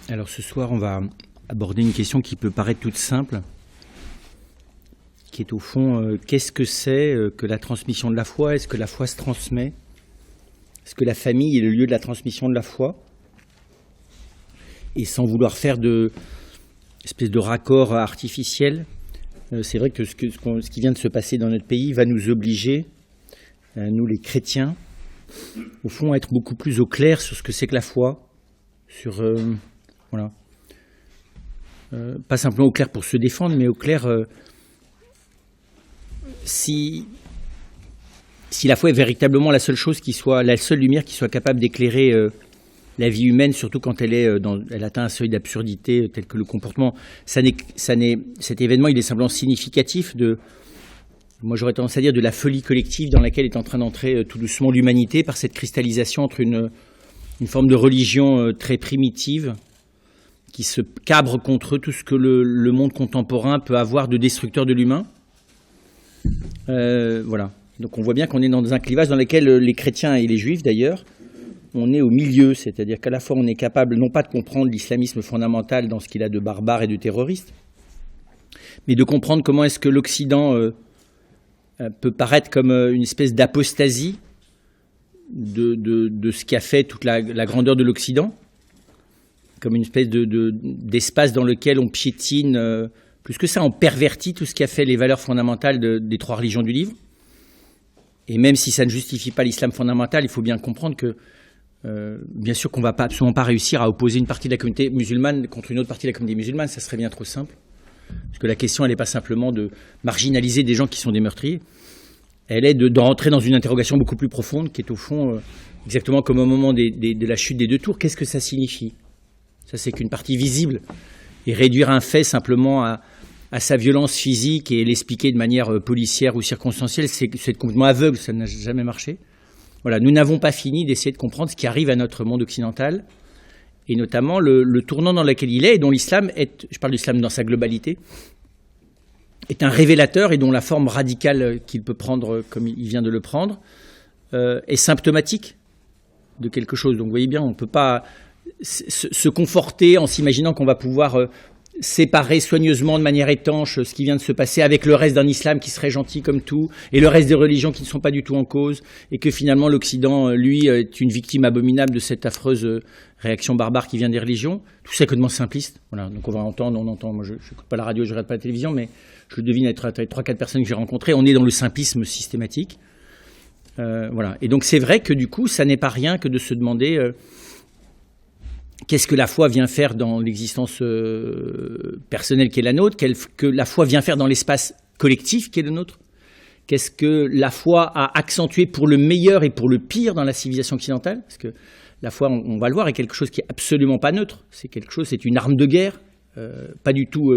Alors ce soir, on va aborder une question qui peut paraître toute simple, qui est au fond, qu'est-ce que c'est que la transmission de la foi? Est-ce que la foi se transmet? Est-ce que la famille est le lieu de la transmission de la foi? Et sans vouloir faire de espèce de raccord artificiel, c'est vrai que ce qui vient de se passer dans notre pays va nous obliger, nous les chrétiens, au fond, à être beaucoup plus au clair sur ce que c'est que la foi, sur voilà, pas simplement au clair pour se défendre, mais au clair si la foi est véritablement la seule chose qui soit, la seule lumière qui soit capable d'éclairer la vie humaine, surtout quand elle atteint un seuil d'absurdité tel que le comportement. Cet événement, il est simplement significatif de, moi j'aurais tendance à dire, de la folie collective dans laquelle est en train d'entrer tout doucement l'humanité par cette cristallisation entre une forme de religion très primitive qui se cabre contre tout ce que le monde contemporain peut avoir de destructeur de l'humain. Voilà. Donc on voit bien qu'on est dans un clivage dans lequel les chrétiens et les juifs d'ailleurs, on est au milieu, c'est-à-dire qu'à la fois on est capable non pas de comprendre l'islamisme fondamental dans ce qu'il a de barbare et de terroriste, mais de comprendre comment est-ce que l'Occident peut paraître comme une espèce d'apostasie de ce qui a fait toute la grandeur de l'Occident, comme une espèce d'espace dans lequel on piétine, plus que ça, on pervertit tout ce qui a fait les valeurs fondamentales des trois religions du livre. Et même si ça ne justifie pas l'islam fondamental, il faut bien comprendre que, bien sûr qu'on ne va absolument pas réussir à opposer une partie de la communauté musulmane contre une autre partie de la communauté musulmane, ça serait bien trop simple. Parce que la question, elle n'est pas simplement de marginaliser des gens qui sont des meurtriers, elle est de rentrer dans une interrogation beaucoup plus profonde, qui est au fond, exactement comme au moment de la chute des deux tours, qu'est-ce que ça signifie? Ça, c'est qu'une partie visible. Et réduire un fait simplement à sa violence physique et l'expliquer de manière policière ou circonstancielle, c'est complètement aveugle, ça n'a jamais marché. Voilà, nous n'avons pas fini d'essayer de comprendre ce qui arrive à notre monde occidental, et notamment le tournant dans lequel il est, et dont l'islam est, je parle de l'islam dans sa globalité, est un révélateur, et dont la forme radicale qu'il peut prendre, comme il vient de le prendre, est symptomatique de quelque chose. Donc vous voyez bien, on ne peut pas se conforter en s'imaginant qu'on va pouvoir séparer soigneusement de manière étanche ce qui vient de se passer avec le reste d'un islam qui serait gentil comme tout, et le reste des religions qui ne sont pas du tout en cause, et que finalement l'Occident, lui, est une victime abominable de cette affreuse réaction barbare qui vient des religions. Tout ça est complètement simpliste. Voilà. Donc on entend, moi je n'écoute pas la radio, je ne regarde pas la télévision, mais je le devine être 3-4 personnes que j'ai rencontrées, on est dans le simplisme systématique. Voilà. Et donc c'est vrai que du coup, ça n'est pas rien que de se demander qu'est-ce que la foi vient faire dans l'existence personnelle qui est la nôtre, que la foi vient faire dans l'espace collectif qui est le nôtre, qu'est-ce que la foi a accentué pour le meilleur et pour le pire dans la civilisation occidentale, parce que la foi, on va le voir, est quelque chose qui est absolument pas neutre, c'est une arme de guerre, pas du tout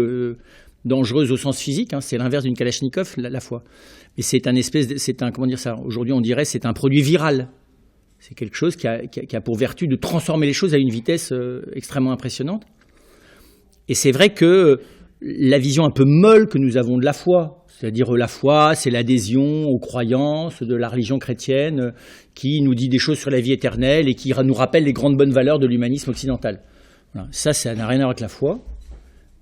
dangereuse au sens physique, hein, c'est l'inverse d'une Kalachnikov, la foi. Mais comment dire ça, aujourd'hui on dirait c'est un produit viral. C'est quelque chose qui a pour vertu de transformer les choses à une vitesse extrêmement impressionnante. Et c'est vrai que la vision un peu molle que nous avons de la foi, c'est-à-dire la foi, c'est l'adhésion aux croyances de la religion chrétienne qui nous dit des choses sur la vie éternelle et qui nous rappelle les grandes bonnes valeurs de l'humanisme occidental. Voilà. Ça n'a rien à voir avec la foi.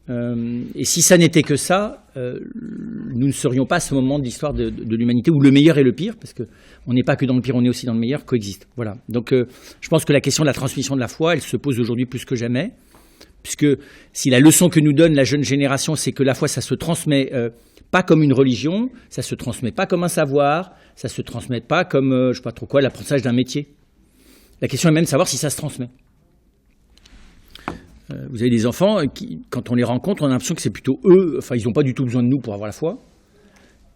Et si ça n'était que ça, nous ne serions pas à ce moment de l'histoire de l'humanité où le meilleur et le pire, parce qu'on n'est pas que dans le pire, on est aussi dans le meilleur, coexistent. Voilà. Donc je pense que la question de la transmission de la foi, elle se pose aujourd'hui plus que jamais, puisque si la leçon que nous donne la jeune génération, c'est que la foi, ça se transmet pas comme une religion, ça se transmet pas comme un savoir, ça se transmet pas comme, je sais pas trop quoi, l'apprentissage d'un métier. La question est même de savoir si ça se transmet. Vous avez des enfants qui, quand on les rencontre, on a l'impression que c'est plutôt eux, enfin ils n'ont pas du tout besoin de nous pour avoir la foi,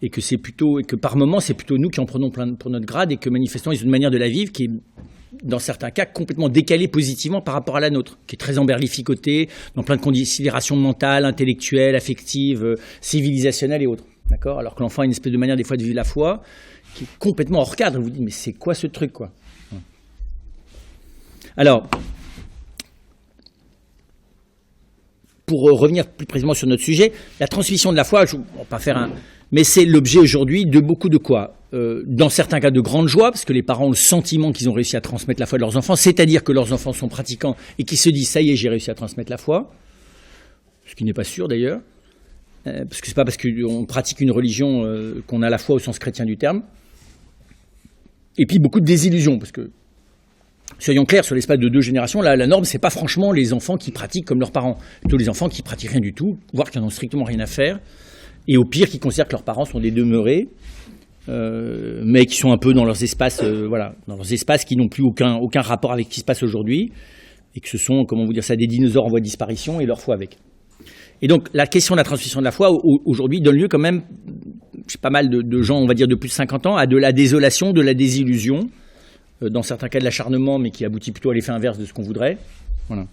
et que par moments c'est plutôt nous qui en prenons plein pour notre grade, et que manifestement ils ont une manière de la vivre qui est, dans certains cas, complètement décalée positivement par rapport à la nôtre, qui est très emberlificotée, dans plein de considérations mentales, intellectuelles, affectives, civilisationnelles et autres. D'accord ? Alors que l'enfant a une espèce de manière des fois de vivre la foi qui est complètement hors cadre. Vous vous dites mais c'est quoi ce truc quoi ? Alors, pour revenir plus précisément sur notre sujet, la transmission de la foi, on ne va pas faire Mais c'est l'objet aujourd'hui de beaucoup de quoi dans certains cas de grande joie, parce que les parents ont le sentiment qu'ils ont réussi à transmettre la foi de leurs enfants, c'est-à-dire que leurs enfants sont pratiquants et qu'ils se disent « ça y est, j'ai réussi à transmettre la foi », ce qui n'est pas sûr d'ailleurs, parce que c'est pas parce qu'on pratique une religion qu'on a la foi au sens chrétien du terme. Et puis beaucoup de désillusions, parce que, soyons clairs, sur l'espace de 2 générations, la norme, c'est pas franchement les enfants qui pratiquent comme leurs parents, plutôt les enfants qui pratiquent rien du tout, voire qui n'en ont strictement rien à faire, et au pire, qui considèrent que leurs parents sont des demeurés, mais qui sont un peu dans leurs espaces, dans leurs espaces qui n'ont plus aucun rapport avec ce qui se passe aujourd'hui, et que ce sont, comment vous dire ça, des dinosaures en voie de disparition, et leur foi avec. Et donc, la question de la transmission de la foi, aujourd'hui, donne lieu quand même, chez pas mal de gens, on va dire de plus de 50 ans, à de la désolation, de la désillusion, dans certains cas de l'acharnement, mais qui aboutit plutôt à l'effet inverse de ce qu'on voudrait. Voilà.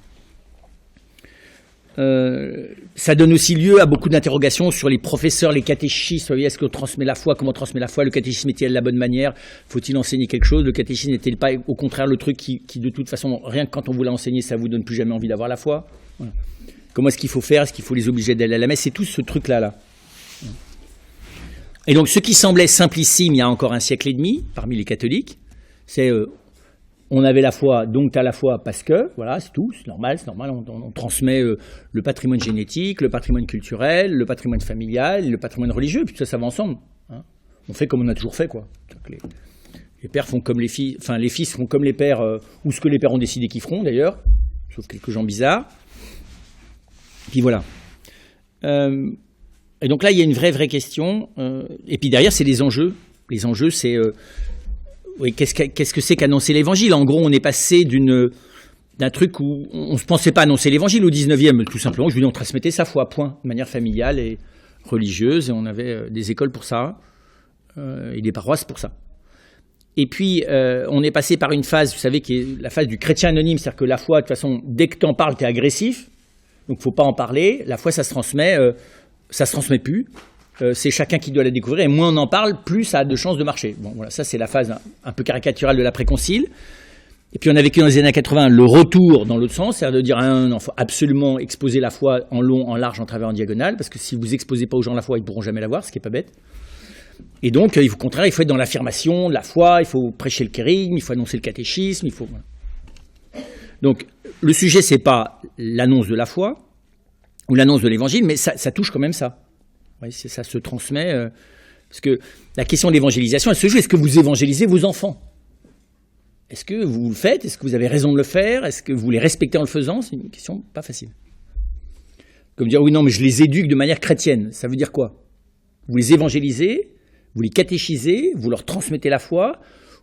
Ça donne aussi lieu à beaucoup d'interrogations sur les professeurs, les catéchistes. Est-ce qu'on transmet la foi? Comment on transmet la foi? Le catéchisme est-il la bonne manière? Faut-il enseigner quelque chose? Le catéchisme n'est-il pas au contraire le truc qui, de toute façon, rien que quand on vous l'a enseigné, ça vous donne plus jamais envie d'avoir la foi? Voilà. Comment est-ce qu'il faut faire? Est-ce qu'il faut les obliger d'aller à la messe? C'est tout ce truc-là. Et donc, ce qui semblait simplissime il y a encore un siècle et demi, parmi les catholiques, c'est on avait la foi, donc tu as la foi parce que, voilà, c'est tout, c'est normal, on transmet le patrimoine génétique, le patrimoine culturel, le patrimoine familial, le patrimoine religieux, puis tout ça va ensemble. Hein. On fait comme on a toujours fait, quoi. Les pères font comme les fils, enfin les fils font comme les pères, ou ce que les pères ont décidé qu'ils feront d'ailleurs, sauf quelques gens bizarres. Puis voilà. Et donc là, il y a une vraie question. Et puis derrière, c'est les enjeux. Les enjeux, c'est... oui, qu'est-ce que c'est qu'annoncer l'évangile? En gros, on est passé d'un truc où on ne se pensait pas annoncer l'évangile au 19e, tout simplement. Je veux dire, on transmettait sa foi, point, de manière familiale et religieuse. Et on avait des écoles pour ça, et des paroisses pour ça. Et puis, on est passé par une phase, vous savez, qui est la phase du chrétien anonyme. C'est-à-dire que la foi, de toute façon, dès que tu en parles, tu es agressif. Donc, il ne faut pas en parler. La foi, ça se transmet plus. C'est chacun qui doit la découvrir. Et moins on en parle, plus ça a de chances de marcher. Bon, voilà, ça, c'est la phase un peu caricaturale de l'après-concile. Et puis, on a vécu dans les années 80 le retour dans l'autre sens, c'est-à-dire de dire, non, il faut absolument exposer la foi en long, en large, en travers, en diagonale, parce que si vous exposez pas aux gens la foi, ils ne pourront jamais la voir, ce qui n'est pas bête. Et donc, au contraire, il faut être dans l'affirmation de la foi, il faut prêcher le kérigme, il faut annoncer le catéchisme, il faut... Voilà. Donc, le sujet, c'est pas l'annonce de la foi ou l'annonce de l'évangile, mais ça touche quand même ça. Oui, ça se transmet. Parce que la question de l'évangélisation, elle se joue. Est-ce que vous évangélisez vos enfants? Est-ce que vous le faites? Est-ce que vous avez raison de le faire? Est-ce que vous les respectez en le faisant? C'est une question pas facile. Comme dire, oui, non, mais je les éduque de manière chrétienne. Ça veut dire quoi? Vous les évangélisez, vous les catéchisez, vous leur transmettez la foi,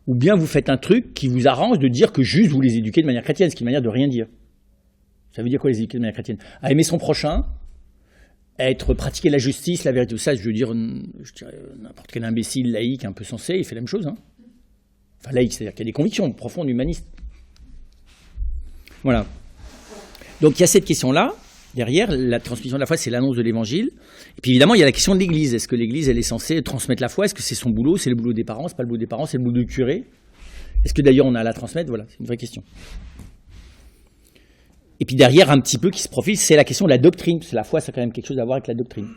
ou bien vous faites un truc qui vous arrange de dire que juste vous les éduquez de manière chrétienne, ce qui est une manière de rien dire. Ça veut dire quoi, les éduquer de manière chrétienne? À aimer son prochain, à pratiquer la justice, la vérité, tout ça, je veux dire, n'importe quel imbécile laïque un peu sensé, il fait la même chose. Hein. Enfin, laïque, c'est-à-dire qu'il y a des convictions profondes, humanistes. Voilà. Donc il y a cette question-là. Derrière, la transmission de la foi, c'est l'annonce de l'évangile. Et puis évidemment, il y a la question de l'Église. Est-ce que l'Église, elle est censée transmettre la foi? Est-ce que c'est son boulot? C'est le boulot des parents? C'est pas le boulot des parents? C'est le boulot du curé? Est-ce que d'ailleurs on a à la transmettre? Voilà, c'est une vraie question. Et puis derrière, un petit peu qui se profile, c'est la question de la doctrine. Parce que la foi, ça a quand même quelque chose à voir avec la doctrine.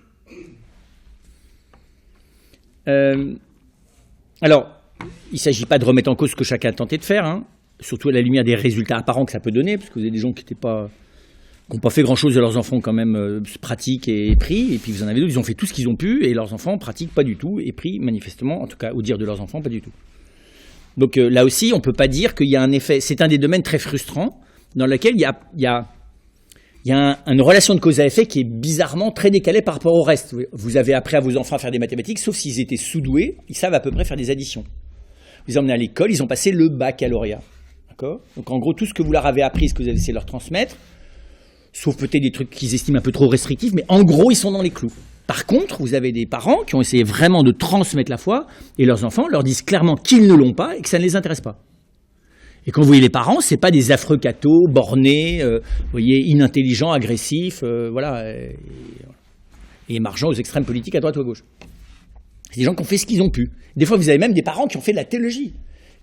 Alors, il ne s'agit pas de remettre en cause ce que chacun a tenté de faire, hein, surtout à la lumière des résultats apparents que ça peut donner, parce que vous avez des gens qui n'ont pas fait grand-chose de leurs enfants quand même pratiquent et pris, et puis vous en avez d'autres, ils ont fait tout ce qu'ils ont pu, et leurs enfants pratiquent pas du tout, et prient manifestement, en tout cas au dire de leurs enfants, pas du tout. Donc là aussi, on ne peut pas dire qu'il y a un effet, c'est un des domaines très frustrants, dans lequel il y a une relation de cause à effet qui est bizarrement très décalée par rapport au reste. Vous avez appris à vos enfants à faire des mathématiques, sauf s'ils étaient sous-doués, ils savent à peu près faire des additions. Vous les emmenez à l'école, ils ont passé le baccalauréat. D'accord ? Donc en gros, tout ce que vous leur avez appris, ce que vous avez essayé de leur transmettre, sauf peut-être des trucs qu'ils estiment un peu trop restrictifs, mais en gros, ils sont dans les clous. Par contre, vous avez des parents qui ont essayé vraiment de transmettre la foi, et leurs enfants leur disent clairement qu'ils ne l'ont pas et que ça ne les intéresse pas. Et quand vous voyez les parents, c'est pas des affreux cathos, bornés, vous voyez, inintelligents, agressifs, voilà, et émargeant aux extrêmes politiques à droite ou à gauche. C'est des gens qui ont fait ce qu'ils ont pu. Des fois, vous avez même des parents qui ont fait de la théologie,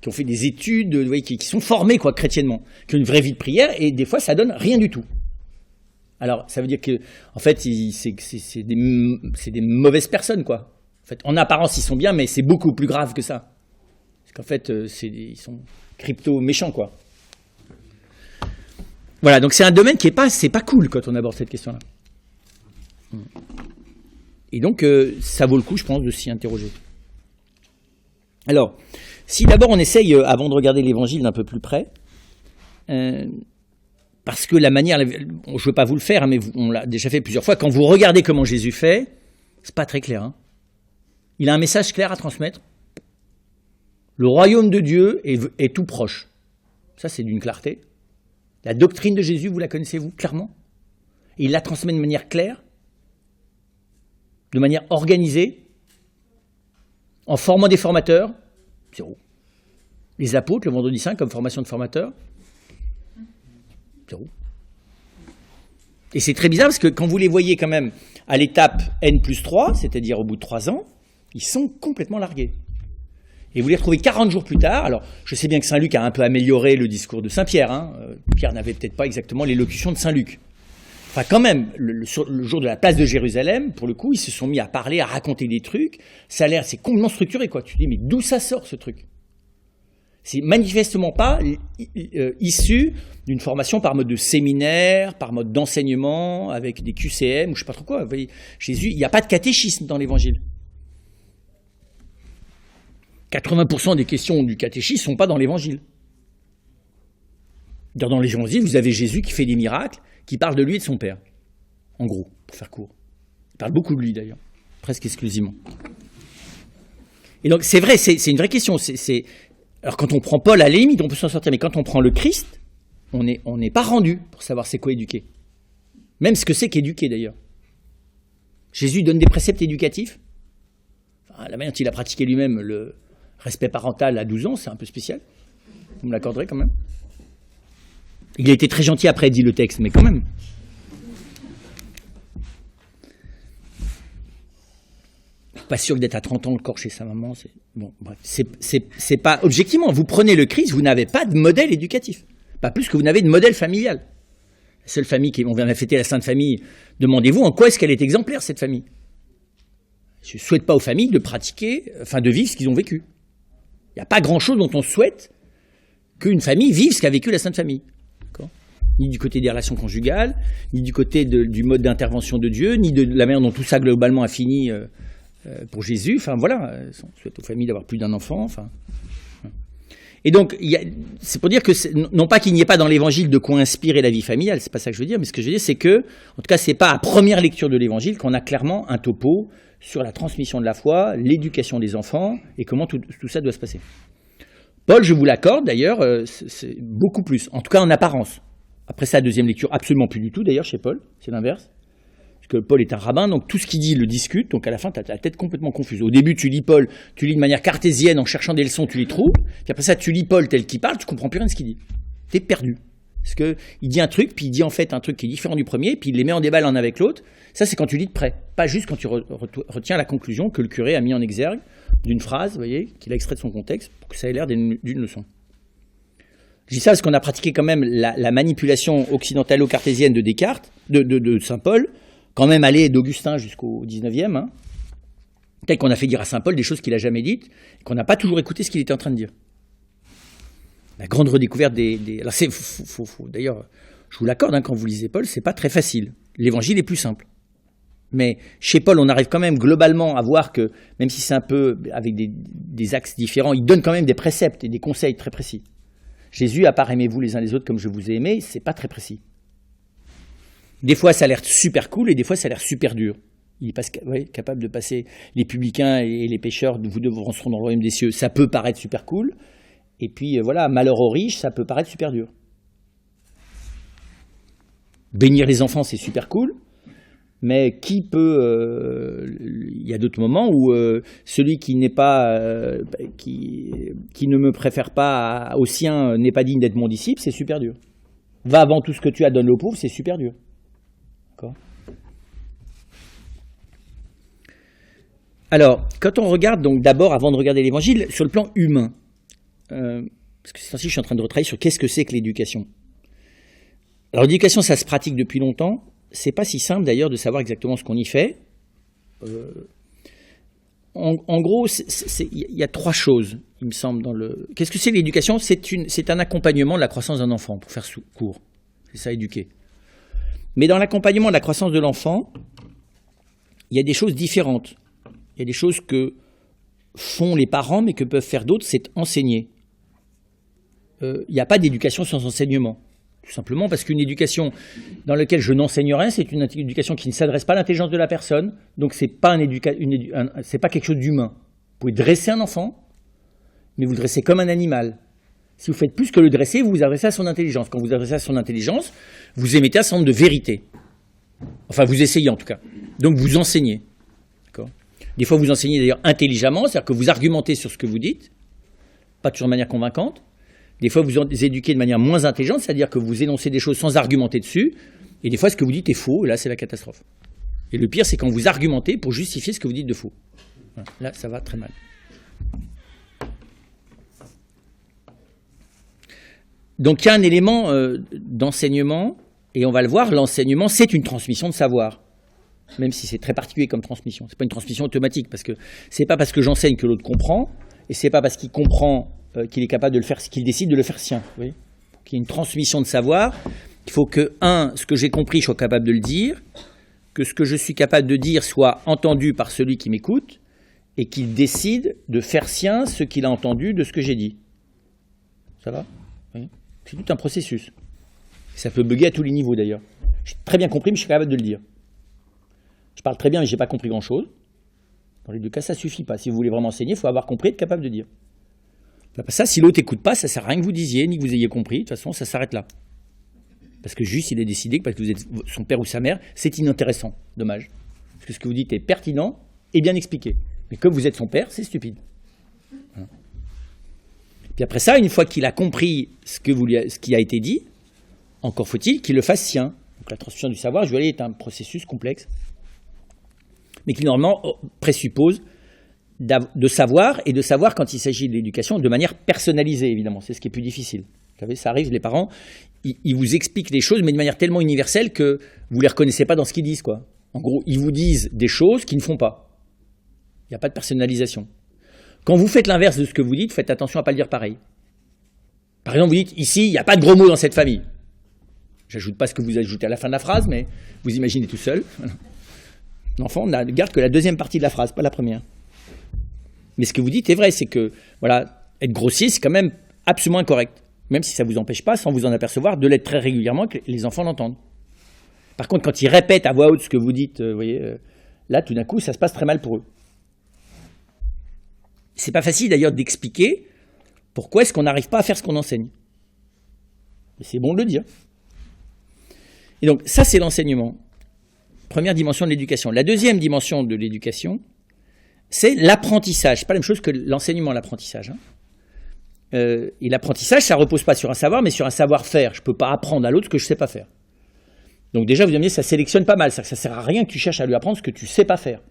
qui ont fait des études, vous voyez, qui sont formés quoi, chrétiennement, qui ont une vraie vie de prière, et des fois, ça donne rien du tout. Alors, ça veut dire que, en fait, c'est des mauvaises personnes, quoi. En fait, en apparence, ils sont bien, mais c'est beaucoup plus grave que ça. Parce qu'en fait, ils sont crypto-méchants, quoi. Voilà, donc c'est un domaine qui c'est pas cool quand on aborde cette question-là. Et donc, ça vaut le coup, je pense, de s'y interroger. Alors, si d'abord on essaye, avant de regarder l'Évangile d'un peu plus près, parce que la manière, je ne veux pas vous le faire, hein, mais on l'a déjà fait plusieurs fois, quand vous regardez comment Jésus fait, c'est pas très clair. Hein. Il a un message clair à transmettre. Le royaume de Dieu est tout proche. Ça, c'est d'une clarté. La doctrine de Jésus, vous la connaissez, vous, clairement? Et il la transmet de manière claire, de manière organisée, en formant des formateurs, 0. Les apôtres, le vendredi saint, comme formation de formateurs, 0. Et c'est très bizarre parce que quand vous les voyez quand même à l'étape N+3, c'est-à-dire au bout de 3 ans, ils sont complètement largués. Et vous les retrouvez 40 jours plus tard. Alors, je sais bien que Saint Luc a un peu amélioré le discours de Saint Pierre. Hein. Pierre n'avait peut-être pas exactement l'élocution de Saint Luc. Enfin, quand même, le jour de la place de Jérusalem, pour le coup, ils se sont mis à parler, à raconter des trucs. Ça a l'air, c'est complètement structuré, quoi. Tu te dis, mais d'où ça sort, ce truc? C'est manifestement pas issu d'une formation par mode de séminaire, par mode d'enseignement, avec des QCM, ou je sais pas trop quoi. Vous voyez, Jésus, il n'y a pas de catéchisme dans l'Évangile. 80% des questions du catéchisme ne sont pas dans l'Évangile. Dans l'Évangile, vous avez Jésus qui fait des miracles, qui parle de lui et de son Père. En gros, pour faire court. Il parle beaucoup de lui, d'ailleurs. Presque exclusivement. Et donc, c'est vrai, c'est une vraie question. Alors, quand on prend Paul, à la limite, on peut s'en sortir. Mais quand on prend le Christ, on n'est pas rendu pour savoir c'est quoi éduquer. Même ce que c'est qu'éduquer, d'ailleurs. Jésus donne des préceptes éducatifs. Enfin, la manière dont il a pratiqué lui-même le respect parental à 12 ans, c'est un peu spécial. Vous me l'accorderez quand même. Il a été très gentil après, dit le texte, mais quand même. Pas sûr que d'être à 30 ans le corps chez sa maman, c'est bon. Bref, c'est pas objectivement. Vous prenez le Christ, vous n'avez pas de modèle éducatif, pas plus que vous n'avez de modèle familial. La seule famille on vient de fêter la Sainte Famille. Demandez-vous en quoi est-ce qu'elle est exemplaire cette famille. Je ne souhaite pas aux familles de pratiquer, enfin de vivre ce qu'ils ont vécu. Il n'y a pas grand-chose dont on souhaite qu'une famille vive ce qu'a vécu la Sainte Famille. Ni du côté des relations conjugales, ni du côté du mode d'intervention de Dieu, ni de la manière dont tout ça globalement a fini pour Jésus. Enfin voilà, on souhaite aux familles d'avoir plus d'un enfant. Enfin. Et donc, c'est pour dire que, non pas qu'il n'y ait pas dans l'Évangile de quoi inspirer la vie familiale, c'est pas ça que je veux dire, mais ce que je veux dire, c'est que, en tout cas, c'est pas à première lecture de l'Évangile qu'on a clairement un topo sur la transmission de la foi, l'éducation des enfants, et comment tout ça doit se passer. Paul, je vous l'accorde, d'ailleurs, c'est beaucoup plus, en tout cas en apparence. Après ça, deuxième lecture, absolument plus du tout, d'ailleurs, chez Paul, c'est l'inverse. Parce que Paul est un rabbin, donc tout ce qu'il dit, il le discute, donc à la fin, tu as la tête complètement confuse. Au début, tu lis Paul, tu lis de manière cartésienne, en cherchant des leçons, tu les trouves, puis après ça, tu lis Paul tel qu'il parle, tu comprends plus rien de ce qu'il dit. T'es perdu. Parce qu'il dit un truc, puis il dit en fait un truc qui est différent du premier, puis il les met en débat l'un avec l'autre. Ça, c'est quand tu lis de près. Pas juste quand tu retiens la conclusion que le curé a mis en exergue d'une phrase, vous voyez, qu'il a extrait de son contexte, pour que ça ait l'air d'une leçon. Je dis ça parce qu'on a pratiqué quand même la manipulation occidentalo-cartésienne de Descartes, de Saint Paul, quand même allé d'Augustin jusqu'au 19e. Hein. Peut-être qu'on a fait dire à Saint Paul des choses qu'il n'a jamais dites, et qu'on n'a pas toujours écouté ce qu'il était en train de dire. La grande redécouverte des... Alors d'ailleurs, je vous l'accorde, hein, quand vous lisez Paul, c'est pas très facile. L'évangile est plus simple. Mais chez Paul, on arrive quand même globalement à voir que, même si c'est un peu avec des axes différents, il donne quand même des préceptes et des conseils très précis. Jésus, à part aimez-vous les uns les autres comme je vous ai aimé, c'est pas très précis. Des fois, ça a l'air super cool et des fois, ça a l'air super dur. Il est capable de passer les publicains et les pécheurs, vous deux vous rentreront dans le royaume des cieux. Ça peut paraître super cool. Et puis, voilà, malheur aux riches, ça peut paraître super dur. Bénir les enfants, c'est super cool. Mais qui peut... il y a d'autres moments où celui qui n'est pas... qui ne me préfère pas aux siens n'est pas digne d'être mon disciple, c'est super dur. Va avant tout ce que tu as, donne-le aux pauvres, c'est super dur. D'accord ? Alors, quand on regarde, donc d'abord, avant de regarder l'Évangile, sur le plan humain, parce que c'est ainsi que je suis en train de retravailler sur qu'est-ce que c'est que l'éducation. Alors l'éducation, ça se pratique depuis longtemps. C'est pas si simple d'ailleurs de savoir exactement ce qu'on y fait. en gros, il y a trois choses, il me semble, dans le... Qu'est-ce que c'est l'éducation? C'est un accompagnement de la croissance d'un enfant, pour faire court. C'est ça, éduquer. Mais dans l'accompagnement de la croissance de l'enfant, il y a des choses différentes. Il y a des choses que font les parents, mais que peuvent faire d'autres, c'est enseigner. Il n'y a pas d'éducation sans enseignement. Tout simplement parce qu'une éducation dans laquelle je n'enseigne rien, c'est une éducation qui ne s'adresse pas à l'intelligence de la personne. Donc, ce n'est pas, c'est pas quelque chose d'humain. Vous pouvez dresser un enfant, mais vous le dressez comme un animal. Si vous faites plus que le dresser, vous vous adressez à son intelligence. Quand vous vous adressez à son intelligence, vous émettez un certain nombre de vérités. Enfin, vous essayez en tout cas. Donc, vous enseignez. D'accord ? Des fois, vous enseignez d'ailleurs intelligemment, c'est-à-dire que vous argumentez sur ce que vous dites, pas toujours de manière convaincante. Des fois, vous éduquez de manière moins intelligente, c'est-à-dire que vous énoncez des choses sans argumenter dessus. Et des fois, ce que vous dites est faux, et là, c'est la catastrophe. Et le pire, c'est quand vous argumentez pour justifier ce que vous dites de faux. Voilà. Là, ça va très mal. Donc, il y a un élément d'enseignement, et on va le voir, l'enseignement, c'est une transmission de savoir. Même si c'est très particulier comme transmission. Ce n'est pas une transmission automatique, parce que ce n'est pas parce que j'enseigne que l'autre comprend, et ce n'est pas parce qu'il comprend qu'il est capable de le faire, qu'il décide de le faire sien. Vous voyez ? Qu'il y ait une transmission de savoir. Il faut que, ce que j'ai compris, je sois capable de le dire, que ce que je suis capable de dire soit entendu par celui qui m'écoute, et qu'il décide de faire sien ce qu'il a entendu de ce que j'ai dit. Ça va ? Oui. C'est tout un processus. Ça peut bugger à tous les niveaux d'ailleurs. J'ai très bien compris, mais je suis capable de le dire. Je parle très bien, mais je n'ai pas compris grand-chose. Dans les deux cas, ça ne suffit pas. Si vous voulez vraiment enseigner, il faut avoir compris et être capable de dire. Ça, si l'autre n'écoute pas, ça ne sert à rien que vous disiez, ni que vous ayez compris. De toute façon, ça s'arrête là. Parce que juste, il a décidé que parce que vous êtes son père ou sa mère, c'est inintéressant. Dommage. Parce que ce que vous dites est pertinent et bien expliqué. Mais comme vous êtes son père, c'est stupide. Voilà. Puis après ça, une fois qu'il a compris ce qui a été dit, encore faut-il qu'il le fasse sien. Donc la transmission du savoir, je vais aller, est un processus complexe, mais qui normalement présuppose de savoir, et de savoir quand il s'agit de l'éducation de manière personnalisée, évidemment. C'est ce qui est plus difficile. Vous savez, ça arrive, les parents, ils vous expliquent les choses, mais de manière tellement universelle que vous ne les reconnaissez pas dans ce qu'ils disent, quoi. En gros, ils vous disent des choses qu'ils ne font pas. Il n'y a pas de personnalisation. Quand vous faites l'inverse de ce que vous dites, faites attention à ne pas le dire pareil. Par exemple, vous dites, ici, il n'y a pas de gros mots dans cette famille. J'ajoute pas ce que vous ajoutez à la fin de la phrase, mais vous imaginez tout seul. L'enfant ne garde que la deuxième partie de la phrase, pas la première. Mais ce que vous dites est vrai, c'est que voilà, être grossier, c'est quand même absolument incorrect. Même si ça ne vous empêche pas, sans vous en apercevoir, de l'être très régulièrement, que les enfants l'entendent. Par contre, quand ils répètent à voix haute ce que vous dites, vous voyez, là, tout d'un coup, ça se passe très mal pour eux. C'est pas facile d'ailleurs d'expliquer pourquoi est-ce qu'on n'arrive pas à faire ce qu'on enseigne. Mais c'est bon de le dire. Et donc, ça, c'est l'enseignement. Première dimension de l'éducation. La deuxième dimension de l'éducation, c'est l'apprentissage. C'est pas la même chose que l'enseignement, l'apprentissage. Et l'apprentissage, ça ne repose pas sur un savoir, mais sur un savoir-faire. Je ne peux pas apprendre à l'autre ce que je ne sais pas faire. Donc déjà, vous allez me dire, ça sélectionne pas mal. Ça ne sert à rien que tu cherches à lui apprendre ce que tu ne sais pas faire.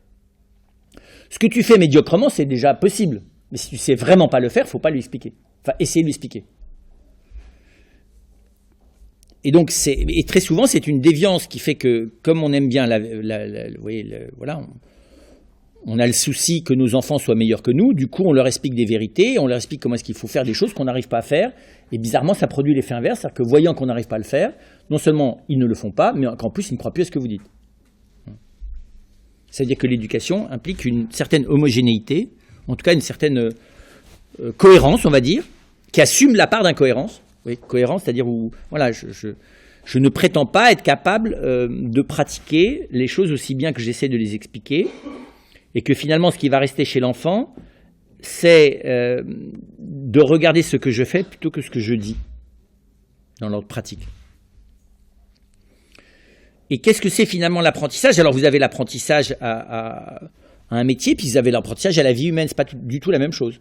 Ce que tu fais médiocrement, c'est déjà possible. Mais si tu ne sais vraiment pas le faire, il ne faut pas lui expliquer. Enfin, essayer de lui expliquer. Et donc, et très souvent, c'est une déviance qui fait que, comme on aime bien, vous voyez, voilà, on a le souci que nos enfants soient meilleurs que nous. Du coup, on leur explique des vérités, on leur explique comment est-ce qu'il faut faire des choses qu'on n'arrive pas à faire. Et bizarrement, ça produit l'effet inverse, c'est-à-dire que voyant qu'on n'arrive pas à le faire, non seulement ils ne le font pas, mais qu'en plus, ils ne croient plus à ce que vous dites. C'est-à-dire que l'éducation implique une certaine homogénéité, en tout cas une certaine cohérence, on va dire, qui assume la part d'incohérence. Oui, cohérence, c'est-à-dire où voilà, je ne prétends pas être capable de pratiquer les choses aussi bien que j'essaie de les expliquer, et que finalement, ce qui va rester chez l'enfant, c'est de regarder ce que je fais plutôt que ce que je dis dans l'ordre pratique. Et qu'est-ce que c'est finalement l'apprentissage ? Alors vous avez l'apprentissage à un métier, puis vous avez l'apprentissage à la vie humaine, ce n'est pas du tout la même chose.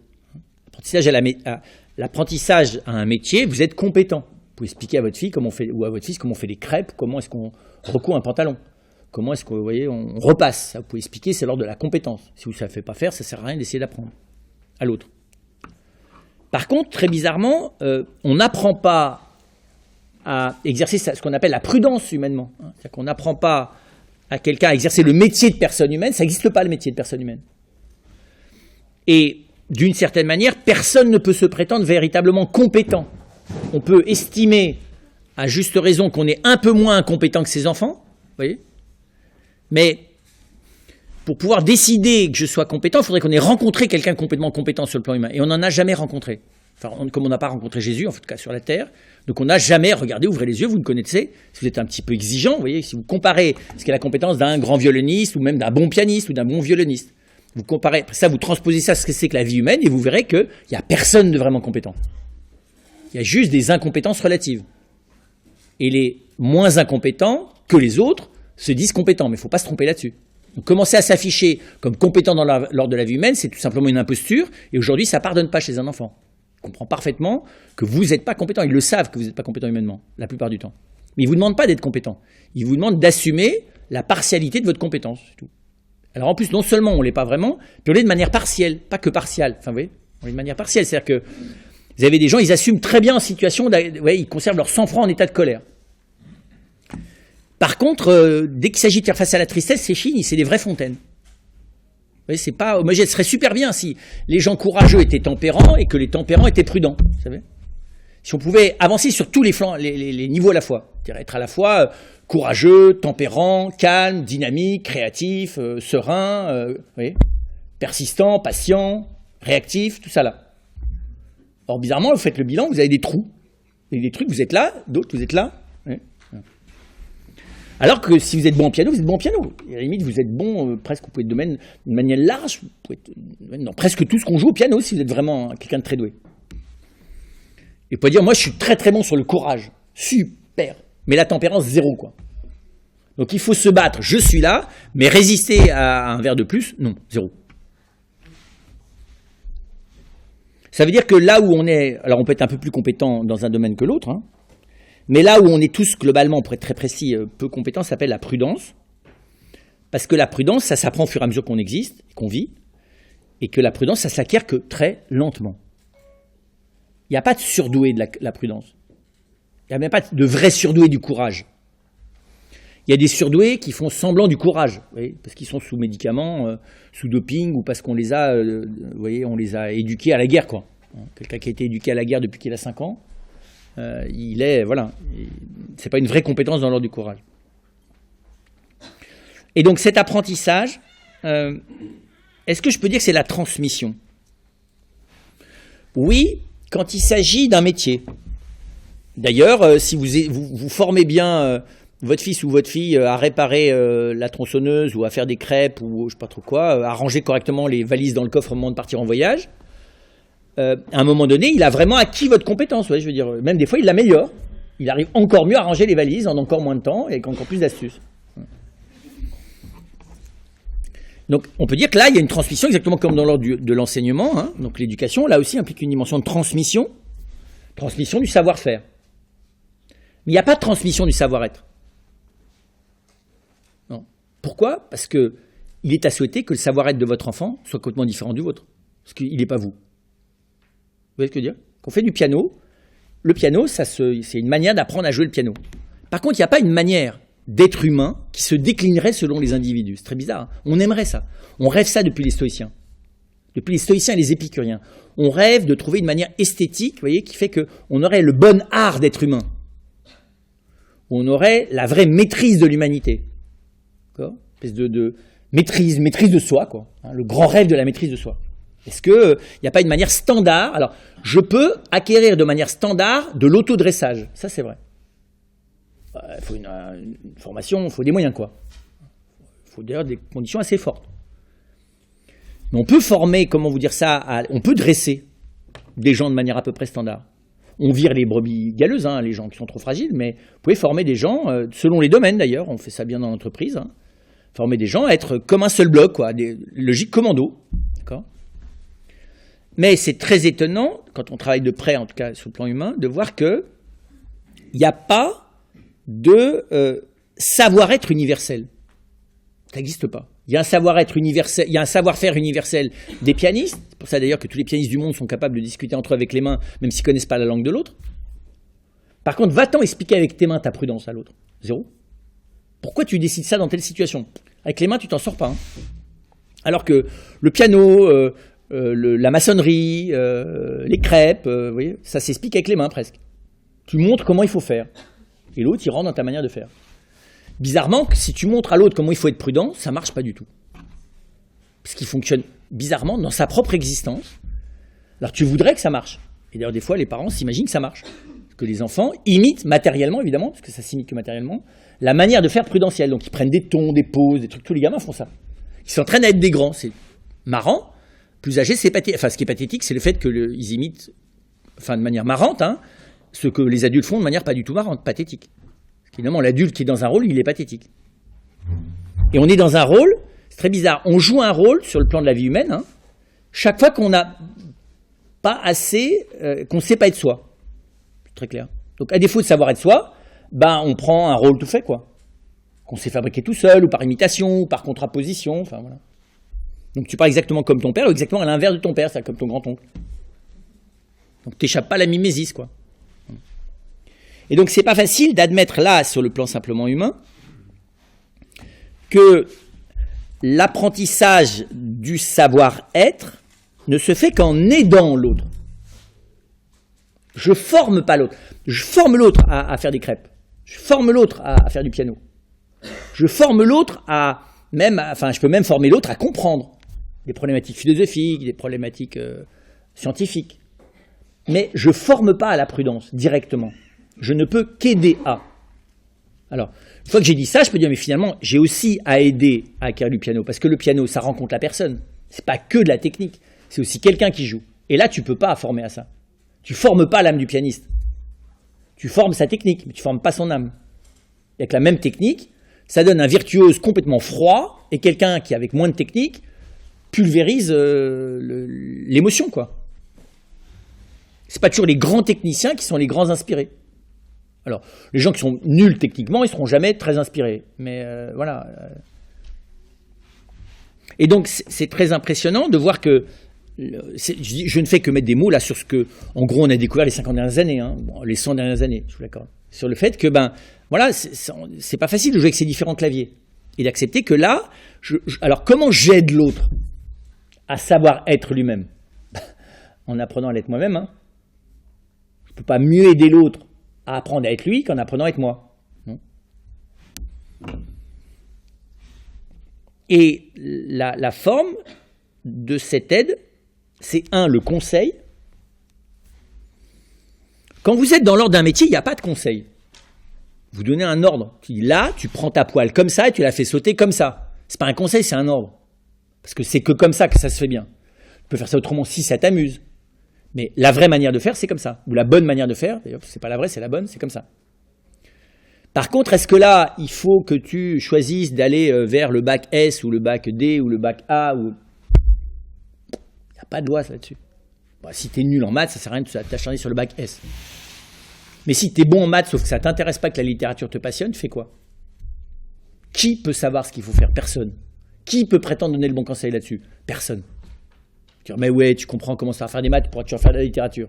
L'apprentissage à un métier, vous êtes compétent. Vous pouvez expliquer à votre fille comment on fait, ou à votre fils comment on fait des crêpes, comment est-ce qu'on recoue un pantalon, comment est-ce qu'on, vous voyez, on repasse. Ça, vous pouvez expliquer, c'est l'ordre de la compétence. Si vous ne savez pas faire, ça ne sert à rien d'essayer d'apprendre à l'autre. Par contre, très bizarrement, on n'apprend pas à exercer ce qu'on appelle la prudence humainement. C'est-à-dire qu'on n'apprend pas à quelqu'un à exercer le métier de personne humaine. Ça n'existe pas, le métier de personne humaine. Et d'une certaine manière, personne ne peut se prétendre véritablement compétent. On peut estimer à juste raison qu'on est un peu moins incompétent que ses enfants, vous voyez, mais pour pouvoir décider que je sois compétent, il faudrait qu'on ait rencontré quelqu'un de complètement compétent sur le plan humain. Et on n'en a jamais rencontré. Enfin, comme on n'a pas rencontré Jésus, en tout cas sur la terre, donc on n'a jamais, regardez, ouvrez les yeux, vous le connaissez, si vous êtes un petit peu exigeant, vous voyez, si vous comparez ce qu'est la compétence d'un grand violoniste, ou même d'un bon pianiste, ou d'un bon violoniste, vous comparez, après ça, vous transposez ça à ce que c'est que la vie humaine, et vous verrez qu'il n'y a personne de vraiment compétent. Il y a juste des incompétences relatives. Et les moins incompétents que les autres se disent compétents, mais il ne faut pas se tromper là-dessus. Donc, commencer à s'afficher comme compétent lors de la vie humaine, c'est tout simplement une imposture, et aujourd'hui, ça ne pardonne pas chez un enfant. Il comprend parfaitement que vous n'êtes pas compétent. Ils le savent que vous n'êtes pas compétent humainement, la plupart du temps. Mais ils ne vous demandent pas d'être compétent. Ils vous demandent d'assumer la partialité de votre compétence. C'est tout. Alors en plus, non seulement on ne l'est pas vraiment, puis on l'est de manière partielle, pas que partielle. Enfin, vous voyez, on l'est de manière partielle. C'est-à-dire que vous avez des gens, ils assument très bien en situation, ils conservent leur sang-froid en état de colère. Par contre, dès qu'il s'agit de faire face à la tristesse, c'est fini, c'est des vraies fontaines. Vous voyez, c'est pas homogène. Ce serait super bien si les gens courageux étaient tempérants et que les tempérants étaient prudents. Vous savez, si on pouvait avancer sur tous les niveaux à la fois, c'est-à-dire être à la fois courageux, tempérant, calme, dynamique, créatif, serein, vous voyez, persistant, patient, réactif, tout ça là. Or bizarrement, vous faites le bilan, vous avez des trous, et des trucs, vous êtes là, d'autres vous êtes là. Oui. Alors que si vous êtes bon en piano, vous êtes bon en piano. Et à la limite, vous êtes bon, presque, vous pouvez être domaine d'une manière large, vous pouvez être dans presque tout ce qu'on joue au piano, si vous êtes vraiment quelqu'un de très doué. Et vous pouvez dire, moi je suis très très bon sur le courage, super, mais la tempérance, zéro quoi. Donc il faut se battre, je suis là, mais résister à un verre de plus, non, zéro. Ça veut dire que là où on est, alors on peut être un peu plus compétent dans un domaine que l'autre, hein, mais là où on est tous globalement, pour être très précis, peu compétents, ça s'appelle la prudence. Parce que la prudence, ça s'apprend au fur et à mesure qu'on existe, qu'on vit, et que la prudence, ça s'acquiert que très lentement. Il n'y a pas de surdoué de la prudence. Il n'y a même pas de vrai surdoué du courage. Il y a des surdoués qui font semblant du courage, vous voyez, parce qu'ils sont sous médicaments, sous doping, ou parce qu'on les a, vous voyez, on les a éduqués à la guerre, quoi. Quelqu'un qui a été éduqué à la guerre depuis qu'il a 5 ans, il est, voilà, c'est pas une vraie compétence dans l'ordre du courage. Et donc cet apprentissage, est-ce que je peux dire que c'est la transmission? Oui, quand il s'agit d'un métier. D'ailleurs, si vous formez bien votre fils ou votre fille à réparer la tronçonneuse ou à faire des crêpes ou je sais pas trop quoi, à ranger correctement les valises dans le coffre au moment de partir en voyage, à un moment donné, il a vraiment acquis votre compétence. Ouais, je veux dire, même des fois, il l'améliore. Il arrive encore mieux à ranger les valises en encore moins de temps et avec encore plus d'astuces. Donc, on peut dire que là, il y a une transmission, exactement comme dans l'ordre de l'enseignement. Hein. Donc, l'éducation, là aussi, implique une dimension de transmission du savoir-faire. Mais il n'y a pas de transmission du savoir-être. Non. Pourquoi? Parce qu'il est à souhaiter que le savoir-être de votre enfant soit complètement différent du vôtre. Parce qu'il n'est pas vous. Vous voyez ce que je veux dire? Quand on fait du piano, le piano, c'est une manière d'apprendre à jouer le piano. Par contre, il n'y a pas une manière d'être humain qui se déclinerait selon les individus. C'est très bizarre. Hein, on aimerait ça. On rêve ça depuis les stoïciens. Depuis les stoïciens et les épicuriens. On rêve de trouver une manière esthétique, vous voyez, qui fait qu'on aurait le bon art d'être humain. On aurait la vraie maîtrise de l'humanité. D'accord? Une espèce de maîtrise de soi, quoi. Hein, le grand rêve de la maîtrise de soi. Est-ce qu'il n'y a pas une manière standard? Alors, je peux acquérir de manière standard de l'autodressage. Ça, c'est vrai. Il faut une formation, il faut des moyens, quoi. Il faut d'ailleurs des conditions assez fortes. Mais on peut former, comment vous dire ça, on peut dresser des gens de manière à peu près standard. On vire les brebis galeuses, hein, les gens qui sont trop fragiles, mais vous pouvez former des gens, selon les domaines d'ailleurs, on fait ça bien dans l'entreprise, hein, former des gens à être comme un seul bloc, quoi, des logiques commando. D'accord ? Mais c'est très étonnant, quand on travaille de près, en tout cas sur le plan humain, de voir qu'il n'y a pas de savoir-être universel. Ça n'existe pas. Il y a un savoir-être universel, il y a un savoir-faire universel des pianistes. C'est pour ça d'ailleurs que tous les pianistes du monde sont capables de discuter entre eux avec les mains, même s'ils ne connaissent pas la langue de l'autre. Par contre, va-t'en expliquer avec tes mains ta prudence à l'autre. Zéro. Pourquoi tu décides ça dans telle situation? Avec les mains, tu t'en sors pas. Hein. Alors que le piano, la maçonnerie, les crêpes, vous voyez, ça s'explique avec les mains presque. Tu montres comment il faut faire. Et l'autre, il rentre dans ta manière de faire. Bizarrement, si tu montres à l'autre comment il faut être prudent, ça ne marche pas du tout. Parce qu'il fonctionne bizarrement dans sa propre existence. Alors tu voudrais que ça marche. Et d'ailleurs, des fois, les parents s'imaginent que ça marche. Que les enfants imitent matériellement, évidemment, parce que ça s'imite que matériellement, la manière de faire prudentielle. Donc ils prennent des tons, des pauses, des trucs. Tous les gamins font ça. Ils s'entraînent à être des grands. C'est marrant. Plus âgés, c'est pathétique. Enfin, ce qui est pathétique, c'est le fait qu'ils imitent, enfin, de manière marrante, hein, ce que les adultes font de manière pas du tout marrante, pathétique. Parce qu'évidemment, l'adulte qui est dans un rôle, il est pathétique. Et on est dans un rôle, c'est très bizarre, on joue un rôle sur le plan de la vie humaine, hein, chaque fois qu'on n'a pas assez, qu'on ne sait pas être soi. C'est très clair. Donc, à défaut de savoir être soi, ben, on prend un rôle tout fait, quoi. Qu'on sait fabriquer tout seul, ou par imitation, ou par contraposition, enfin voilà. Donc, tu parles exactement comme ton père, ou exactement à l'inverse de ton père, c'est comme ton grand-oncle. Donc, tu n'échappes pas à la mimésis, quoi. Et donc, c'est pas facile d'admettre là, sur le plan simplement humain, que l'apprentissage du savoir-être ne se fait qu'en aidant l'autre. Je forme pas l'autre. Je forme l'autre à faire des crêpes. Je forme l'autre à faire du piano. Je forme l'autre je peux même former l'autre à comprendre des problématiques philosophiques, des problématiques scientifiques. Mais je forme pas à la prudence directement. Je ne peux qu'aider à. Alors, une fois que j'ai dit ça, je peux dire, mais finalement, j'ai aussi à aider à acquérir du piano. Parce que le piano, ça rencontre la personne. C'est pas que de la technique. C'est aussi quelqu'un qui joue. Et là, tu peux pas former à ça. Tu formes pas l'âme du pianiste. Tu formes sa technique, mais tu formes pas son âme. Et avec la même technique, ça donne un virtuose complètement froid et quelqu'un qui, avec moins de technique, pulvérise l'émotion, quoi. C'est pas toujours les grands techniciens qui sont les grands inspirés. Alors, les gens qui sont nuls techniquement, ils ne seront jamais très inspirés. Mais voilà. Et donc, c'est très impressionnant de voir que je ne fais que mettre des mots là sur ce que, en gros, on a découvert les 50 dernières années, hein, les 100 dernières années, je suis d'accord. Sur le fait que, voilà, c'est pas facile de jouer avec ces différents claviers. Et d'accepter que là, alors comment j'aide l'autre à savoir être lui-même? En apprenant à l'être moi-même, hein. Je ne peux pas mieux aider l'autre à apprendre à être lui qu'en apprenant à être moi. Non. Et la forme de cette aide, c'est le conseil. Quand vous êtes dans l'ordre d'un métier, il n'y a pas de conseil. Vous donnez un ordre. Tu dis là, tu prends ta poêle comme ça et tu la fais sauter comme ça. C'est pas un conseil, c'est un ordre. Parce que c'est que comme ça que ça se fait bien. Tu peux faire ça autrement si ça t'amuse. Mais la vraie manière de faire, c'est comme ça. Ou la bonne manière de faire, d'ailleurs, c'est pas la vraie, c'est la bonne, c'est comme ça. Par contre, est-ce que là, il faut que tu choisisses d'aller vers le bac S ou le bac D ou le bac A ou... Il n'y a pas de loi là-dessus. Bon, si tu es nul en maths, ça ne sert à rien de t'acharner sur le bac S. Mais si tu es bon en maths, sauf que ça ne t'intéresse pas, que la littérature te passionne, tu fais quoi? Qui peut savoir ce qu'il faut faire? Personne. Qui peut prétendre donner le bon conseil là-dessus? Personne. Tu dis, mais ouais, tu comprends comment ça va faire des maths, pourquoi tu vas faire de la littérature?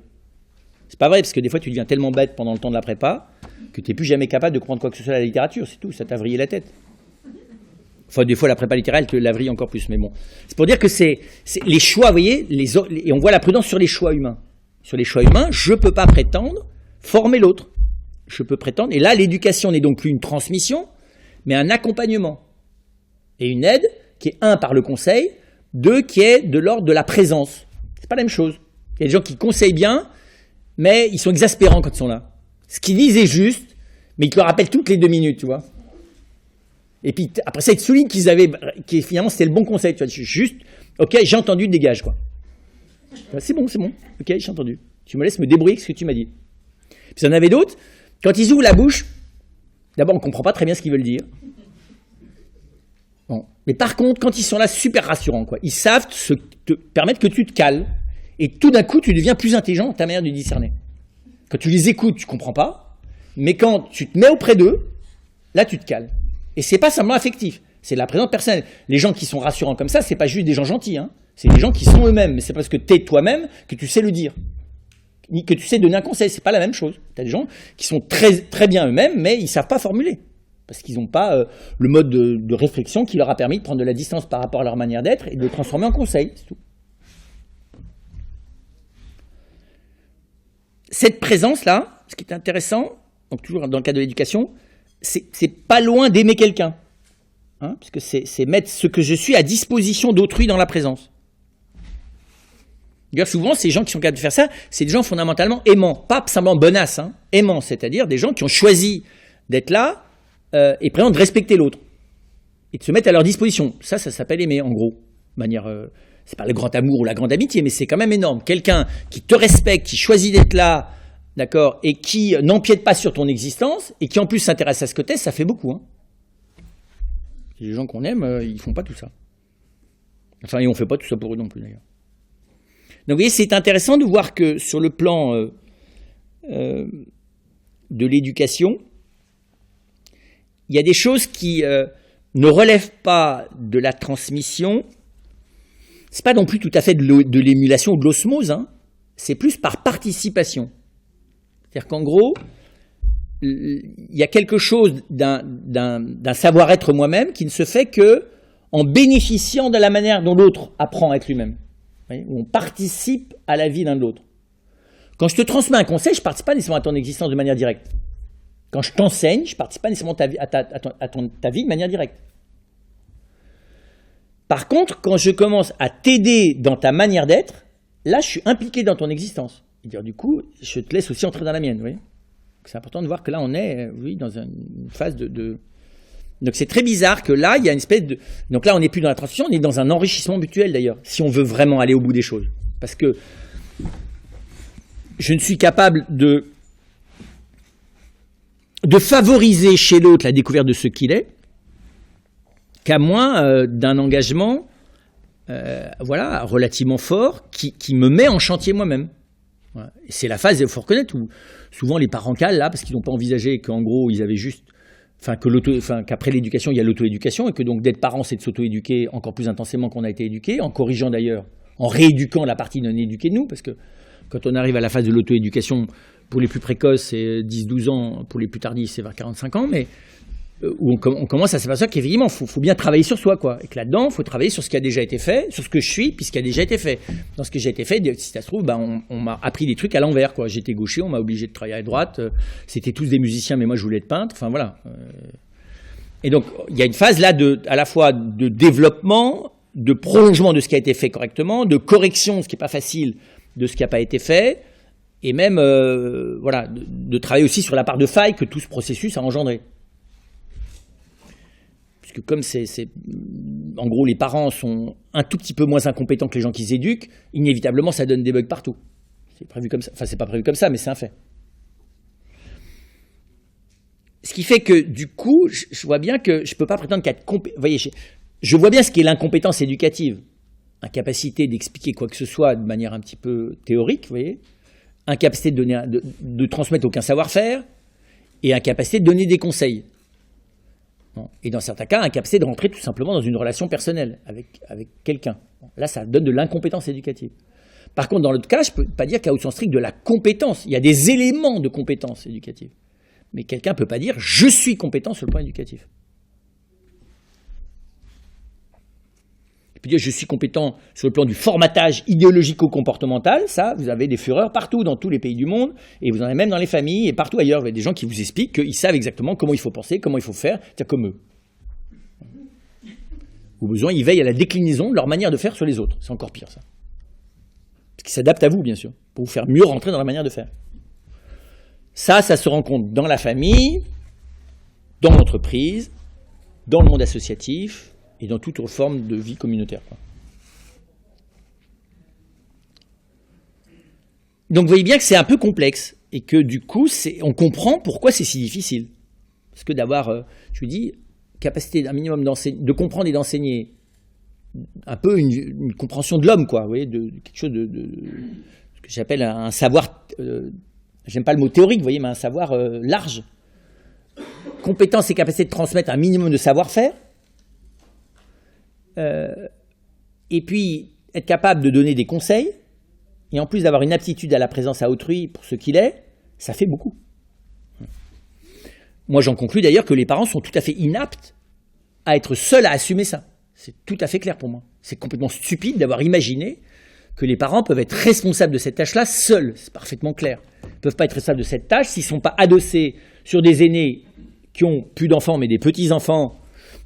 C'est pas vrai, parce que des fois, tu deviens tellement bête pendant le temps de la prépa que tu n'es plus jamais capable de comprendre quoi que ce soit à la littérature, c'est tout, ça t'a vrillé la tête. Enfin, des fois, la prépa littéraire, elle te la vrille encore plus, mais bon. C'est pour dire que c'est les choix, vous voyez, et on voit la prudence sur les choix humains. Sur les choix humains, je ne peux pas prétendre former l'autre. Je peux prétendre, et là, l'éducation n'est donc plus une transmission, mais un accompagnement. Et une aide qui est, par le conseil, 2, qui est de l'ordre de la présence. C'est pas la même chose. Il y a des gens qui conseillent bien, mais ils sont exaspérants quand ils sont là. Ce qu'ils disent est juste, mais ils te le rappellent toutes les 2 minutes, tu vois. Et puis après ça, ils te soulignent finalement c'était le bon conseil. Tu vois, juste, ok, j'ai entendu, dégage, quoi. C'est bon, ok, j'ai entendu. Tu me laisses me débrouiller avec ce que tu m'as dit. Puis il y en avait d'autres, quand ils ouvrent la bouche, d'abord on ne comprend pas très bien ce qu'ils veulent dire. Bon. Mais par contre, quand ils sont là, super rassurants, quoi. Ils savent te permettre que tu te cales. Et tout d'un coup, tu deviens plus intelligent dans ta manière de discerner. Quand tu les écoutes, tu ne comprends pas. Mais quand tu te mets auprès d'eux, là, tu te cales. Et c'est pas simplement affectif. C'est de la présence personnelle. Les gens qui sont rassurants comme ça, c'est pas juste des gens gentils. Hein. C'est des gens qui sont eux-mêmes. Mais c'est parce que tu es toi-même que tu sais le dire. Que tu sais donner un conseil. C'est pas la même chose. Tu as des gens qui sont très, très bien eux-mêmes, mais ils ne savent pas formuler. Parce qu'ils n'ont pas le mode de réflexion qui leur a permis de prendre de la distance par rapport à leur manière d'être et de le transformer en conseil. C'est tout. cette présence-là, ce qui est intéressant, donc toujours dans le cadre de l'éducation, c'est pas loin d'aimer quelqu'un. Hein, puisque c'est mettre ce que je suis à disposition d'autrui dans la présence. D'ailleurs, souvent, ces gens qui sont capables de faire ça, c'est des gens fondamentalement aimants, pas simplement bonasses, hein, aimants, c'est-à-dire des gens qui ont choisi d'être là et présents de respecter l'autre et de se mettre à leur disposition. Ça s'appelle aimer, en gros. De manière, c'est pas le grand amour ou la grande amitié, mais c'est quand même énorme. Quelqu'un qui te respecte, qui choisit d'être là, d'accord, et qui n'empiète pas sur ton existence et qui en plus s'intéresse à ce que t'es, ça fait beaucoup. Hein. Les gens qu'on aime, ils font pas tout ça. Enfin, et on fait pas tout ça pour eux non plus, d'ailleurs. Donc, vous voyez, c'est intéressant de voir que sur le plan de l'éducation, il y a des choses qui ne relèvent pas de la transmission. C'est pas non plus tout à fait de l'émulation ou de l'osmose, hein. C'est plus par participation. C'est-à-dire qu'en gros, il y a quelque chose d'un savoir-être moi-même qui ne se fait que en bénéficiant de la manière dont l'autre apprend à être lui-même. Où on participe à la vie l'un de l'autre. Quand je te transmets un conseil, je ne participe pas nécessairement à ton existence de manière directe. Quand je t'enseigne, je ne participe pas nécessairement à ta vie de manière directe. Par contre, quand je commence à t'aider dans ta manière d'être, là, je suis impliqué dans ton existence. Et dire, du coup, je te laisse aussi entrer dans la mienne. Vous voyez ? C'est important de voir que là, on est dans une phase de... Donc c'est très bizarre que là, il y a une espèce de... Donc là, on n'est plus dans la transmission, on est dans un enrichissement mutuel d'ailleurs, si on veut vraiment aller au bout des choses. Parce que je ne suis capable de favoriser chez l'autre la découverte de ce qu'il est qu'à moins d'un engagement relativement fort qui me met en chantier moi-même. Voilà. Et c'est la phase, il faut reconnaître, où souvent les parents calent là, parce qu'ils n'ont pas envisagé qu'en gros, ils avaient juste... qu'après l'éducation, il y a l'auto-éducation, et que donc d'être parent, c'est de s'auto-éduquer encore plus intensément qu'on a été éduqué, en corrigeant d'ailleurs, en rééduquant la partie non éduquée de nous, parce que quand on arrive à la phase de l'auto-éducation, pour les plus précoces, c'est 10-12 ans, pour les plus tardifs, c'est vers 45 ans, mais où on commence à s'apercevoir qu'évidemment, il faut bien travailler sur soi, quoi. Et que là-dedans, il faut travailler sur ce qui a déjà été fait, sur ce que je suis, puis ce qui a déjà été fait. Dans ce qui a déjà été fait, si ça se trouve, on m'a appris des trucs à l'envers, quoi. J'étais gaucher, on m'a obligé de travailler à droite, c'était tous des musiciens, mais moi je voulais être peintre, enfin voilà. Et donc, il y a une phase là à la fois de développement, de prolongement de ce qui a été fait correctement, de correction, ce qui n'est pas facile, de ce qui n'a pas été fait, et même de travailler aussi sur la part de faille que tout ce processus a engendré. Puisque comme en gros, les parents sont un tout petit peu moins incompétents que les gens qu'ils éduquent, inévitablement, ça donne des bugs partout. C'est prévu comme ça. Enfin, c'est pas prévu comme ça, mais c'est un fait. Ce qui fait que, du coup, je vois bien que je ne peux pas prétendre qu'être compétent. Vous voyez, je vois bien ce qu'est l'incompétence éducative. Incapacité d'expliquer quoi que ce soit de manière un petit peu théorique, vous voyez. Incapacité de transmettre aucun savoir-faire et incapacité de donner des conseils. Et dans certains cas, incapacité de rentrer tout simplement dans une relation personnelle avec quelqu'un. Là, ça donne de l'incompétence éducative. Par contre, dans l'autre cas, je ne peux pas dire qu'il y a au sens strict de la compétence. Il y a des éléments de compétence éducative. Mais quelqu'un ne peut pas dire « je suis compétent sur le plan éducatif ». Il peut dire « je suis compétent sur le plan du formatage idéologico-comportemental ». Ça, vous avez des fureurs partout dans tous les pays du monde, et vous en avez même dans les familles, et partout ailleurs. Vous avez des gens qui vous expliquent qu'ils savent exactement comment il faut penser, comment il faut faire, c'est-à-dire comme eux. Au besoin, ils veillent à la déclinaison de leur manière de faire sur les autres. C'est encore pire, ça. Parce qu'ils s'adaptent à vous, bien sûr, pour vous faire mieux rentrer dans la manière de faire. Ça se rencontre dans la famille, dans l'entreprise, dans le monde associatif et dans toute autre forme de vie communautaire. Donc vous voyez bien que c'est un peu complexe et que du coup, on comprend pourquoi c'est si difficile. Parce que d'avoir, je vous dis, capacité d'un minimum de comprendre et d'enseigner un peu une compréhension de l'homme, quoi, vous voyez, de quelque chose de ce que j'appelle un savoir... j'aime pas le mot théorique, vous voyez, mais un savoir large. Compétence et capacité de transmettre un minimum de savoir-faire. Et puis, être capable de donner des conseils. Et en plus d'avoir une aptitude à la présence à autrui pour ce qu'il est, ça fait beaucoup. Moi, j'en conclus d'ailleurs que les parents sont tout à fait inaptes à être seuls à assumer ça. C'est tout à fait clair pour moi. C'est complètement stupide d'avoir imaginé que les parents peuvent être responsables de cette tâche-là seuls. C'est parfaitement clair. peuvent pas être responsables de cette tâche s'ils ne sont pas adossés sur des aînés qui ont plus d'enfants, mais des petits-enfants,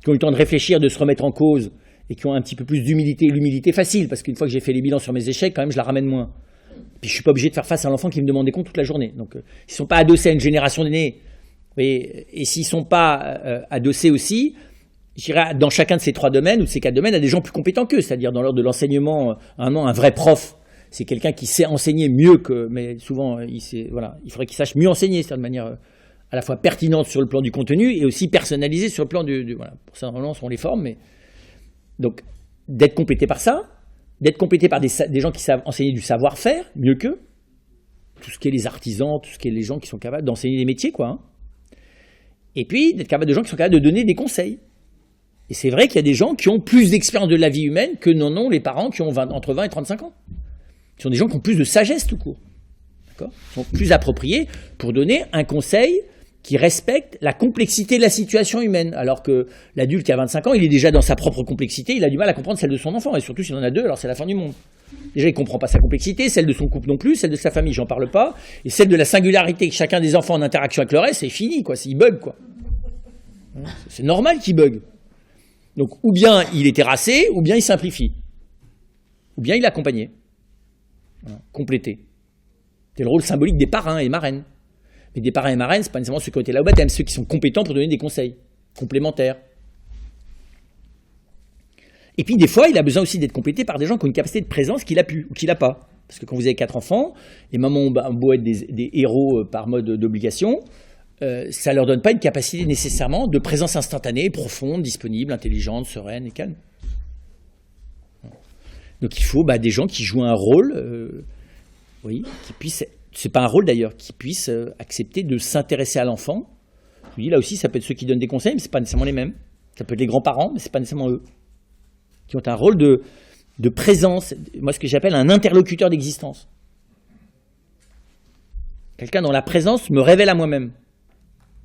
qui ont eu le temps de réfléchir, de se remettre en cause, et qui ont un petit peu plus d'humilité. L'humilité facile, parce qu'une fois que j'ai fait les bilans sur mes échecs, quand même, je la ramène moins. Puis je suis pas obligé de faire face à l'enfant qui me demande des comptes toute la journée. Donc, s'ils sont pas adossés à une génération d'aînés, et s'ils sont pas adossés aussi, je dirais, dans chacun de ces 3 domaines, ou de ces 4 domaines, à des gens plus compétents qu'eux, c'est-à-dire dans l'ordre de l'enseignement, un vrai prof, c'est quelqu'un qui sait enseigner mieux que, mais souvent, il faudrait qu'il sache mieux enseigner, c'est-à-dire de manière à la fois pertinente sur le plan du contenu et aussi personnalisée sur le plan voilà. Pour ça, normalement, on les forme, mais donc d'être complété par ça, d'être complété par des gens qui savent enseigner du savoir-faire mieux qu'eux, tout ce qui est les artisans, tout ce qui est les gens qui sont capables d'enseigner des métiers, quoi. Hein. Et puis d'être capable de gens qui sont capables de donner des conseils. Et c'est vrai qu'il y a des gens qui ont plus d'expérience de la vie humaine que n'en ont les parents qui ont entre 20 et 35 ans. Ce sont des gens qui ont plus de sagesse tout court. D'accord ? Ils sont plus appropriés pour donner un conseil qui respecte la complexité de la situation humaine. Alors que l'adulte qui a 25 ans, il est déjà dans sa propre complexité, il a du mal à comprendre celle de son enfant. Et surtout s'il en a 2, alors c'est la fin du monde. Déjà, il ne comprend pas sa complexité, celle de son couple non plus, celle de sa famille, j'en parle pas. Et celle de la singularité que chacun des enfants en interaction avec le reste, c'est fini, quoi. Il bug, quoi. C'est normal qu'il bug. Donc, ou bien il est terrassé, ou bien il simplifie. Ou bien il est accompagné. Voilà, complété. C'est le rôle symbolique des parrains et marraines. Mais des parrains et marraines, ce n'est pas nécessairement ceux qui ont été là au baptême, ceux qui sont compétents pour donner des conseils complémentaires. Et puis des fois, il a besoin aussi d'être complété par des gens qui ont une capacité de présence qu'il a pu ou qu'il n'a pas. Parce que quand vous avez 4 enfants, les mamans ont beau être des héros par mode d'obligation, ça ne leur donne pas une capacité nécessairement de présence instantanée, profonde, disponible, intelligente, sereine et calme. Donc il faut des gens qui jouent un rôle, qui puissent, c'est pas un rôle d'ailleurs, qui puissent accepter de s'intéresser à l'enfant. Je dis là aussi, ça peut être ceux qui donnent des conseils, mais c'est pas nécessairement les mêmes. Ça peut être les grands-parents, mais c'est pas nécessairement eux. Qui ont un rôle de présence, moi ce que j'appelle un interlocuteur d'existence. Quelqu'un dont la présence me révèle à moi-même.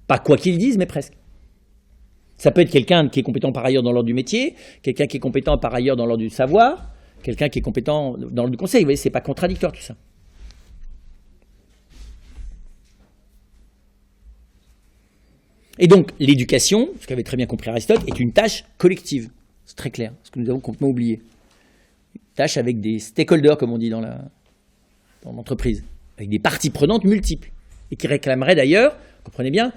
Pas quoi qu'il dise, mais presque. Ça peut être quelqu'un qui est compétent par ailleurs dans l'ordre du métier, quelqu'un qui est compétent par ailleurs dans l'ordre du savoir, quelqu'un qui est compétent dans l'ordre du conseil. Vous voyez, c'est pas contradictoire tout ça. Et donc, l'éducation, ce qu'avait très bien compris Aristote, est une tâche collective. C'est très clair, ce que nous avons complètement oublié. Une tâche avec des stakeholders, comme on dit dans l'entreprise, avec des parties prenantes multiples, et qui réclameraient d'ailleurs, comprenez bien,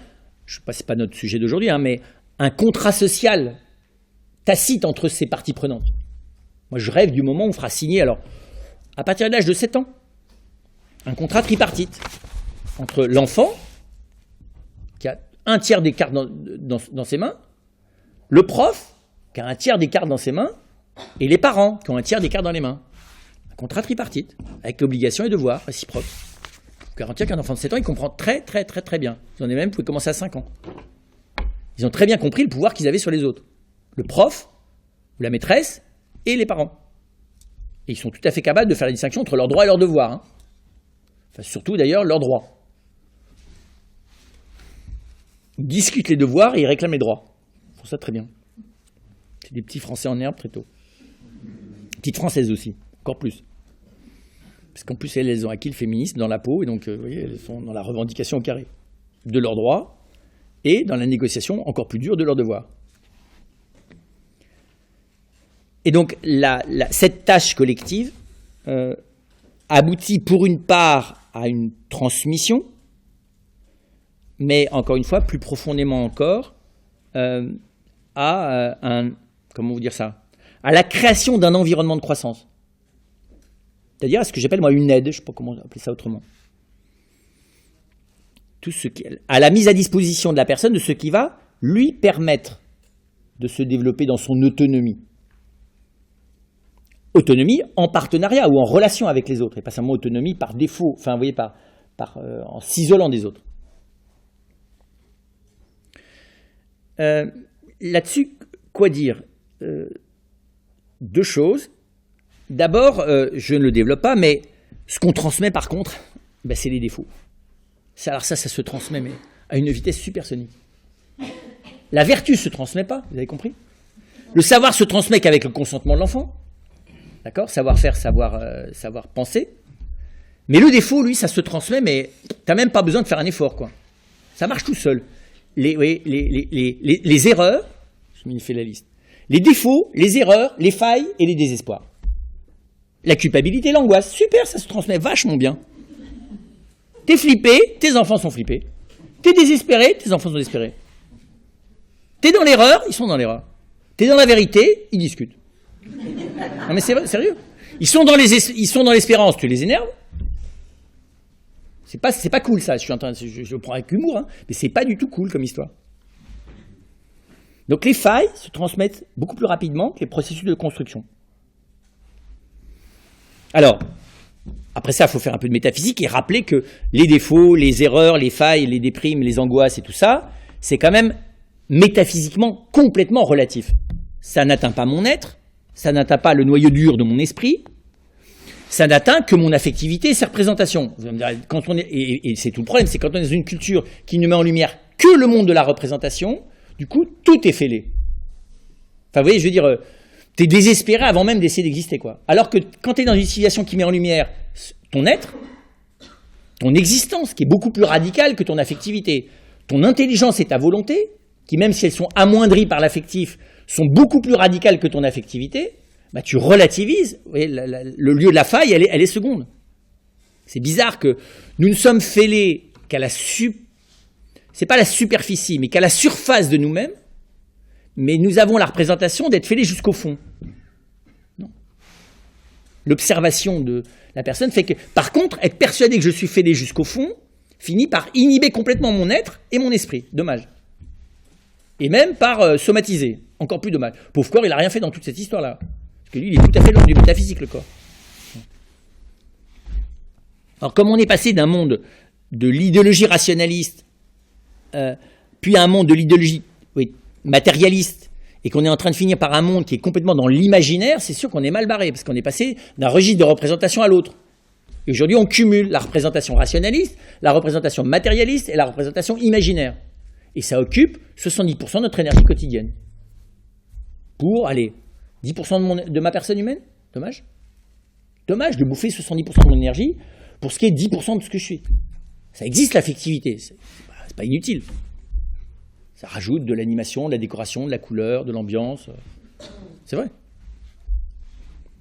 ce n'est pas notre sujet d'aujourd'hui, mais un contrat social tacite entre ces parties prenantes. Moi, je rêve du moment où on fera signer, alors, à partir de l'âge de 7 ans, un contrat tripartite entre l'enfant, qui a un tiers des cartes dans ses mains, le prof, qui a un tiers des cartes dans ses mains, et les parents, qui ont un tiers des cartes dans les mains. Un contrat tripartite, avec l'obligation et devoir réciproque. Pour garantir qu'un enfant de 7 ans, il comprend très, très, très, très bien. Vous en avez même, vous pouvez commencer à 5 ans. Ils ont très bien compris le pouvoir qu'ils avaient sur les autres. Le prof, ou la maîtresse, et les parents. Et ils sont tout à fait capables de faire la distinction entre leurs droits et leurs devoirs. Hein. Enfin, surtout, d'ailleurs, leurs droits. Ils discutent les devoirs et ils réclament les droits. Ils font ça très bien. C'est des petits Français en herbe très tôt. Petites Françaises aussi, encore plus. Parce qu'en plus, elles ont acquis le féminisme dans la peau, et donc, vous voyez, elles sont dans la revendication au carré de leurs droits et dans la négociation encore plus dure de leurs devoirs. Et donc, cette tâche collective aboutit pour une part à une transmission, mais encore une fois, plus profondément encore, à comment vous dire ça, à la création d'un environnement de croissance. C'est-à-dire à ce que j'appelle moi une aide, je ne sais pas comment appeler ça autrement. À la mise à disposition de la personne de ce qui va lui permettre de se développer dans son autonomie. Autonomie en partenariat ou en relation avec les autres, et pas seulement autonomie par défaut, enfin vous voyez, en s'isolant des autres. Là-dessus, quoi dire ? 2 choses. D'abord, je ne le développe pas, mais ce qu'on transmet par contre, c'est les défauts. Alors ça se transmet mais à une vitesse supersonique. La vertu ne se transmet pas, vous avez compris ? Le savoir se transmet qu'avec le consentement de l'enfant. D'accord ? Savoir faire, savoir penser. Mais le défaut, lui, ça se transmet, mais t'as même pas besoin de faire un effort, quoi. Ça marche tout seul. Les erreurs, je m'y fais la liste. Les défauts, les erreurs, les failles et les désespoirs. La culpabilité, l'angoisse, super, ça se transmet vachement bien. T'es flippé, tes enfants sont flippés. T'es désespéré, tes enfants sont désespérés. T'es dans l'erreur, ils sont dans l'erreur. T'es dans la vérité, ils discutent. Non mais c'est vrai, sérieux. Ils sont dans l'espérance, tu les énerves. C'est pas cool ça, je le prends avec humour, hein, mais c'est pas du tout cool comme histoire. Donc les failles se transmettent beaucoup plus rapidement que les processus de construction. Alors, après ça, il faut faire un peu de métaphysique et rappeler que les défauts, les erreurs, les failles, les déprimes, les angoisses et tout ça, c'est quand même métaphysiquement complètement relatif. Ça n'atteint pas mon être, ça n'atteint pas le noyau dur de mon esprit, ça n'atteint que mon affectivité et ses représentations. Vous allez me dire, quand on est, et c'est tout le problème, c'est quand on est dans une culture qui ne met en lumière que le monde de la représentation, du coup, tout est fêlé. Enfin, vous voyez, je veux dire, t'es désespéré avant même d'essayer d'exister, quoi. Alors que quand t'es dans une civilisation qui met en lumière ton être, ton existence, qui est beaucoup plus radicale que ton affectivité, ton intelligence et ta volonté, qui même si elles sont amoindries par l'affectif, sont beaucoup plus radicales que ton affectivité, bah, tu relativises. Vous voyez, le lieu de la faille, elle est seconde. C'est bizarre que nous ne sommes fêlés qu'à c'est pas la superficie, mais qu'à la surface de nous-mêmes, mais nous avons la représentation d'être fêlés jusqu'au fond. Non. L'observation de la personne fait que, par contre, être persuadé que je suis fêlé jusqu'au fond finit par inhiber complètement mon être et mon esprit. Dommage. Et même par somatiser. Encore plus dommage. Pauvre corps, il n'a rien fait dans toute cette histoire-là. Parce que lui, il est tout à fait loin du métaphysique, le corps. Alors, comme on est passé d'un monde de l'idéologie rationaliste, puis à un monde de l'idéologie matérialiste, et qu'on est en train de finir par un monde qui est complètement dans l'imaginaire, c'est sûr qu'on est mal barré, parce qu'on est passé d'un registre de représentation à l'autre. Et aujourd'hui, on cumule la représentation rationaliste, la représentation matérialiste et la représentation imaginaire. Et ça occupe 70% de notre énergie quotidienne. Pour, allez, 10% de ma personne humaine. Dommage. Dommage de bouffer 70% de mon énergie pour ce qui est 10% de ce que je suis. Ça existe l'affectivité, c'est pas inutile. Ça rajoute de l'animation, de la décoration, de la couleur, de l'ambiance. C'est vrai.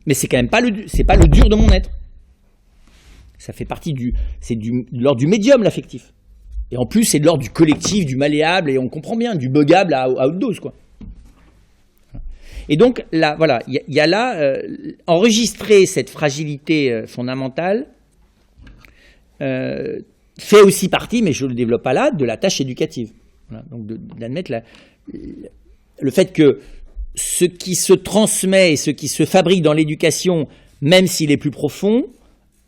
Mais c'est quand même pas le dur de mon être. Ça fait partie c'est de l'ordre du médium, l'affectif. Et en plus, c'est de l'ordre du collectif, du malléable, et on comprend bien, du buggable à haute dose, quoi. Et donc, là, voilà, il y a là, enregistrer cette fragilité fondamentale fait aussi partie, mais je ne le développe pas là, de la tâche éducative. Voilà, donc d'admettre le fait que ce qui se transmet et ce qui se fabrique dans l'éducation, même s'il est plus profond,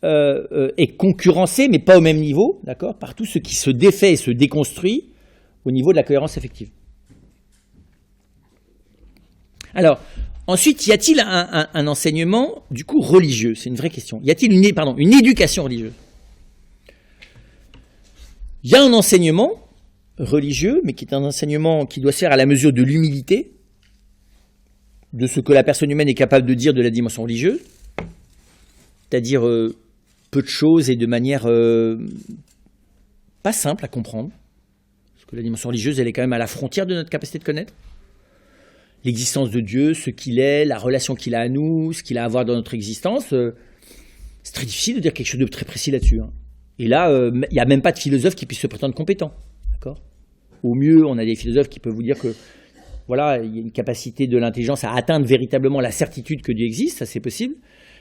est concurrencé, mais pas au même niveau, d'accord, par tout ce qui se défait et se déconstruit au niveau de la cohérence affective. Alors, ensuite, y a-t-il un enseignement, du coup, religieux? C'est une vraie question. Y a-t-il une éducation religieuse? Il y a un enseignement religieux, mais qui est un enseignement qui doit se faire à la mesure de l'humilité, de ce que la personne humaine est capable de dire de la dimension religieuse, c'est-à-dire peu de choses et de manière pas simple à comprendre, parce que la dimension religieuse, elle est quand même à la frontière de notre capacité de connaître. L'existence de Dieu, ce qu'il est, la relation qu'il a à nous, ce qu'il a à voir dans notre existence, c'est très difficile de dire quelque chose de très précis là-dessus. Hein. Et là, il n'y a même pas de philosophe qui puisse se prétendre compétent. D'accord ? Au mieux, on a des philosophes qui peuvent vous dire que voilà, il y a une capacité de l'intelligence à atteindre véritablement la certitude que Dieu existe, ça c'est possible.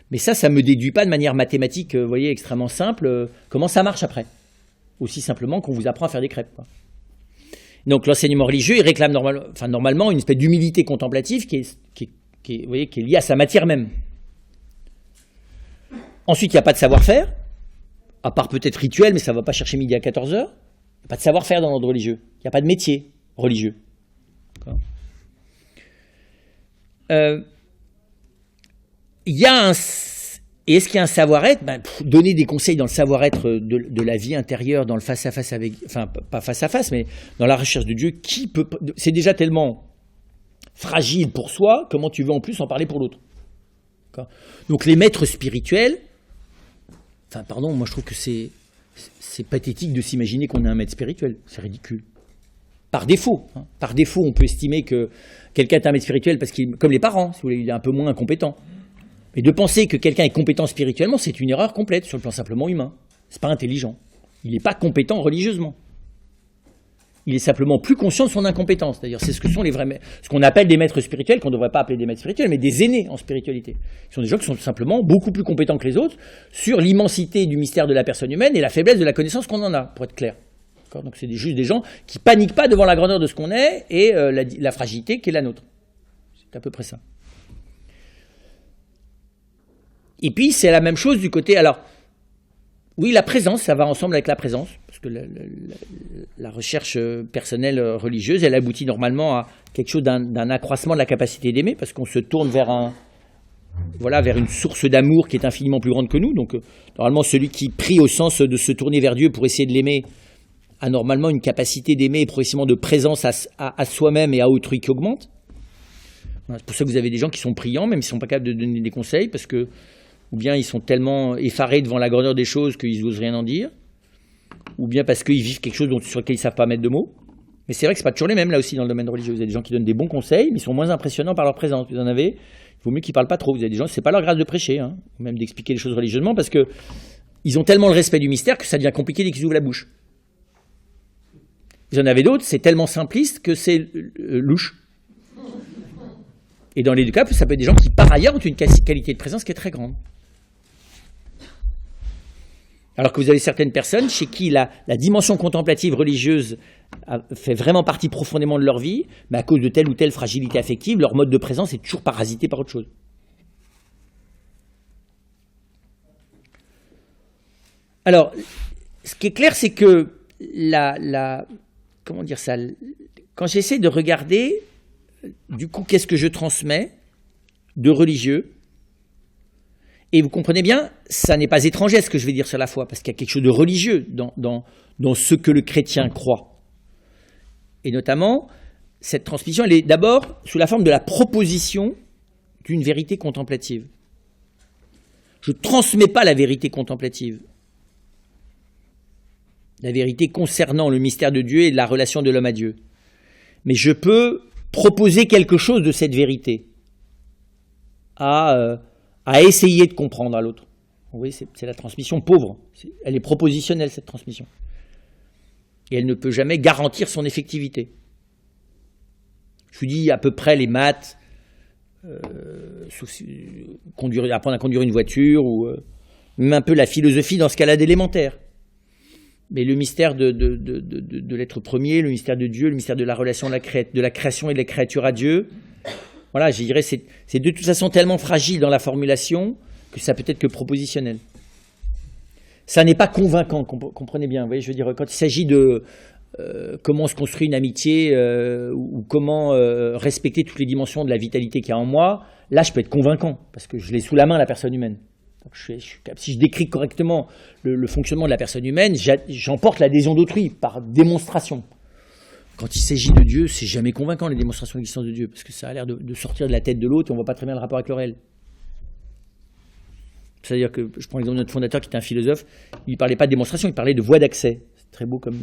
Mais ça ne me déduit pas de manière mathématique, vous voyez, extrêmement simple, comment ça marche après. Aussi simplement qu'on vous apprend à faire des crêpes, quoi. Donc l'enseignement religieux, il réclame normalement une espèce d'humilité contemplative qui est liée à sa matière même. Ensuite, il n'y a pas de savoir-faire, à part peut-être rituel, mais ça ne va pas chercher midi à 14h. Il n'y a pas de savoir-faire dans l'ordre religieux. Il n'y a pas de métier religieux. Et est-ce qu'il y a un savoir-être? Donner des conseils dans le savoir-être de la vie intérieure, dans le face-à-face avec... Enfin, pas face-à-face, mais dans la recherche de Dieu, qui peut... C'est déjà tellement fragile pour soi, comment tu veux en plus en parler pour l'autre? Donc les maîtres spirituels, Enfin, pardon, moi je trouve que c'est pathétique de s'imaginer qu'on a un maître spirituel. C'est ridicule. Par défaut. Hein. Par défaut, on peut estimer que quelqu'un est un maître spirituel parce qu'il, comme les parents, si vous voulez, il est un peu moins incompétent. Mais de penser que quelqu'un est compétent spirituellement, c'est une erreur complète sur le plan simplement humain. C'est pas intelligent. Il n'est pas compétent religieusement. Il est simplement plus conscient de son incompétence. D'ailleurs, c'est ce que sont les vrais, ce qu'on appelle des maîtres spirituels, qu'on ne devrait pas appeler des maîtres spirituels, mais des aînés en spiritualité. Ce sont des gens qui sont simplement beaucoup plus compétents que les autres sur l'immensité du mystère de la personne humaine et la faiblesse de la connaissance qu'on en a, pour être clair. Donc c'est juste des gens qui paniquent pas devant la grandeur de ce qu'on est et la fragilité qui est la nôtre. C'est à peu près ça. Et puis c'est la même chose du côté... Alors, oui, la présence, ça va ensemble avec la présence, parce que la recherche personnelle religieuse, elle aboutit normalement à quelque chose d'un accroissement de la capacité d'aimer, parce qu'on se tourne vers vers une source d'amour qui est infiniment plus grande que nous. Donc, normalement, celui qui prie au sens de se tourner vers Dieu pour essayer de l'aimer a normalement une capacité d'aimer et progressivement de présence à soi-même et à autrui qui augmente. Voilà, c'est pour ça que vous avez des gens qui sont priants, même s'ils ne sont pas capables de donner des conseils, parce que ou bien ils sont tellement effarés devant la grandeur des choses qu'ils n'osent rien en dire, ou bien parce qu'ils vivent quelque chose sur lequel ils ne savent pas mettre de mots. Mais c'est vrai que ce n'est pas toujours les mêmes, là aussi, dans le domaine religieux. Vous avez des gens qui donnent des bons conseils, mais ils sont moins impressionnants par leur présence. Vous en avez, il vaut mieux qu'ils ne parlent pas trop. Vous avez des gens, ce n'est pas leur grâce de prêcher, hein, ou même d'expliquer les choses religieusement, parce qu'ils ont tellement le respect du mystère que ça devient compliqué dès qu'ils ouvrent la bouche. Vous en avez d'autres, c'est tellement simpliste que c'est louche. Et dans les deux cas, ça peut être des gens qui, par ailleurs, ont une qualité de présence qui est très grande. Alors que vous avez certaines personnes chez qui la dimension contemplative religieuse fait vraiment partie profondément de leur vie, mais à cause de telle ou telle fragilité affective, leur mode de présence est toujours parasité par autre chose. Alors, ce qui est clair, c'est que comment dire ça, quand j'essaie de regarder, du coup, qu'est-ce que je transmets de religieux, et vous comprenez bien, ça n'est pas étranger à ce que je vais dire sur la foi, parce qu'il y a quelque chose de religieux dans ce que le chrétien croit. Et notamment, cette transmission, elle est d'abord sous la forme de la proposition d'une vérité contemplative. Je ne transmets pas la vérité contemplative, la vérité concernant le mystère de Dieu et la relation de l'homme à Dieu. Mais je peux proposer quelque chose de cette vérité à essayer de comprendre à l'autre. Oui, c'est la transmission pauvre. Elle est propositionnelle, cette transmission. Et elle ne peut jamais garantir son effectivité. Je vous dis à peu près les maths, apprendre à conduire une voiture, ou même un peu la philosophie dans ce cas-là d'élémentaire. Mais le mystère de l'être premier, le mystère de Dieu, le mystère de la relation de la création et de la créature à Dieu, voilà, je dirais, c'est de toute façon tellement fragile dans la formulation que ça peut être que propositionnel. Ça n'est pas convaincant, comprenez bien. Vous voyez, je veux dire, quand il s'agit de comment se construit une amitié ou comment respecter toutes les dimensions de la vitalité qu'il y a en moi, là, je peux être convaincant parce que je l'ai sous la main, la personne humaine. Donc, si je décris correctement le fonctionnement de la personne humaine, j'emporte l'adhésion d'autrui par démonstration. Quand il s'agit de Dieu, c'est jamais convaincant les démonstrations de l'existence de Dieu, parce que ça a l'air de sortir de la tête de l'autre et on ne voit pas très bien le rapport avec le réel. C'est-à-dire que, je prends l'exemple de notre fondateur qui était un philosophe, il ne parlait pas de démonstration, il parlait de voie d'accès. C'est très beau comme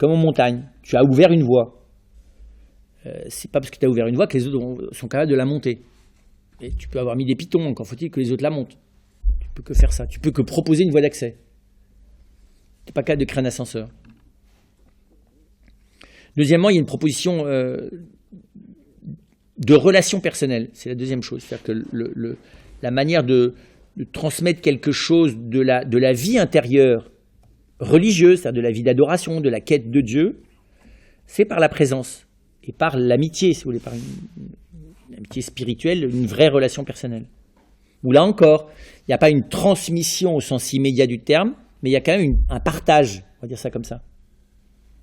en montagne. Tu as ouvert une voie. C'est pas parce que tu as ouvert une voie que les autres sont capables de la monter. Et tu peux avoir mis des pitons, encore faut-il que les autres la montent. Tu peux que faire ça. Tu peux que proposer une voie d'accès. Tu n'es pas capable de créer un ascenseur. Deuxièmement, il y a une proposition de relation personnelle. C'est la deuxième chose. C'est-à-dire que la manière de transmettre quelque chose de la vie intérieure religieuse, c'est-à-dire de la vie d'adoration, de la quête de Dieu, c'est par la présence et par l'amitié, si vous voulez, par une amitié spirituelle, une vraie relation personnelle. Où là encore, il n'y a pas une transmission au sens immédiat du terme, mais il y a quand même un partage, on va dire ça comme ça,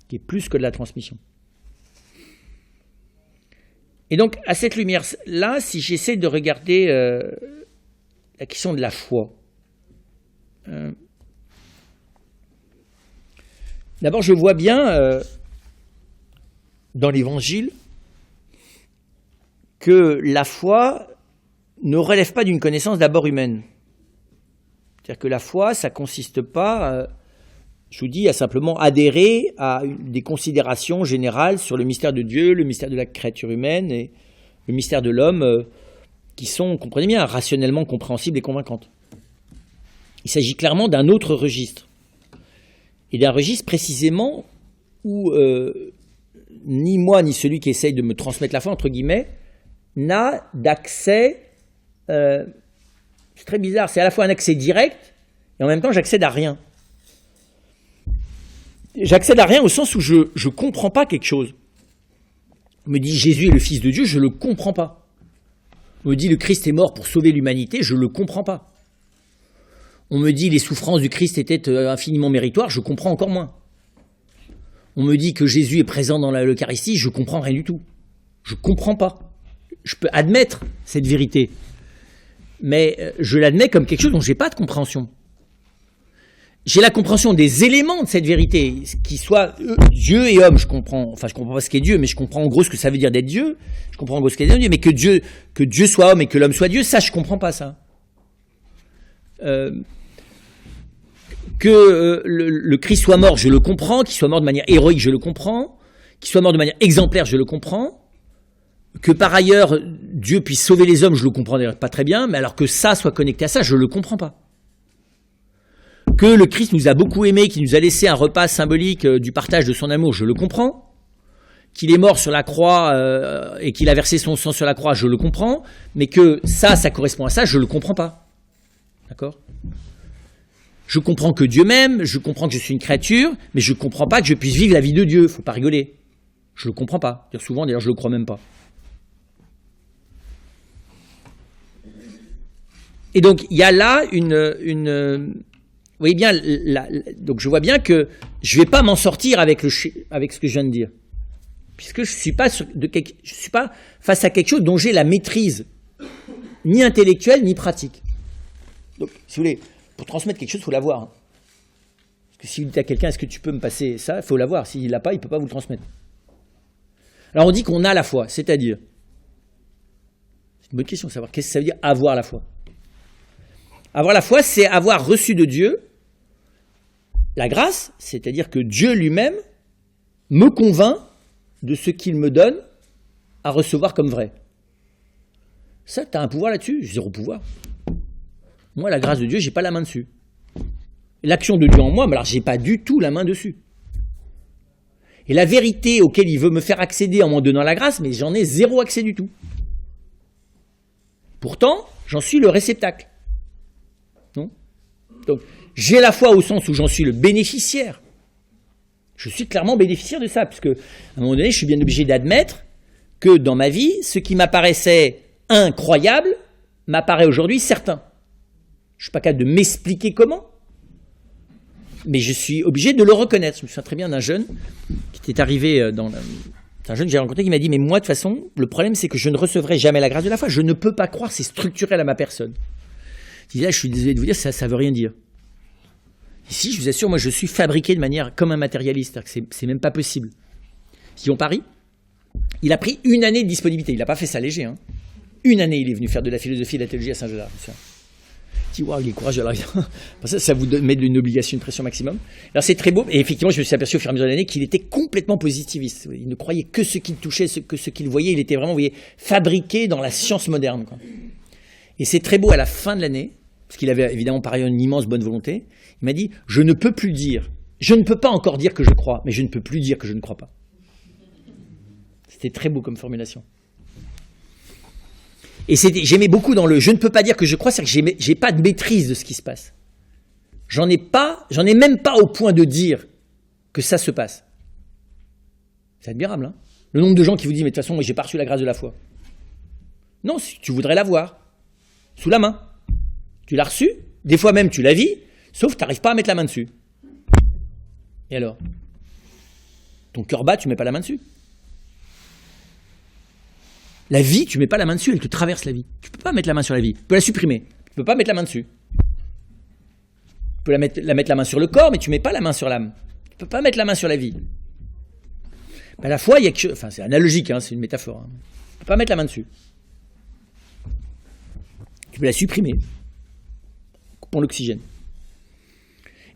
qui est plus que de la transmission. Et donc, à cette lumière-là, si j'essaie de regarder la question de la foi, d'abord, je vois bien dans l'Évangile que la foi ne relève pas d'une connaissance d'abord humaine. C'est-à-dire que la foi, ça ne consiste pas, je vous dis, à simplement adhérer à des considérations générales sur le mystère de Dieu, le mystère de la créature humaine et le mystère de l'homme, qui sont, comprenez bien, rationnellement compréhensibles et convaincantes. Il s'agit clairement d'un autre registre. Et d'un registre précisément où ni moi, ni celui qui essaye de me transmettre la foi, entre guillemets, n'a d'accès... c'est très bizarre, c'est à la fois un accès direct, et en même temps j'accède à rien. J'accède à rien au sens où je ne comprends pas quelque chose. On me dit Jésus est le Fils de Dieu, je ne le comprends pas. On me dit le Christ est mort pour sauver l'humanité, je ne le comprends pas. On me dit les souffrances du Christ étaient infiniment méritoires, je comprends encore moins. On me dit que Jésus est présent dans l'Eucharistie, je ne comprends rien du tout. Je ne comprends pas. Je peux admettre cette vérité, mais je l'admets comme quelque chose dont je n'ai pas de compréhension. J'ai la compréhension des éléments de cette vérité, qui soit Dieu et homme, je comprends pas ce qu'est Dieu, mais je comprends en gros ce que ça veut dire d'être Dieu, je comprends en gros ce qu'est Dieu, mais que Dieu soit homme et que l'homme soit Dieu, ça je comprends pas ça. Que le Christ soit mort, je le comprends, qu'il soit mort de manière héroïque, je le comprends, qu'il soit mort de manière exemplaire, je le comprends, que par ailleurs Dieu puisse sauver les hommes, je le comprends d'ailleurs pas très bien, mais alors que ça soit connecté à ça, je le comprends pas. Que le Christ nous a beaucoup aimés, qu'il nous a laissé un repas symbolique du partage de son amour, je le comprends. Qu'il est mort sur la croix et qu'il a versé son sang sur la croix, je le comprends. Mais que ça correspond à ça, je le comprends pas. D'accord ? Je comprends que Dieu m'aime, je comprends que je suis une créature, mais je comprends pas que je puisse vivre la vie de Dieu. Faut pas rigoler. Je le comprends pas. Souvent, d'ailleurs, je le crois même pas. Et donc, il y a là vous voyez bien, donc je vois bien que je ne vais pas m'en sortir avec ce que je viens de dire. Puisque je ne suis pas face à quelque chose dont j'ai la maîtrise, ni intellectuelle, ni pratique. Donc, si vous voulez, pour transmettre quelque chose, il faut l'avoir. Parce que si vous dites à quelqu'un, est-ce que tu peux me passer ça, il faut l'avoir. S'il ne l'a pas, il ne peut pas vous le transmettre. Alors on dit qu'on a la foi, c'est-à-dire, c'est une bonne question de savoir qu'est-ce que ça veut dire avoir la foi. Avoir la foi, c'est avoir reçu de Dieu la grâce, c'est-à-dire que Dieu lui-même me convainc de ce qu'il me donne à recevoir comme vrai. Ça, tu as un pouvoir là-dessus? J'ai zéro pouvoir. Moi, la grâce de Dieu, je n'ai pas la main dessus. L'action de Dieu en moi, mais alors je n'ai pas du tout la main dessus. Et la vérité auquel il veut me faire accéder en m'en donnant la grâce, mais j'en ai zéro accès du tout. Pourtant, j'en suis le réceptacle. Non ? Donc, j'ai la foi au sens où j'en suis le bénéficiaire. Je suis clairement bénéficiaire de ça, puisque à un moment donné, je suis bien obligé d'admettre que dans ma vie, ce qui m'apparaissait incroyable m'apparaît aujourd'hui certain. Je ne suis pas capable de m'expliquer comment, mais je suis obligé de le reconnaître. Je me souviens très bien d'un jeune qui était arrivé c'est un jeune que j'ai rencontré qui m'a dit « Mais moi, de toute façon, le problème, c'est que je ne recevrai jamais la grâce de la foi. Je ne peux pas croire, c'est structurel à ma personne. » Je dis là, je suis désolé de vous dire, ça ne veut rien dire. Ici, je vous assure, moi, je suis fabriqué de manière comme un matérialiste. C'est même pas possible. Si on parie, il a pris une année de disponibilité. Il n'a pas fait ça léger. Hein. Une année, il est venu faire de la philosophie et de la théologie à Saint-Joseph. Je dis, waouh, il est courageux. Alors, ça vous met une obligation, une pression maximum. Alors, c'est très beau. Et effectivement, je me suis aperçu au fur et à mesure de l'année qu'il était complètement positiviste. Il ne croyait que ce qu'il touchait, que ce qu'il voyait. Il était vraiment, vous voyez, fabriqué dans la science moderne, quoi. Et c'est très beau à la fin de l'année, parce qu'il avait évidemment par ailleurs une immense bonne volonté. Il m'a dit, je ne peux plus dire, je ne peux pas encore dire que je crois, mais je ne peux plus dire que je ne crois pas. C'était très beau comme formulation. Et j'aimais beaucoup dans le « je ne peux pas dire que je crois », c'est-à-dire que j'ai pas de maîtrise de ce qui se passe. J'en ai même pas au point de dire que ça se passe. C'est admirable, hein. Le nombre de gens qui vous disent « mais de toute façon, moi, j'ai pas reçu la grâce de la foi ». Non, si tu voudrais l'avoir, sous la main. Tu l'as reçu, des fois même tu la vis, sauf que tu n'arrives pas à mettre la main dessus. Et alors ? Ton cœur bat, tu ne mets pas la main dessus. La vie, tu ne mets pas la main dessus, elle te traverse la vie. Tu ne peux pas mettre la main sur la vie. Tu peux la supprimer. Tu ne peux pas mettre la main dessus. Tu peux mettre la main sur le corps, mais tu ne mets pas la main sur l'âme. Tu ne peux pas mettre la main sur la vie. Ben, la foi, il y a quelque chose. Enfin, c'est analogique, hein, c'est une métaphore. Hein. Tu ne peux pas mettre la main dessus. Tu peux la supprimer. Coupons l'oxygène.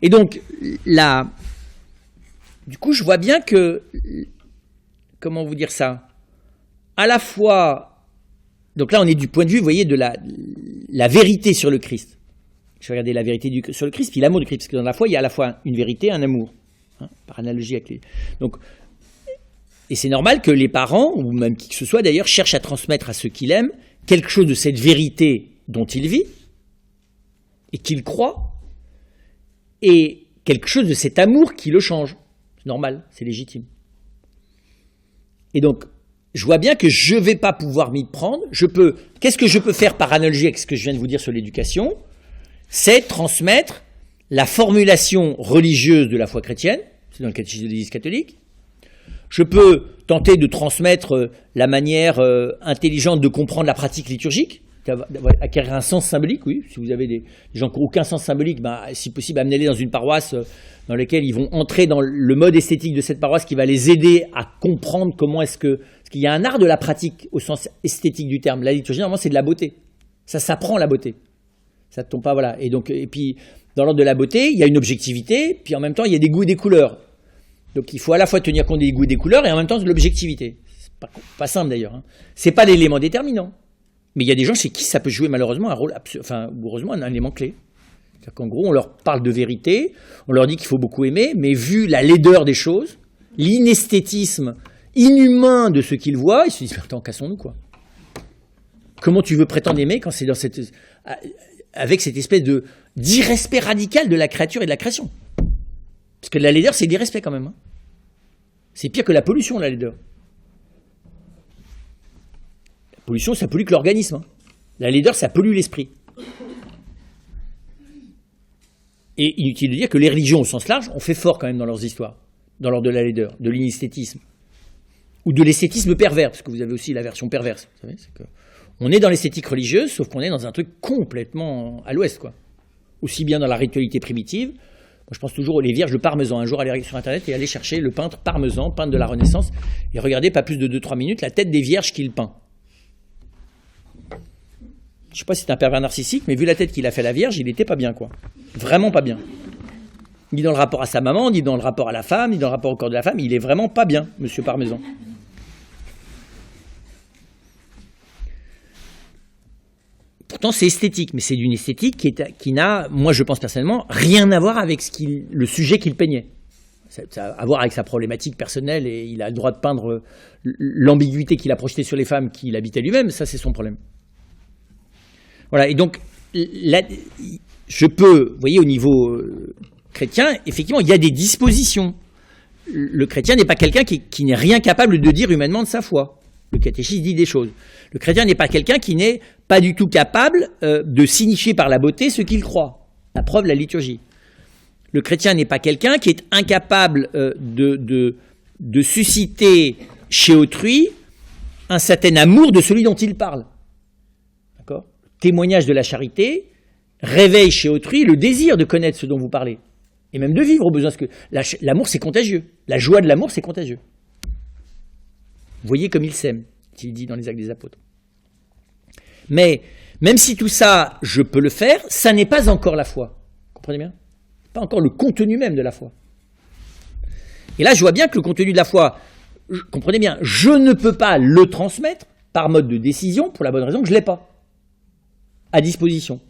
Et donc, là, du coup, je vois bien que, comment vous dire ça, à la fois, donc là, on est du point de vue, vous voyez, de la vérité sur le Christ. Je vais regarder la vérité sur le Christ, puis l'amour du Christ, parce que dans la foi, il y a à la fois une vérité et un amour, hein, par analogie avec les... Donc, et c'est normal que les parents, ou même qui que ce soit d'ailleurs, cherchent à transmettre à ceux qu'ils aiment quelque chose de cette vérité dont il vit, et qu'il croit, et quelque chose de cet amour qui le change. C'est normal, c'est légitime. Et donc, je vois bien que je ne vais pas pouvoir m'y prendre. Qu'est-ce que je peux faire par analogie avec ce que je viens de vous dire sur l'éducation? C'est transmettre la formulation religieuse de la foi chrétienne, c'est dans le catéchisme de l'Église catholique. Je peux tenter de transmettre la manière intelligente de comprendre la pratique liturgique, acquérir un sens symbolique, oui. Si vous avez des gens qui n'ont aucun sens symbolique, si possible, amenez-les dans une paroisse dans laquelle ils vont entrer dans le mode esthétique de cette paroisse qui va les aider à comprendre comment est-ce que... Parce qu'il y a un art de la pratique au sens esthétique du terme. La liturgie, normalement, c'est de la beauté. Ça s'apprend, la beauté. Ça ne tombe pas, voilà. Et puis, dans l'ordre de la beauté, il y a une objectivité, puis en même temps, il y a des goûts et des couleurs. Donc, il faut à la fois tenir compte des goûts et des couleurs, et en même temps de l'objectivité. C'est pas simple, d'ailleurs. Hein. C'est pas l'élément déterminant. Mais il y a des gens chez qui ça peut jouer malheureusement un rôle, heureusement, un élément clé. C'est-à-dire qu'en gros, on leur parle de vérité, on leur dit qu'il faut beaucoup aimer, mais vu la laideur des choses, l'inesthétisme inhumain de ce qu'ils voient, ils se disent, attends, cassons-nous, quoi. Comment tu veux prétendre aimer quand c'est avec cette espèce d'irrespect radical de la créature et de la création? Parce que la laideur, c'est l'irrespect quand même. Hein. C'est pire que la pollution, la laideur. La pollution, ça pollue que l'organisme. Hein. La laideur, ça pollue l'esprit. Et inutile de dire que les religions, au sens large, ont fait fort quand même dans leurs histoires, dans l'ordre de la laideur, de l'inesthétisme, ou de l'esthétisme pervers, parce que vous avez aussi la version perverse. Vous savez, c'est que on est dans l'esthétique religieuse, sauf qu'on est dans un truc complètement à l'ouest, quoi. Aussi bien dans la ritualité primitive. Moi, je pense toujours aux Vierges de Parmesan. Un jour, aller sur Internet et aller chercher le peintre Parmesan, peintre de la Renaissance, et regardez, pas plus de 2-3 minutes, la tête des Vierges qu'il peint. Je ne sais pas si c'est un pervers narcissique, mais vu la tête qu'il a fait la Vierge, il n'était pas bien, quoi. Vraiment pas bien. Ni dans le rapport à sa maman, ni dans le rapport à la femme, ni dans le rapport au corps de la femme, il est vraiment pas bien, monsieur Parmesan. Pourtant, c'est esthétique, mais c'est d'une esthétique qui n'a, moi je pense personnellement, rien à voir avec le sujet qu'il peignait. Ça a à voir avec sa problématique personnelle et il a le droit de peindre l'ambiguïté qu'il a projetée sur les femmes qu'il habitait lui-même, ça c'est son problème. Voilà, et donc, là, je peux, vous voyez, au niveau chrétien, effectivement, il y a des dispositions. Le chrétien n'est pas quelqu'un qui n'est rien capable de dire humainement de sa foi. Le catéchisme dit des choses. Le chrétien n'est pas quelqu'un qui n'est pas du tout capable de signifier par la beauté ce qu'il croit. La preuve, la liturgie. Le chrétien n'est pas quelqu'un qui est incapable de susciter chez autrui un certain amour de celui dont il parle. D'accord ? Témoignage de la charité réveille chez autrui le désir de connaître ce dont vous parlez. Et même de vivre au besoin. Parce que l'amour, c'est contagieux. La joie de l'amour, c'est contagieux. Voyez comme il s'aime, il dit dans les Actes des Apôtres. Mais, même si tout ça, je peux le faire, ça n'est pas encore la foi. Vous comprenez bien ? Pas encore le contenu même de la foi. Et là, je vois bien que le contenu de la foi, comprenez bien, je ne peux pas le transmettre par mode de décision pour la bonne raison que je ne l'ai pas à disposition.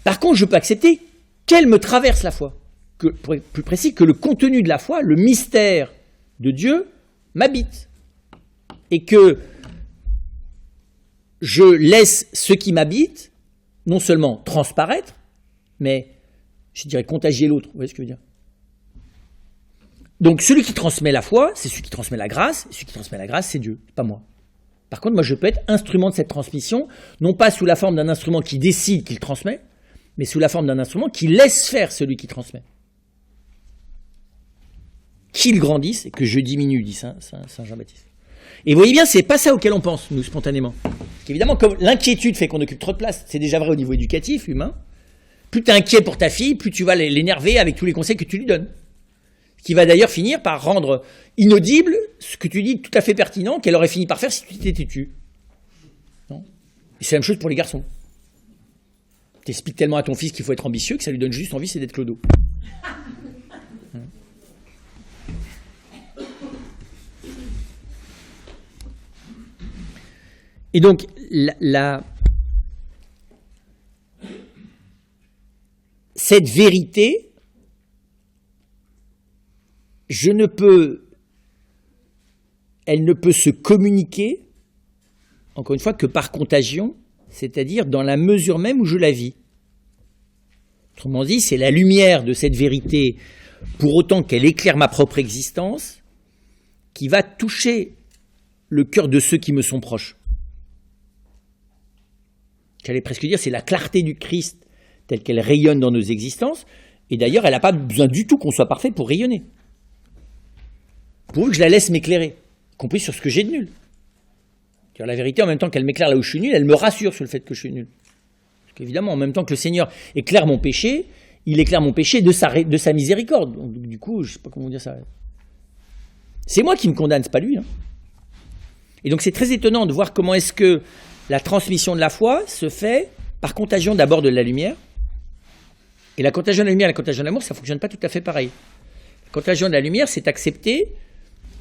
Par contre, je peux accepter qu'elle me traverse la foi. Pour être plus précis, que le contenu de la foi, le mystère de Dieu, m'habite. Et que je laisse ce qui m'habite, non seulement transparaître, mais, je dirais, contagier l'autre. Vous voyez ce que je veux dire ? Donc, celui qui transmet la foi, c'est celui qui transmet la grâce. Et celui qui transmet la grâce, c'est Dieu, pas moi. Par contre, moi, je peux être instrument de cette transmission, non pas sous la forme d'un instrument qui décide qu'il transmet, mais sous la forme d'un instrument qui laisse faire celui qui transmet. Qu'il grandisse et que je diminue, dit Saint Jean-Baptiste. Et vous voyez bien, c'est pas ça auquel on pense, nous, spontanément. Parce qu'évidemment, comme l'inquiétude fait qu'on occupe trop de place, c'est déjà vrai au niveau éducatif, humain, plus tu es inquiet pour ta fille, plus tu vas l'énerver avec tous les conseils que tu lui donnes. Ce qui va d'ailleurs finir par rendre inaudible ce que tu dis tout à fait pertinent, qu'elle aurait fini par faire si tu t'étais têtu. Non ? Et c'est la même chose pour les garçons. T'expliques tellement à ton fils qu'il faut être ambitieux que ça lui donne juste envie, c'est d'être clodo. Et donc, cette vérité, elle ne peut se communiquer, encore une fois, que par contagion, c'est-à-dire dans la mesure même où je la vis. Autrement dit, c'est la lumière de cette vérité, pour autant qu'elle éclaire ma propre existence, qui va toucher le cœur de ceux qui me sont proches. J'allais presque dire, c'est la clarté du Christ telle qu'elle rayonne dans nos existences, et d'ailleurs, elle n'a pas besoin du tout qu'on soit parfait pour rayonner. Pourvu que je la laisse m'éclairer, y compris sur ce que j'ai de nul. Car la vérité, en même temps qu'elle m'éclaire là où je suis nul, elle me rassure sur le fait que je suis nul. Parce qu'évidemment, en même temps que le Seigneur éclaire mon péché, il éclaire mon péché de sa miséricorde. Donc, du coup, je ne sais pas comment dire ça. C'est moi qui me condamne, c'est pas lui. Et donc c'est très étonnant de voir comment est-ce que la transmission de la foi se fait par contagion d'abord de la lumière. Et la contagion de la lumière et la contagion de l'amour, ça ne fonctionne pas tout à fait pareil. La contagion de la lumière, c'est accepter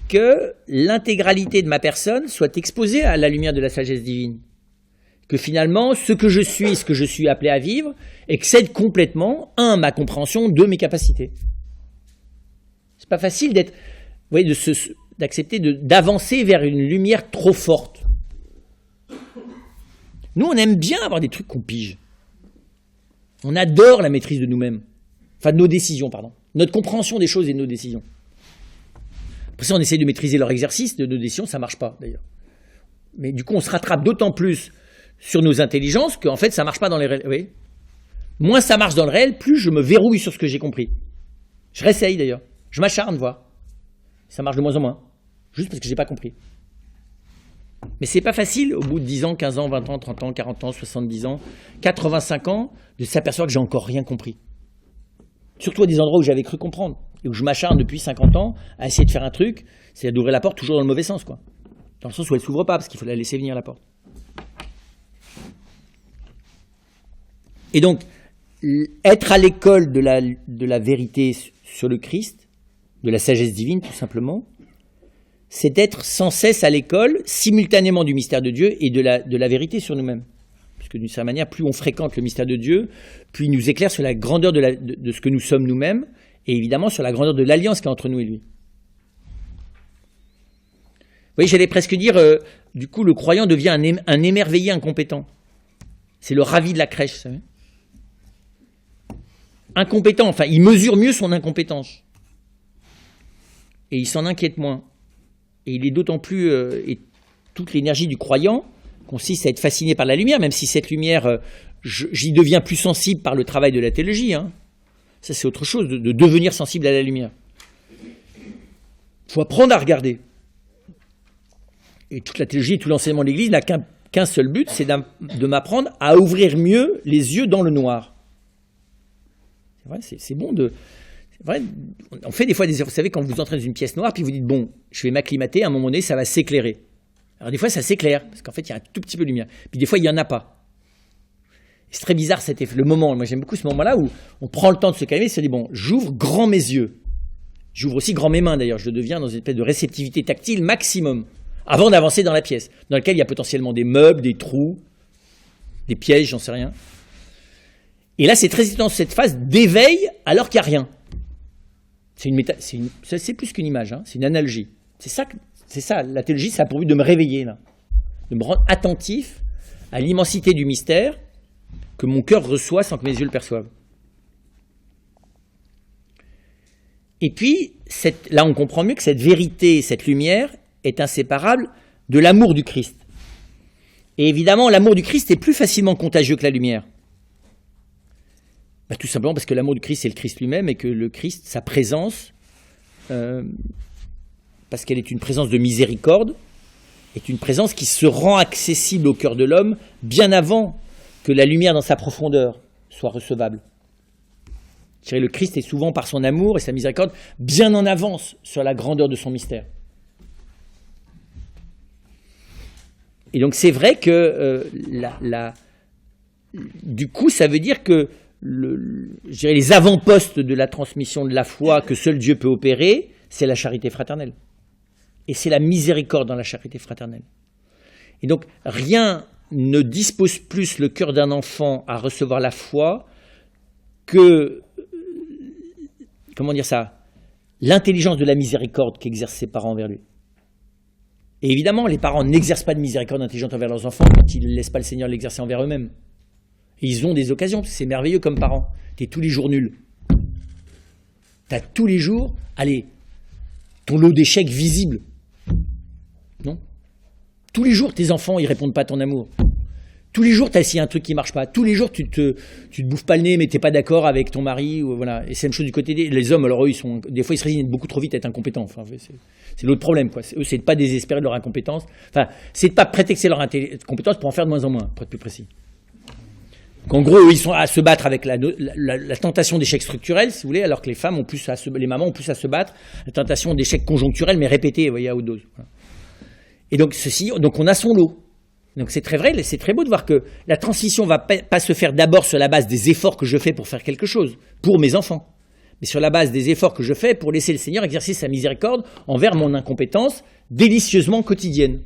que l'intégralité de ma personne soit exposée à la lumière de la sagesse divine. Que finalement, ce que je suis appelé à vivre, excède complètement, ma compréhension, mes capacités. C'est pas facile d'être, vous voyez, d'accepter d'avancer vers une lumière trop forte. Nous, on aime bien avoir des trucs qu'on pige. On adore la maîtrise de nous-mêmes. Enfin, de nos décisions, pardon. Notre compréhension des choses et de nos décisions. Après ça, on essaie de maîtriser leur exercice de nos décisions, ça ne marche pas, d'ailleurs. Mais du coup, on se rattrape d'autant plus sur nos intelligences qu'en fait, ça ne marche pas dans les réels. Oui. Moins ça marche dans le réel, plus je me verrouille sur ce que j'ai compris. Je réessaye, d'ailleurs. Je m'acharne, voir. Ça marche de moins en moins. Juste parce que je n'ai pas compris. Mais c'est pas facile, au bout de 10 ans, 15 ans, 20 ans, 30 ans, 40 ans, 70 ans, 85 ans, de s'apercevoir que j'ai encore rien compris. Surtout à des endroits où j'avais cru comprendre, et où je m'acharne depuis 50 ans à essayer de faire un truc, c'est d'ouvrir la porte toujours dans le mauvais sens, quoi. Dans le sens où elle ne s'ouvre pas, parce qu'il faut la laisser venir, la porte. Et donc, être à l'école de la vérité sur le Christ, de la sagesse divine, tout simplement, c'est d'être sans cesse à l'école, simultanément du mystère de Dieu et de la vérité sur nous-mêmes. Parce que d'une certaine manière, plus on fréquente le mystère de Dieu, plus il nous éclaire sur la grandeur de ce que nous sommes nous-mêmes, et évidemment sur la grandeur de l'alliance qu'il y a entre nous et lui. Vous voyez, j'allais presque dire, du coup, le croyant devient un émerveillé incompétent. C'est le ravi de la crèche, vous savez. Incompétent, enfin, il mesure mieux son incompétence. Et il s'en inquiète moins. Et il est d'autant plus... et toute l'énergie du croyant consiste à être fasciné par la lumière, même si cette lumière, j'y deviens plus sensible par le travail de la théologie. Ça, c'est autre chose, de devenir sensible à la lumière. Il faut apprendre à regarder. Et toute la théologie et tout l'enseignement de l'Église n'a qu'un seul but, c'est de m'apprendre à ouvrir mieux les yeux dans le noir. C'est vrai, c'est bon de... C'est vrai, on fait des fois des erreurs. Vous savez, quand vous entrez dans une pièce noire, puis vous dites, bon, je vais m'acclimater, à un moment donné, ça va s'éclairer. Alors des fois, ça s'éclaire, parce qu'en fait, il y a un tout petit peu de lumière. Puis des fois, il n'y en a pas. C'est très bizarre, le moment. Moi, j'aime beaucoup ce moment-là où on prend le temps de se calmer et se dit, bon, j'ouvre grand mes yeux. J'ouvre aussi grand mes mains, d'ailleurs. Je deviens dans une espèce de réceptivité tactile maximum, avant d'avancer dans la pièce, dans laquelle il y a potentiellement des meubles, des trous, des pièges, j'en sais rien. Et là, c'est très étonnant, cette phase d'éveil alors qu'il n'y a rien. C'est plus qu'une image, c'est une analogie. C'est ça, la théologie, ça a pour but de me réveiller, là, de me rendre attentif à l'immensité du mystère que mon cœur reçoit sans que mes yeux le perçoivent. Et puis, là, on comprend mieux que cette vérité, cette lumière, est inséparable de l'amour du Christ. Et évidemment, l'amour du Christ est plus facilement contagieux que la lumière. Tout simplement parce que l'amour du Christ, c'est le Christ lui-même, et que le Christ, sa présence, parce qu'elle est une présence de miséricorde, est une présence qui se rend accessible au cœur de l'homme bien avant que la lumière dans sa profondeur soit recevable. Je dirais, le Christ est souvent, par son amour et sa miséricorde, bien en avance sur la grandeur de son mystère. Et donc c'est vrai que du coup, ça veut dire que je dirais les avant-postes de la transmission de la foi que seul Dieu peut opérer, c'est la charité fraternelle. Et c'est la miséricorde dans la charité fraternelle. Et donc, rien ne dispose plus le cœur d'un enfant à recevoir la foi que, comment dire ça, l'intelligence de la miséricorde qu'exercent ses parents envers lui. Et évidemment, les parents n'exercent pas de miséricorde intelligente envers leurs enfants quand ils ne laissent pas le Seigneur l'exercer envers eux-mêmes. Et ils ont des occasions, c'est merveilleux comme parents. Tu es tous les jours nul. Tu as tous les jours, allez, ton lot d'échecs visible. Non ? Tous les jours, tes enfants, ils répondent pas à ton amour. Tous les jours, tu as essayé un truc qui marche pas. Tous les jours, tu te bouffes pas le nez, mais tu n'es pas d'accord avec ton mari. Ou, voilà. Et c'est la même chose du côté des hommes. Alors eux, des fois, ils se résignent beaucoup trop vite à être incompétents. Enfin, c'est l'autre problème, quoi. Eux, c'est de pas désespérer de leur incompétence. Enfin, c'est de pas prétexter leur incompétence pour en faire de moins en moins, pour être plus précis. Qu'en gros, ils sont à se battre avec la tentation d'échec structurel, si vous voulez, alors que les femmes ont plus les mamans ont plus à se battre, la tentation d'échec conjoncturel, mais répété, vous voyez, à haute dose. Voilà. Et donc, donc on a son lot. Donc c'est très vrai, c'est très beau de voir que la transition ne va pas se faire d'abord sur la base des efforts que je fais pour faire quelque chose, pour mes enfants, mais sur la base des efforts que je fais pour laisser le Seigneur exercer sa miséricorde envers mon incompétence délicieusement quotidienne.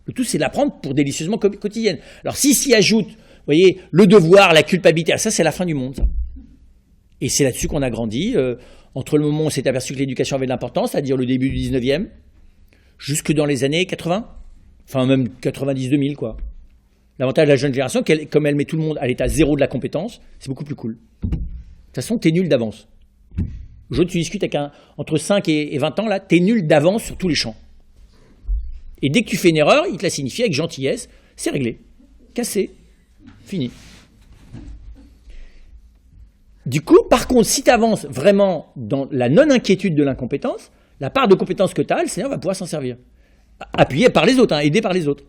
Le tout, c'est d'apprendre pour délicieusement quotidienne. Alors, s'y ajoute, vous voyez, le devoir, la culpabilité, ça, c'est la fin du monde, ça. Et c'est là-dessus qu'on a grandi, entre le moment où on s'est aperçu que l'éducation avait de l'importance, c'est-à-dire le début du 19e, jusque dans les années 80, enfin même 90-2000, quoi. L'avantage de la jeune génération, comme elle met tout le monde à l'état zéro de la compétence, c'est beaucoup plus cool. De toute façon, t'es nul d'avance. Aujourd'hui, tu discutes avec entre 5 et 20 ans, là, t'es nul d'avance sur tous les champs. Et dès que tu fais une erreur, il te la signifie avec gentillesse, c'est réglé, cassé, fini. Du coup, par contre, si tu avances vraiment dans la non-inquiétude de l'incompétence, la part de compétence que tu as, le Seigneur va pouvoir s'en servir. Appuyé par les autres, aidé par les autres.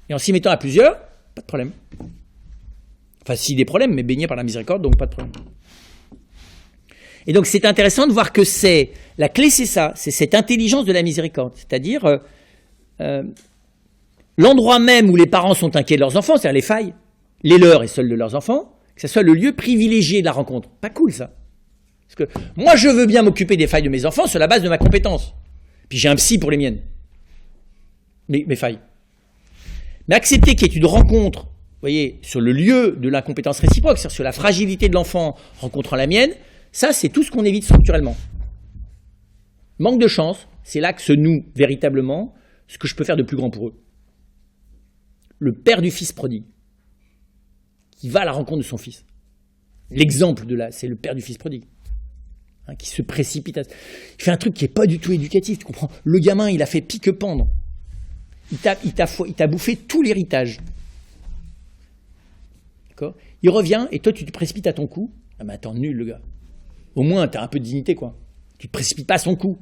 Et en s'y mettant à plusieurs, pas de problème. Enfin, si des problèmes, mais baigné par la miséricorde, donc pas de problème. Et donc, c'est intéressant de voir que la clé, c'est ça, c'est cette intelligence de la miséricorde. C'est-à-dire, l'endroit même où les parents sont inquiets de leurs enfants, c'est-à-dire les failles, les leurs et celles de leurs enfants, que ce soit le lieu privilégié de la rencontre. Pas cool, ça. Parce que moi, je veux bien m'occuper des failles de mes enfants sur la base de ma compétence. Puis j'ai un psy pour les miennes. Mes failles. Mais accepter qu'il y ait une rencontre, vous voyez, sur le lieu de l'incompétence réciproque, c'est-à-dire sur la fragilité de l'enfant rencontrant la mienne, ça, c'est tout ce qu'on évite structurellement. Manque de chance, c'est là que se noue véritablement ce que je peux faire de plus grand pour eux. Le père du fils prodigue, qui va à la rencontre de son fils. L'exemple c'est le père du fils prodigue, hein, qui se précipite. Il fait un truc qui n'est pas du tout éducatif, tu comprends ? Le gamin, il a fait pique-pendre. Il t'a bouffé tout l'héritage. D'accord ? Il revient, et toi, tu te précipites à ton cou. Ah, mais attends, nul, le gars. Au moins, tu as un peu de dignité, quoi. Tu ne te précipites pas à son cou.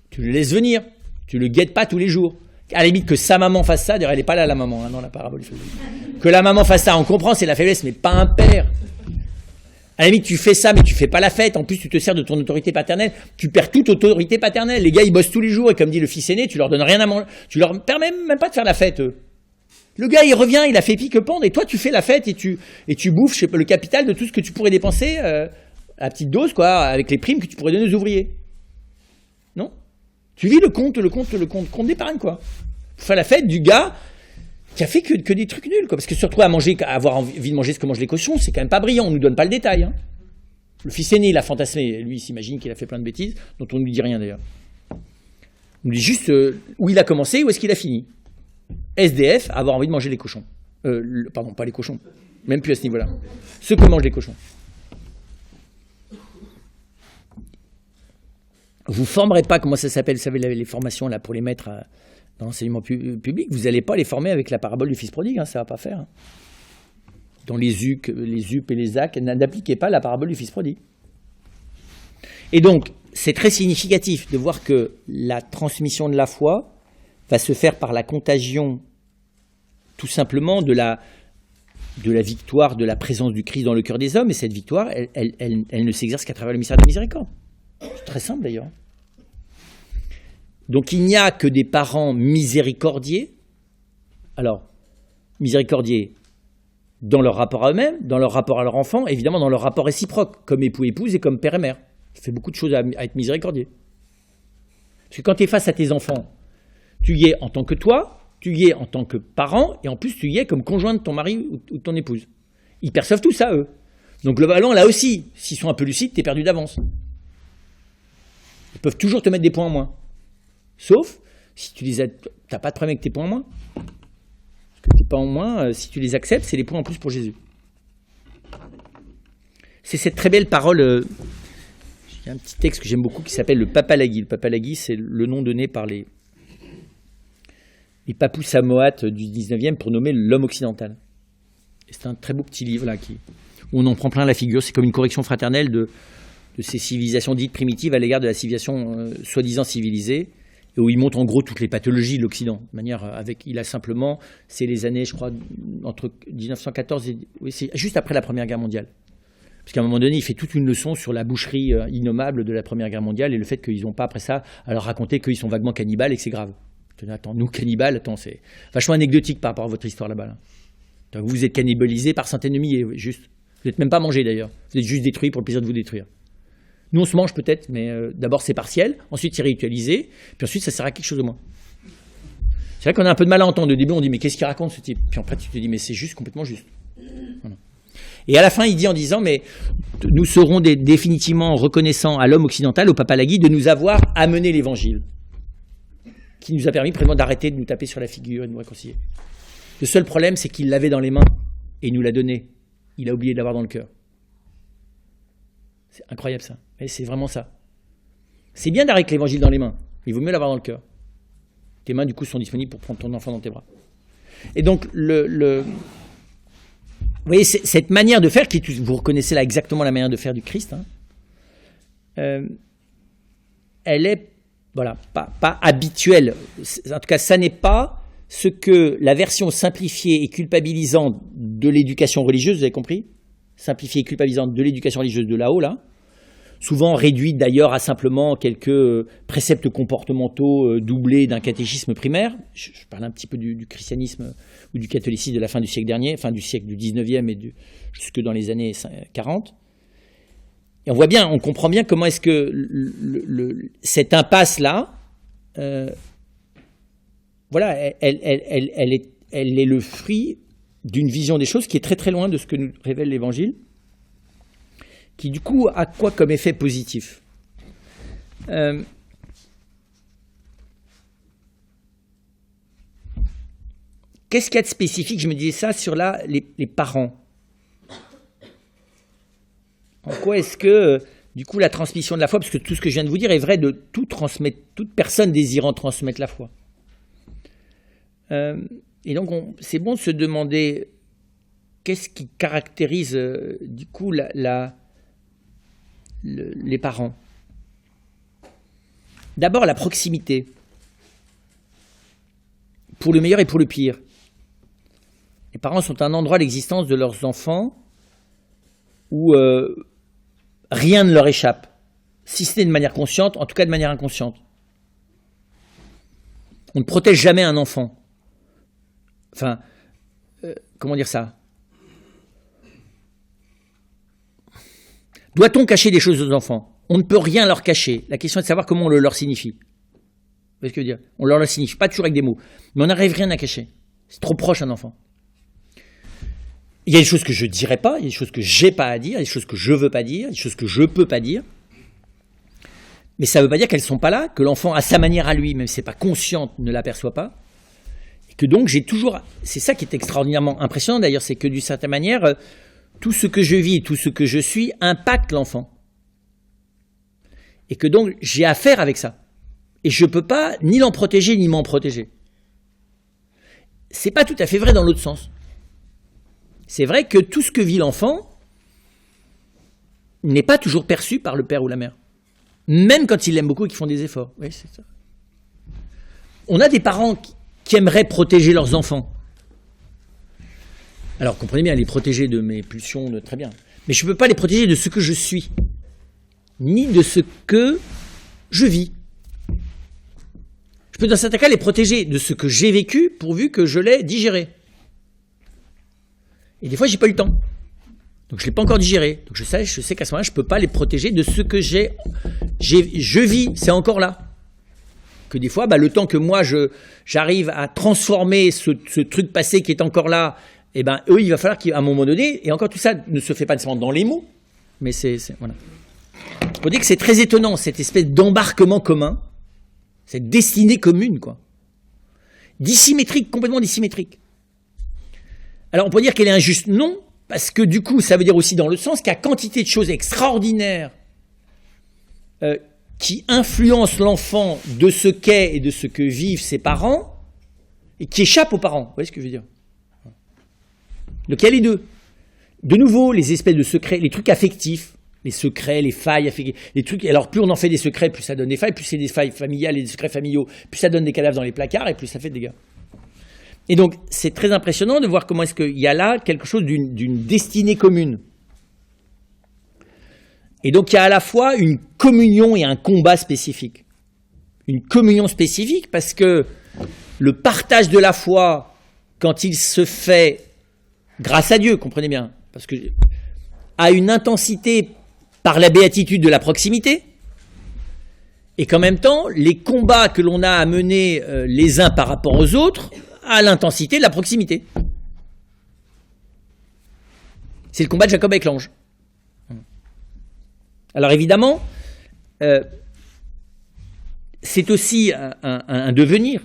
Tu le laisses venir. Tu le guettes pas tous les jours. À la limite que sa maman fasse ça, d'ailleurs elle n'est pas là la maman, hein, dans la parabole. Que la maman fasse ça, on comprend, c'est la faiblesse, mais pas un père. À la limite tu fais ça, mais tu fais pas la fête, en plus tu te sers de ton autorité paternelle, tu perds toute autorité paternelle. Les gars ils bossent tous les jours, et comme dit le fils aîné, tu leur donnes rien à manger, tu leur permets même pas de faire la fête. Le gars il revient, il a fait pique-pendre, et toi tu fais la fête, et tu bouffes, je sais pas, le capital de tout ce que tu pourrais dépenser, à petite dose, quoi, avec les primes que tu pourrais donner aux ouvriers. Non ? Tu vis le compte d'épargne, quoi. Pour faire la fête du gars qui a fait que des trucs nuls, quoi. Parce que se retrouver à avoir envie de manger ce que mangent les cochons, c'est quand même pas brillant, on nous donne pas le détail, hein. Le fils aîné, il a fantasmé, lui, il s'imagine qu'il a fait plein de bêtises, dont on ne lui dit rien d'ailleurs. On lui dit juste où il a commencé, où est-ce qu'il a fini. SDF, avoir envie de manger les cochons. Pardon, pas les cochons, même plus à ce niveau-là. Ceux que mangent les cochons. Vous ne formerez pas, comment ça s'appelle, vous savez, les formations là, pour les mettre dans l'enseignement public, vous n'allez pas les former avec la parabole du fils prodigue, hein, ça ne va pas faire. Hein. Dans les UP et les AC, n'appliquez pas la parabole du fils prodigue. Et donc, c'est très significatif de voir que la transmission de la foi va se faire par la contagion, tout simplement, de la victoire, de la présence du Christ dans le cœur des hommes, et cette victoire, elle ne s'exerce qu'à travers le mystère de la miséricorde. C'est très simple d'ailleurs. Donc il n'y a que des parents miséricordieux. Alors, miséricordieux, dans leur rapport à eux-mêmes, dans leur rapport à leur enfant, évidemment dans leur rapport réciproque, comme époux-épouse et comme père et mère. Ça fait beaucoup de choses à être miséricordieux. Parce que quand tu es face à tes enfants, tu y es en tant que toi, tu y es en tant que parent, et en plus tu y es comme conjoint de ton mari ou de ton épouse. Ils perçoivent tout ça, eux. Donc globalement, là aussi, s'ils sont un peu lucides, t'es perdu d'avance. Ils peuvent toujours te mettre des points en moins. Sauf si tu les aides, t'as pas de problème avec tes points en moins. Parce que tes points en moins, si tu les acceptes, c'est les points en plus pour Jésus. C'est cette très belle parole. Il y a un petit texte que j'aime beaucoup qui s'appelle le Papalagui. Le Papalagui, c'est le nom donné par les papous samoates du 19e pour nommer l'homme occidental. Et c'est un très beau petit livre là, où on en prend plein la figure. C'est comme une correction fraternelle de ces civilisations dites primitives à l'égard de la civilisation soi-disant civilisée, et où il montre en gros toutes les pathologies de l'Occident. De manière il a simplement, c'est les années, je crois, entre 1914 et oui, c'est juste après la Première Guerre mondiale. Parce qu'à un moment donné, il fait toute une leçon sur la boucherie innommable de la Première Guerre mondiale et le fait qu'ils n'ont pas, après ça, à leur raconter qu'ils sont vaguement cannibales et que c'est grave. Attends, nous, cannibales, c'est vachement anecdotique par rapport à votre histoire là-bas. Là. Donc, vous êtes cannibalisés par centaines de milliers, juste. Vous n'êtes même pas mangés d'ailleurs. Vous êtes juste détruits pour le plaisir de vous détruire. Nous, on se mange peut-être, mais d'abord c'est partiel, ensuite c'est ritualisé, puis ensuite ça sert à quelque chose de moins. C'est vrai qu'on a un peu de mal à entendre. Au début, on dit mais qu'est-ce qu'il raconte ce type? Puis après, tu te dis mais c'est juste complètement juste. Voilà. Et à la fin, il dit en disant mais nous serons définitivement reconnaissants à l'homme occidental, au Papalagui, de nous avoir amené l'évangile, qui nous a permis vraiment d'arrêter de nous taper sur la figure et de nous réconcilier. Le seul problème, c'est qu'il l'avait dans les mains et il nous l'a donné. Il a oublié de l'avoir dans le cœur. C'est incroyable ça. Mais c'est vraiment ça. C'est bien d'arrêter l'évangile dans les mains. Il vaut mieux l'avoir dans le cœur. Tes mains, du coup, sont disponibles pour prendre ton enfant dans tes bras. Et donc, vous voyez, cette manière de faire, vous reconnaissez là exactement la manière de faire du Christ, elle est voilà, pas habituelle. En tout cas, ça n'est pas ce que la version simplifiée et culpabilisante de l'éducation religieuse, vous avez compris? Simplifiée et culpabilisante de l'éducation religieuse de là-haut, là, souvent réduite d'ailleurs à simplement quelques préceptes comportementaux doublés d'un catéchisme primaire. Je parle un petit peu du christianisme ou du catholicisme de la fin du siècle dernier, fin du siècle du 19e et jusque dans les années 40. Et on voit bien, on comprend bien comment est-ce que cette impasse-là, voilà, elle est le fruit d'une vision des choses qui est très très loin de ce que nous révèle l'Évangile, qui du coup a quoi comme effet positif? Qu'est-ce qu'il y a de spécifique, je me disais ça, sur les parents? En quoi est-ce que, du coup, la transmission de la foi, parce que tout ce que je viens de vous dire est vrai de toute personne désirant transmettre la foi. Et donc, c'est bon de se demander qu'est-ce qui caractérise, du coup, les parents. D'abord, la proximité, pour le meilleur et pour le pire. Les parents sont un endroit d'existence de leurs enfants où rien ne leur échappe, si ce n'est de manière consciente, en tout cas de manière inconsciente. On ne protège jamais un enfant. Enfin, comment dire ça? Doit-on cacher des choses aux enfants? On ne peut rien leur cacher. La question est de savoir comment on le leur signifie. Vous voyez ce que je veux dire? On leur signifie, pas toujours avec des mots, mais on n'arrive rien à cacher. C'est trop proche un enfant. Il y a des choses que je ne dirais pas, il y a des choses que j'ai pas à dire, il y a des choses que je veux pas dire, des choses que je peux pas dire. Mais ça ne veut pas dire qu'elles ne sont pas là, que l'enfant, à sa manière à lui, même si ce n'est pas conscient, ne l'aperçoit pas. Et que donc j'ai toujours... C'est ça qui est extraordinairement impressionnant d'ailleurs, c'est que d'une certaine manière, tout ce que je vis, tout ce que je suis impacte l'enfant. Et que donc j'ai affaire avec ça. Et je ne peux pas ni l'en protéger, ni m'en protéger. Ce n'est pas tout à fait vrai dans l'autre sens. C'est vrai que tout ce que vit l'enfant n'est pas toujours perçu par le père ou la mère. Même quand ils l'aiment beaucoup et qu'ils font des efforts. Oui, c'est ça. On a des parents qui aimeraient protéger leurs enfants. Alors, comprenez bien, les protéger de mes pulsions, très bien. Mais je ne peux pas les protéger de ce que je suis, ni de ce que je vis. Je peux dans certains cas les protéger de ce que j'ai vécu, pourvu que je l'ai digéré. Et des fois, j'ai pas eu le temps. Donc, je l'ai pas encore digéré. Donc, je sais qu'à ce moment-là, je peux pas les protéger de ce que je vis. C'est encore là. Que des fois, le temps que moi, j'arrive à transformer ce truc passé qui est encore là, et eux, il va falloir qu'à un moment donné, et encore tout ça ne se fait pas nécessairement dans les mots, mais voilà. On dit que c'est très étonnant, cette espèce d'embarquement commun, cette destinée commune, quoi. Dissymétrique, complètement dissymétrique. Alors, on peut dire qu'elle est injuste. Non, parce que du coup, ça veut dire aussi dans le sens qu'il y a quantité de choses extraordinaires qui influencent l'enfant de ce qu'est et de ce que vivent ses parents, et qui échappent aux parents. Vous voyez ce que je veux dire? Donc, il y a les deux. De nouveau, les espèces de secrets, les trucs affectifs, les secrets, les failles affectives, les trucs. Alors, plus on en fait des secrets, plus ça donne des failles, plus c'est des failles familiales et des secrets familiaux, plus ça donne des cadavres dans les placards, et plus ça fait des dégâts. Et donc, c'est très impressionnant de voir comment est-ce qu'il y a là quelque chose d'une destinée commune. Et donc, il y a à la fois une communion et un combat spécifique. Une communion spécifique parce que le partage de la foi, quand il se fait grâce à Dieu, comprenez bien, parce que a une intensité par la béatitude de la proximité, et qu'en même temps, les combats que l'on a à mener les uns par rapport aux autres, à l'intensité de la proximité. C'est le combat de Jacob avec l'ange. Alors évidemment, c'est aussi un devenir.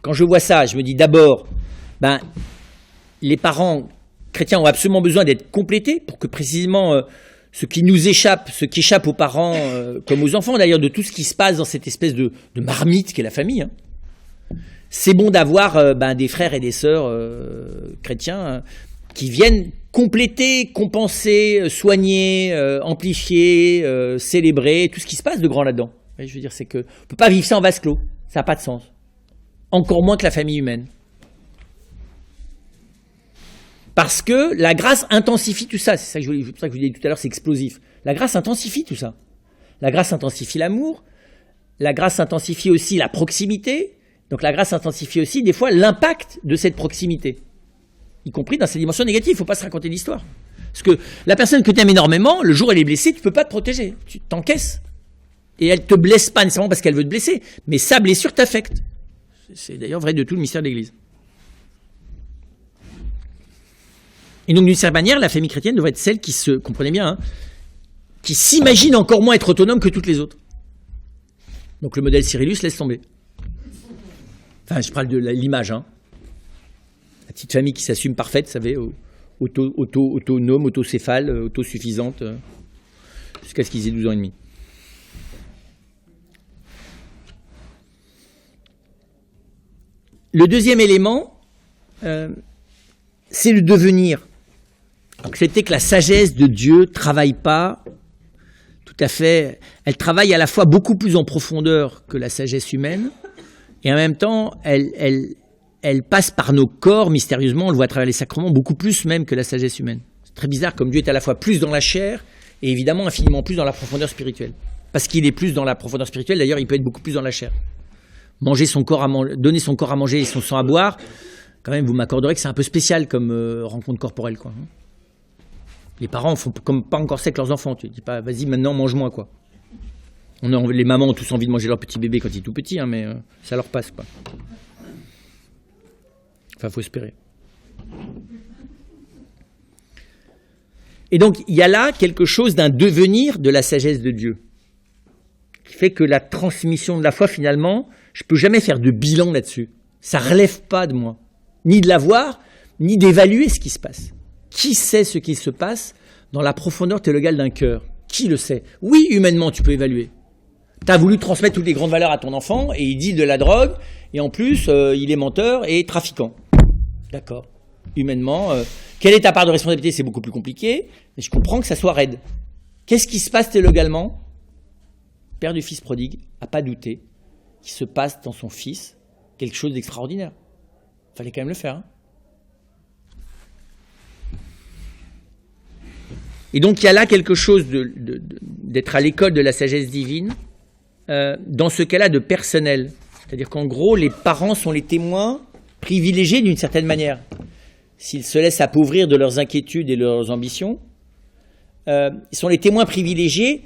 Quand je vois ça, je me dis d'abord, les parents chrétiens ont absolument besoin d'être complétés pour que précisément ce qui nous échappe, ce qui échappe aux parents comme aux enfants d'ailleurs, de tout ce qui se passe dans cette espèce de marmite qu'est la famille, hein. C'est bon d'avoir des frères et des sœurs chrétiens qui viennent compléter, compenser, soigner, amplifier, célébrer tout ce qui se passe de grand là-dedans. Je veux dire, c'est que on peut pas vivre ça en vase clos, ça n'a pas de sens. Encore moins que la famille humaine. Parce que la grâce intensifie tout ça. C'est pour ça que je vous disais tout à l'heure, c'est explosif. La grâce intensifie tout ça. La grâce intensifie l'amour. La grâce intensifie aussi la proximité. Donc la grâce intensifie aussi des fois l'impact de cette proximité, y compris dans ses dimensions négatives. Il ne faut pas se raconter l'histoire. Parce que la personne que tu aimes énormément, le jour où elle est blessée, tu ne peux pas te protéger. Tu t'encaisses. Et elle ne te blesse pas nécessairement parce qu'elle veut te blesser, mais sa blessure t'affecte. C'est d'ailleurs vrai de tout le mystère de l'Église. Et donc d'une certaine manière, la famille chrétienne devrait être celle qui se, comprenez bien, hein, qui s'imagine encore moins être autonome que toutes les autres. Donc le modèle Cyrillus laisse tomber. Enfin, je parle de l'image, hein. La petite famille qui s'assume parfaite, vous savez, autonome, autocéphale, autosuffisante, jusqu'à ce qu'ils aient 12 ans et demi. Le deuxième élément, c'est le devenir. Accepter que la sagesse de Dieu ne travaille pas tout à fait, elle travaille à la fois beaucoup plus en profondeur que la sagesse humaine, et en même temps, elle passe par nos corps mystérieusement, on le voit à travers les sacrements, beaucoup plus même que la sagesse humaine. C'est très bizarre, comme Dieu est à la fois plus dans la chair, et évidemment infiniment plus dans la profondeur spirituelle. Parce qu'il est plus dans la profondeur spirituelle, d'ailleurs il peut être beaucoup plus dans la chair. Manger son corps donner son corps à manger et son sang à boire, quand même vous m'accorderez que c'est un peu spécial comme rencontre corporelle, quoi. Les parents font comme pas encore ça avec leurs enfants. Tu dis pas, vas-y maintenant mange-moi, quoi. Les mamans ont tous envie de manger leur petit bébé quand il est tout petit, hein, mais ça leur passe, quoi. Enfin, faut espérer. Et donc, il y a là quelque chose d'un devenir de la sagesse de Dieu, qui fait que la transmission de la foi, finalement, je ne peux jamais faire de bilan là-dessus. Ça ne relève pas de moi, ni de l'avoir, ni d'évaluer ce qui se passe. Qui sait ce qui se passe dans la profondeur théologale d'un cœur? Qui le sait? Oui, humainement, tu peux évaluer. Tu as voulu transmettre toutes les grandes valeurs à ton enfant, et il dit de la drogue, et en plus, il est menteur et trafiquant. D'accord. Humainement, quelle est ta part de responsabilité? C'est beaucoup plus compliqué, mais je comprends que ça soit raide. Qu'est-ce qui se passe théologalement? Père du fils prodigue n'a pas douté qu'il se passe dans son fils quelque chose d'extraordinaire. Il fallait quand même le faire. Hein. Et donc il y a là quelque chose d'être à l'école de la sagesse divine, dans ce cas-là de personnel. C'est-à-dire qu'en gros, les parents sont les témoins privilégiés d'une certaine manière. s'ils se laissent appauvrir de leurs inquiétudes et de leurs ambitions, ils sont les témoins privilégiés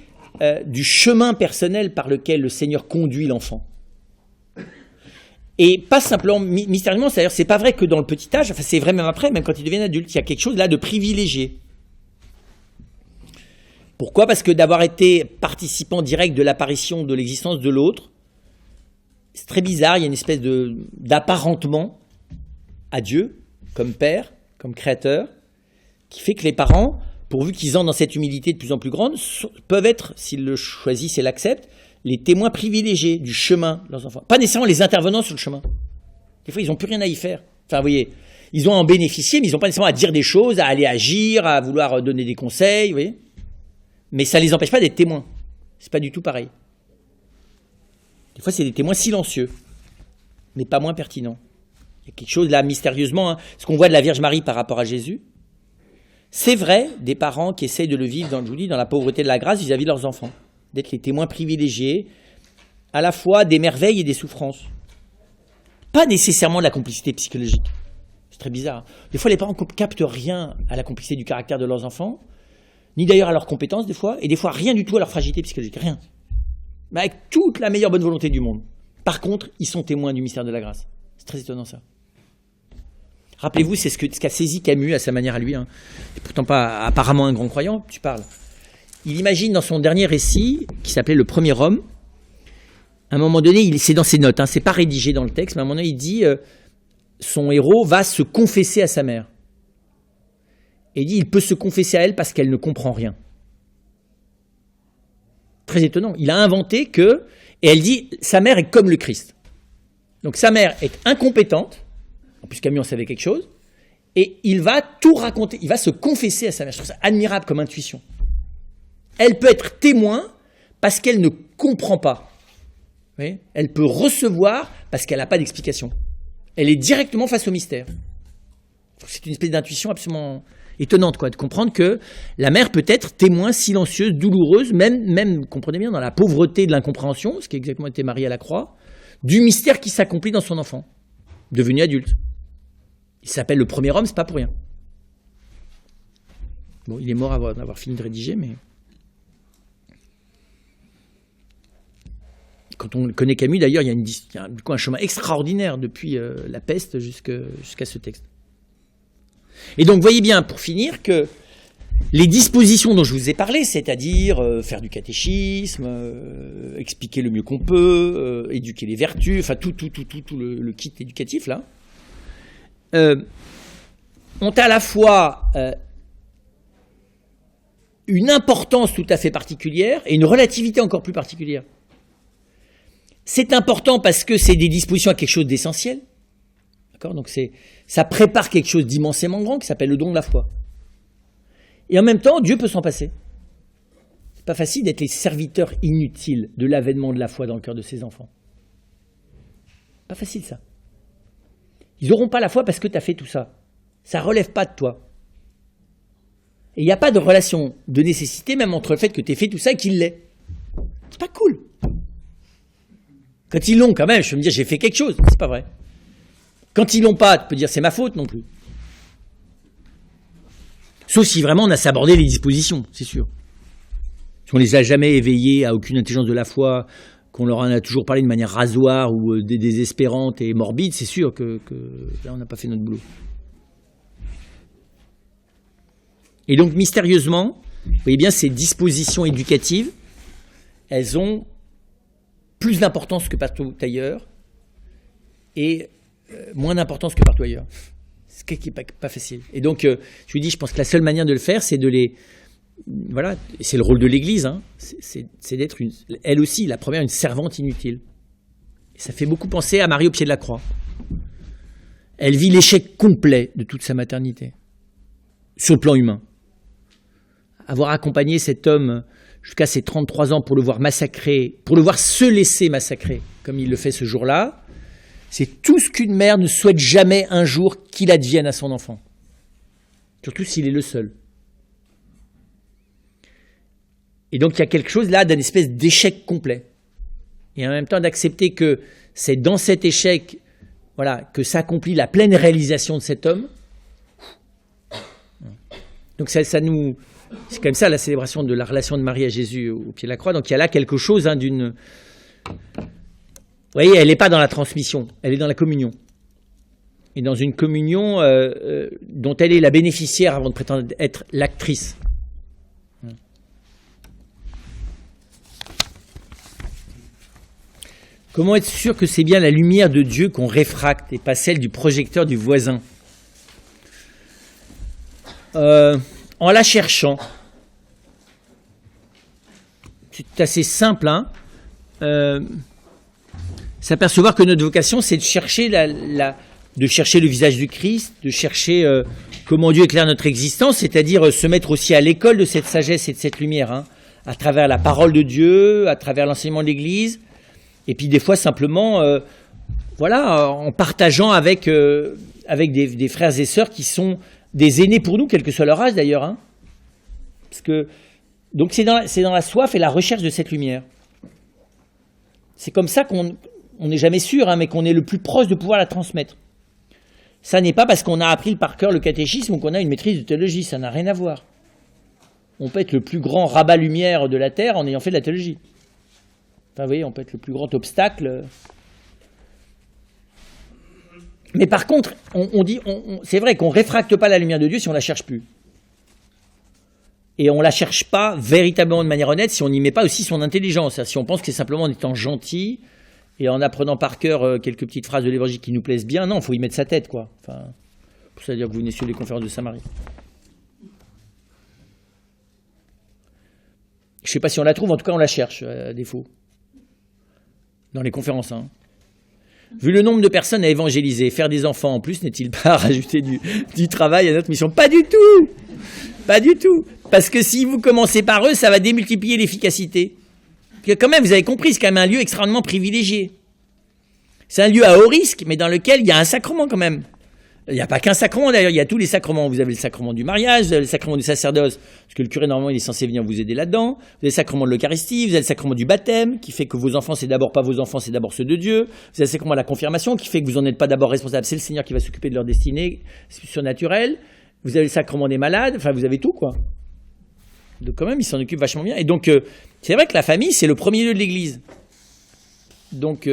du chemin personnel par lequel le Seigneur conduit l'enfant. Et pas simplement mystérieusement, c'est-à-dire c'est pas vrai que dans le petit âge, enfin c'est vrai même après, même quand ils deviennent adultes, il y a quelque chose là de privilégié. Pourquoi ? Parce que d'avoir été participant direct de l'apparition de l'existence de l'autre, c'est très bizarre, il y a une espèce d'apparentement à Dieu, comme Père, comme Créateur, qui fait que les parents, pourvu qu'ils entrent dans cette humilité de plus en plus grande, peuvent être, s'ils le choisissent et l'acceptent, les témoins privilégiés du chemin de leurs enfants. Pas nécessairement les intervenants sur le chemin. Des fois, ils n'ont plus rien à y faire. Enfin, vous voyez, ils ont à en bénéficier, mais ils n'ont pas nécessairement à dire des choses, à aller agir, à vouloir donner des conseils, vous voyez. Mais ça ne les empêche pas d'être témoins. C'est pas du tout pareil. Des fois, c'est des témoins silencieux, mais pas moins pertinents. Il y a quelque chose là, mystérieusement, ce qu'on voit de la Vierge Marie par rapport à Jésus. C'est vrai, des parents qui essayent de le vivre, je vous dis, dans la pauvreté de la grâce vis-à-vis de leurs enfants. D'être les témoins privilégiés, à la fois des merveilles et des souffrances. Pas nécessairement de la complicité psychologique. C'est très bizarre. Des fois, les parents ne captent rien à la complicité du caractère de leurs enfants, ni d'ailleurs à leurs compétences des fois, et des fois rien du tout à leur fragilité psychologique. Rien. Mais avec toute la meilleure bonne volonté du monde. Par contre, ils sont témoins du mystère de la grâce. C'est très étonnant ça. Rappelez-vous, c'est ce qu'a saisi Camus à sa manière à lui. Hein. Et pourtant pas apparemment un grand croyant, tu parles. Il imagine dans son dernier récit, qui s'appelait Le Premier Homme, à un moment donné, c'est dans ses notes, hein, c'est pas rédigé dans le texte, mais à un moment donné, il dit son héros va se confesser à sa mère. Et il dit il peut se confesser à elle parce qu'elle ne comprend rien. Très étonnant. Il a inventé que, et elle dit sa mère est comme le Christ. Donc sa mère est incompétente, en plus Camus en savait quelque chose, et il va tout raconter, il va se confesser à sa mère. Je trouve ça admirable comme intuition. Elle peut être témoin parce qu'elle ne comprend pas. Vous voyez ? Elle peut recevoir parce qu'elle n'a pas d'explication. Elle est directement face au mystère. C'est une espèce d'intuition absolument étonnante, quoi, de comprendre que la mère peut être témoin silencieuse, douloureuse, même, comprenez bien, dans la pauvreté de l'incompréhension, ce qui a exactement été Marie à la croix, du mystère qui s'accomplit dans son enfant, devenu adulte. Il s'appelle Le Premier Homme, c'est pas pour rien. Bon, il est mort avant d'avoir fini de rédiger, mais... Quand on connaît Camus, d'ailleurs, il y a un chemin extraordinaire depuis la peste jusqu'à ce texte. Et donc, voyez bien, pour finir, que les dispositions dont je vous ai parlé, c'est-à-dire faire du catéchisme, expliquer le mieux qu'on peut, éduquer les vertus, enfin tout le kit éducatif, là, ont à la fois une importance tout à fait particulière et une relativité encore plus particulière. C'est important parce que c'est des dispositions à quelque chose d'essentiel. D'accord ? Donc ça prépare quelque chose d'immensément grand qui s'appelle le don de la foi. Et en même temps, Dieu peut s'en passer. C'est pas facile d'être les serviteurs inutiles de l'avènement de la foi dans le cœur de ses enfants. Pas facile ça. Ils n'auront pas la foi parce que tu as fait tout ça. Ça ne relève pas de toi. Et il n'y a pas de relation de nécessité même entre le fait que tu aies fait tout ça et qu'il l'ait. C'est pas cool. Quand ils l'ont, quand même, je peux me dire, j'ai fait quelque chose. C'est pas vrai. Quand ils l'ont pas, tu peux dire, c'est ma faute non plus. Sauf si vraiment on a sabordé les dispositions, c'est sûr. Si on les a jamais éveillés à aucune intelligence de la foi, qu'on leur en a toujours parlé de manière rasoir ou désespérante et morbide, c'est sûr que là, on n'a pas fait notre boulot. Et donc, mystérieusement, vous voyez bien, ces dispositions éducatives, elles ont plus d'importance que partout ailleurs et moins d'importance que partout ailleurs. Ce qui n'est pas facile. Et donc, je vous dis, je pense que la seule manière de le faire, c'est de les... Voilà, c'est le rôle de l'Église, hein, c'est d'être, elle aussi, la première, une servante inutile. Et ça fait beaucoup penser à Marie au pied de la croix. Elle vit l'échec complet de toute sa maternité, sur le plan humain. Avoir accompagné cet homme jusqu'à ses 33 ans pour le voir massacrer, pour le voir se laisser massacrer, comme il le fait ce jour-là, c'est tout ce qu'une mère ne souhaite jamais un jour qu'il advienne à son enfant. Surtout s'il est le seul. Et donc il y a quelque chose là d'un espèce d'échec complet. Et en même temps d'accepter que c'est dans cet échec, voilà, que s'accomplit la pleine réalisation de cet homme, Donc c'est quand même ça la célébration de la relation de Marie à Jésus au pied de la croix. Donc il y a là quelque chose d'une... Vous voyez, elle n'est pas dans la transmission, elle est dans la communion. Et dans une communion dont elle est la bénéficiaire avant de prétendre être l'actrice. Comment être sûr que c'est bien la lumière de Dieu qu'on réfracte et pas celle du projecteur du voisin? En la cherchant. C'est assez simple, hein. S'apercevoir que notre vocation, c'est de chercher de chercher le visage du Christ, de chercher comment Dieu éclaire notre existence, c'est-à-dire se mettre aussi à l'école de cette sagesse et de cette lumière, hein, à travers la parole de Dieu, à travers l'enseignement de l'Église, et puis des fois simplement, en partageant avec des frères et sœurs qui sont des aînés pour nous, quel que soit leur âge d'ailleurs, hein. Parce que, donc c'est dans la soif et la recherche de cette lumière. C'est comme ça qu'on n'est jamais sûr, hein, mais qu'on est le plus proche de pouvoir la transmettre. Ça n'est pas parce qu'on a appris par cœur le catéchisme ou qu'on a une maîtrise de théologie, ça n'a rien à voir. On peut être le plus grand rabat-lumière de la Terre en ayant fait de la théologie. Enfin, vous voyez, on peut être le plus grand obstacle. Mais par contre, on dit, c'est vrai qu'on ne réfracte pas la lumière de Dieu si on ne la cherche plus. Et on ne la cherche pas véritablement de manière honnête si on n'y met pas aussi son intelligence. Si on pense que c'est simplement en étant gentil et en apprenant par cœur quelques petites phrases de l'Évangile qui nous plaisent bien, non, il faut y mettre sa tête, quoi. Enfin, pour ça dire que vous venez sur les conférences de Saint-Marie. Je ne sais pas si on la trouve, en tout cas on la cherche, à défaut. Dans les conférences, hein. Vu le nombre de personnes à évangéliser, faire des enfants en plus, n'est-il pas rajouter du travail à notre mission? Pas du tout. Pas du tout. Parce que si vous commencez par eux, ça va démultiplier l'efficacité. Puis quand même, vous avez compris, c'est quand même un lieu extrêmement privilégié. C'est un lieu à haut risque, mais dans lequel il y a un sacrement quand même. Il n'y a pas qu'un sacrement d'ailleurs, il y a tous les sacrements. Vous avez le sacrement du mariage, vous avez le sacrement du sacerdoce, parce que le curé normalement il est censé venir vous aider là-dedans. Vous avez le sacrement de l'Eucharistie, vous avez le sacrement du baptême, qui fait que vos enfants c'est d'abord pas vos enfants, c'est d'abord ceux de Dieu. Vous avez le sacrement de la confirmation, qui fait que vous n'en êtes pas d'abord responsable, c'est le Seigneur qui va s'occuper de leur destinée surnaturelle. Vous avez le sacrement des malades, enfin vous avez tout quoi. Donc quand même il s'en occupe vachement bien. Et donc c'est vrai que la famille c'est le premier lieu de l'Église. Donc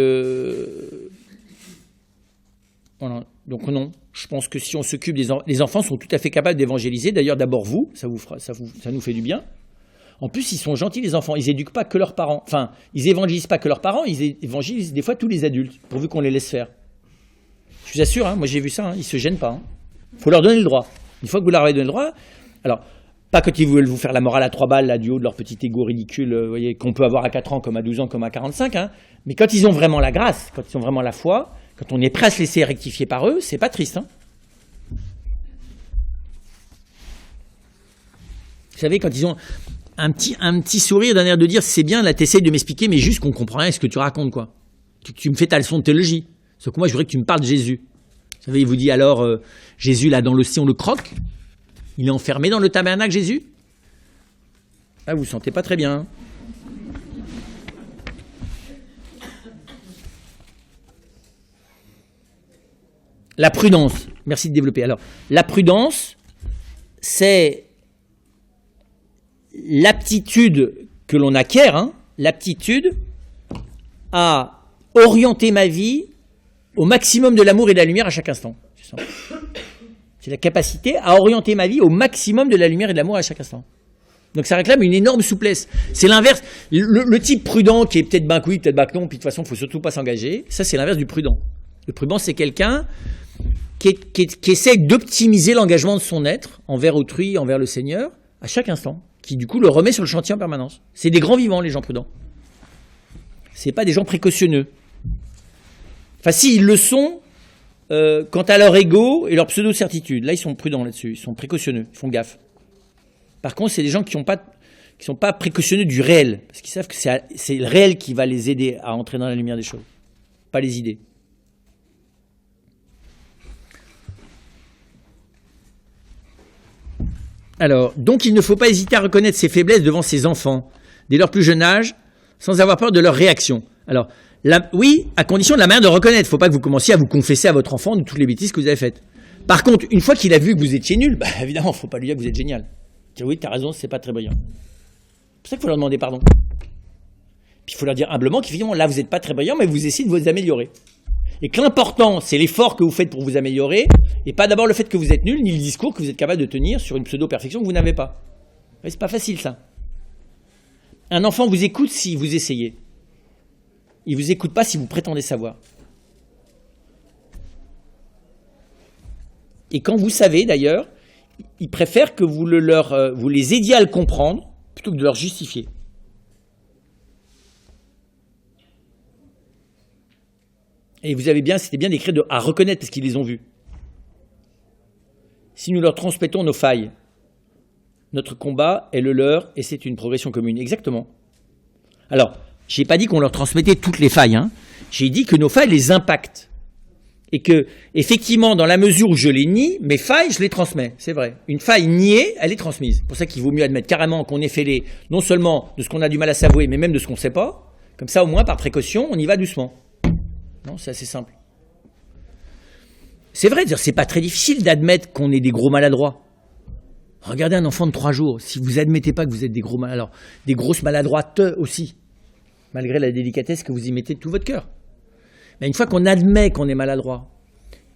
voilà. Donc non, je pense que si on s'occupe les enfants sont tout à fait capables d'évangéliser. D'ailleurs, d'abord vous, ça nous fait du bien. En plus, ils sont gentils les enfants. Ils éduquent pas que leurs parents. Enfin, ils évangélisent pas que leurs parents. Ils évangélisent des fois tous les adultes, pourvu qu'on les laisse faire. Je vous assure, hein, moi j'ai vu ça. Hein, ils se gênent pas. Il faut leur donner le droit. Une fois que vous leur avez donné le droit, alors pas quand ils veulent vous faire la morale à 3 balles là, du haut de leur petit égo ridicule, vous voyez, qu'on peut avoir à 4 ans, comme à 12 ans, comme à 45. Hein, mais quand ils ont vraiment la grâce, quand ils ont vraiment la foi. Quand on est prêt à se laisser rectifier par eux, c'est pas triste. Hein. Vous savez, quand ils ont un petit sourire d'un air de dire c'est bien, là t'essayes de m'expliquer, mais juste qu'on comprend rien à ce que tu racontes, quoi. Tu me fais ta leçon de théologie. Sauf que moi, je voudrais que tu me parles de Jésus. Vous savez, il vous dit alors, Jésus, là, dans le on le croque. Il est enfermé dans le tabernacle, Jésus. Ah, vous ne sentez pas très bien. Hein. La prudence, merci de développer. Alors, la prudence, c'est l'aptitude que l'on acquiert, hein, l'aptitude à orienter ma vie au maximum de l'amour et de la lumière à chaque instant. C'est la capacité à orienter ma vie au maximum de la lumière et de l'amour à chaque instant. Donc ça réclame une énorme souplesse. C'est l'inverse. Le type prudent qui est peut-être ben oui, peut-être ben non, puis de toute façon, il ne faut surtout pas s'engager. Ça, c'est l'inverse du prudent. Le prudent, c'est quelqu'un qui essaie d'optimiser l'engagement de son être envers autrui, envers le Seigneur, à chaque instant, qui du coup le remet sur le chantier en permanence. C'est des grands vivants, les gens prudents. C'est pas des gens précautionneux. Enfin, si, ils le sont quant à leur ego et leur pseudo-certitude. Là, ils sont prudents là-dessus, ils sont précautionneux, ils font gaffe. Par contre, c'est des gens qui sont pas précautionneux du réel, parce qu'ils savent que c'est le réel qui va les aider à entrer dans la lumière des choses, pas les idées. Alors, donc il ne faut pas hésiter à reconnaître ses faiblesses devant ses enfants, dès leur plus jeune âge, sans avoir peur de leur réaction. Alors, oui, à condition de la manière de reconnaître. Il ne faut pas que vous commenciez à vous confesser à votre enfant de toutes les bêtises que vous avez faites. Par contre, une fois qu'il a vu que vous étiez nul, évidemment, il ne faut pas lui dire que vous êtes génial. Dire oui, t'as raison, c'est pas très brillant. C'est pour ça qu'il faut leur demander pardon. Puis il faut leur dire humblement qu'effectivement, là, vous n'êtes pas très brillant, mais vous essayez de vous améliorer. Et que l'important, c'est l'effort que vous faites pour vous améliorer, et pas d'abord le fait que vous êtes nul, ni le discours que vous êtes capable de tenir sur une pseudo-perfection que vous n'avez pas. Mais c'est pas facile, ça. Un enfant vous écoute si vous essayez. Il vous écoute pas si vous prétendez savoir. Et quand vous savez, d'ailleurs, ils préfèrent que vous les aidiez à le comprendre plutôt que de leur justifier. Et vous avez bien, c'était bien d'écrire à reconnaître parce qu'ils les ont vus. Si nous leur transmettons nos failles, notre combat est le leur et c'est une progression commune. Exactement. Alors, je n'ai pas dit qu'on leur transmettait toutes les failles. Hein. J'ai dit que nos failles les impactent. Et que, effectivement, dans la mesure où je les nie, mes failles, je les transmets. C'est vrai. Une faille niée, elle est transmise. C'est pour ça qu'il vaut mieux admettre carrément qu'on est fêlé, non seulement de ce qu'on a du mal à s'avouer, mais même de ce qu'on ne sait pas. Comme ça, au moins, par précaution, on y va doucement. Non, c'est assez simple. C'est vrai, c'est pas très difficile d'admettre qu'on est des gros maladroits. Regardez un enfant de 3 jours. Si vous admettez pas que vous êtes des gros maladroits, alors des grosses maladroites aussi, malgré la délicatesse que vous y mettez de tout votre cœur. Mais une fois qu'on admet qu'on est maladroit,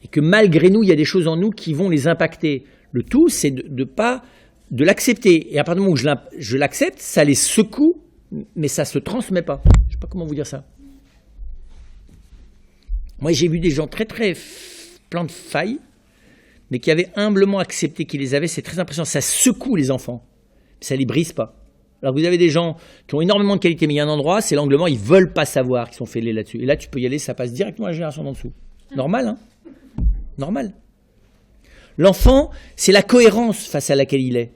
et que malgré nous, il y a des choses en nous qui vont les impacter, le tout, c'est de l'accepter. Et à partir du moment où je l'accepte, ça les secoue, mais ça se transmet pas. Je ne sais pas comment vous dire ça. Moi, j'ai vu des gens très plein de failles, mais qui avaient humblement accepté qu'ils les avaient. C'est très impressionnant. Ça secoue les enfants, mais ça les brise pas. Alors vous avez des gens qui ont énormément de qualité, mais il y a un endroit, c'est l'angle mort, ils veulent pas savoir qu'ils sont fêlés là-dessus. Et là, tu peux y aller, ça passe directement à la génération d'en dessous. Normal, hein? Normal. L'enfant, c'est la cohérence face à laquelle il est.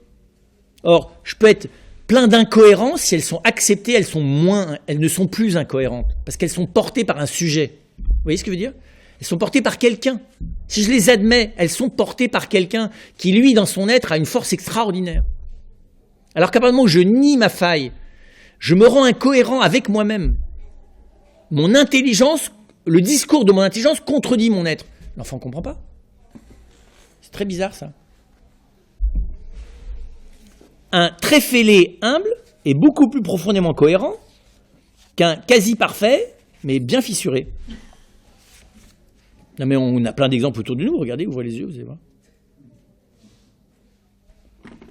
Or, je peux être plein d'incohérences, si elles sont acceptées, elles ne sont plus incohérentes, parce qu'elles sont portées par un sujet. Vous voyez ce que je veux dire? Elles sont portées par quelqu'un. Si je les admets, elles sont portées par quelqu'un qui, lui, dans son être, a une force extraordinaire. Alors qu'à partir du moment où je nie ma faille, je me rends incohérent avec moi-même. Mon intelligence, le discours de mon intelligence contredit mon être. L'enfant ne comprend pas. C'est très bizarre, ça. Un très fêlé humble est beaucoup plus profondément cohérent qu'un quasi parfait, mais bien fissuré. Non mais on a plein d'exemples autour de nous, regardez, ouvrez les yeux, vous allez voir.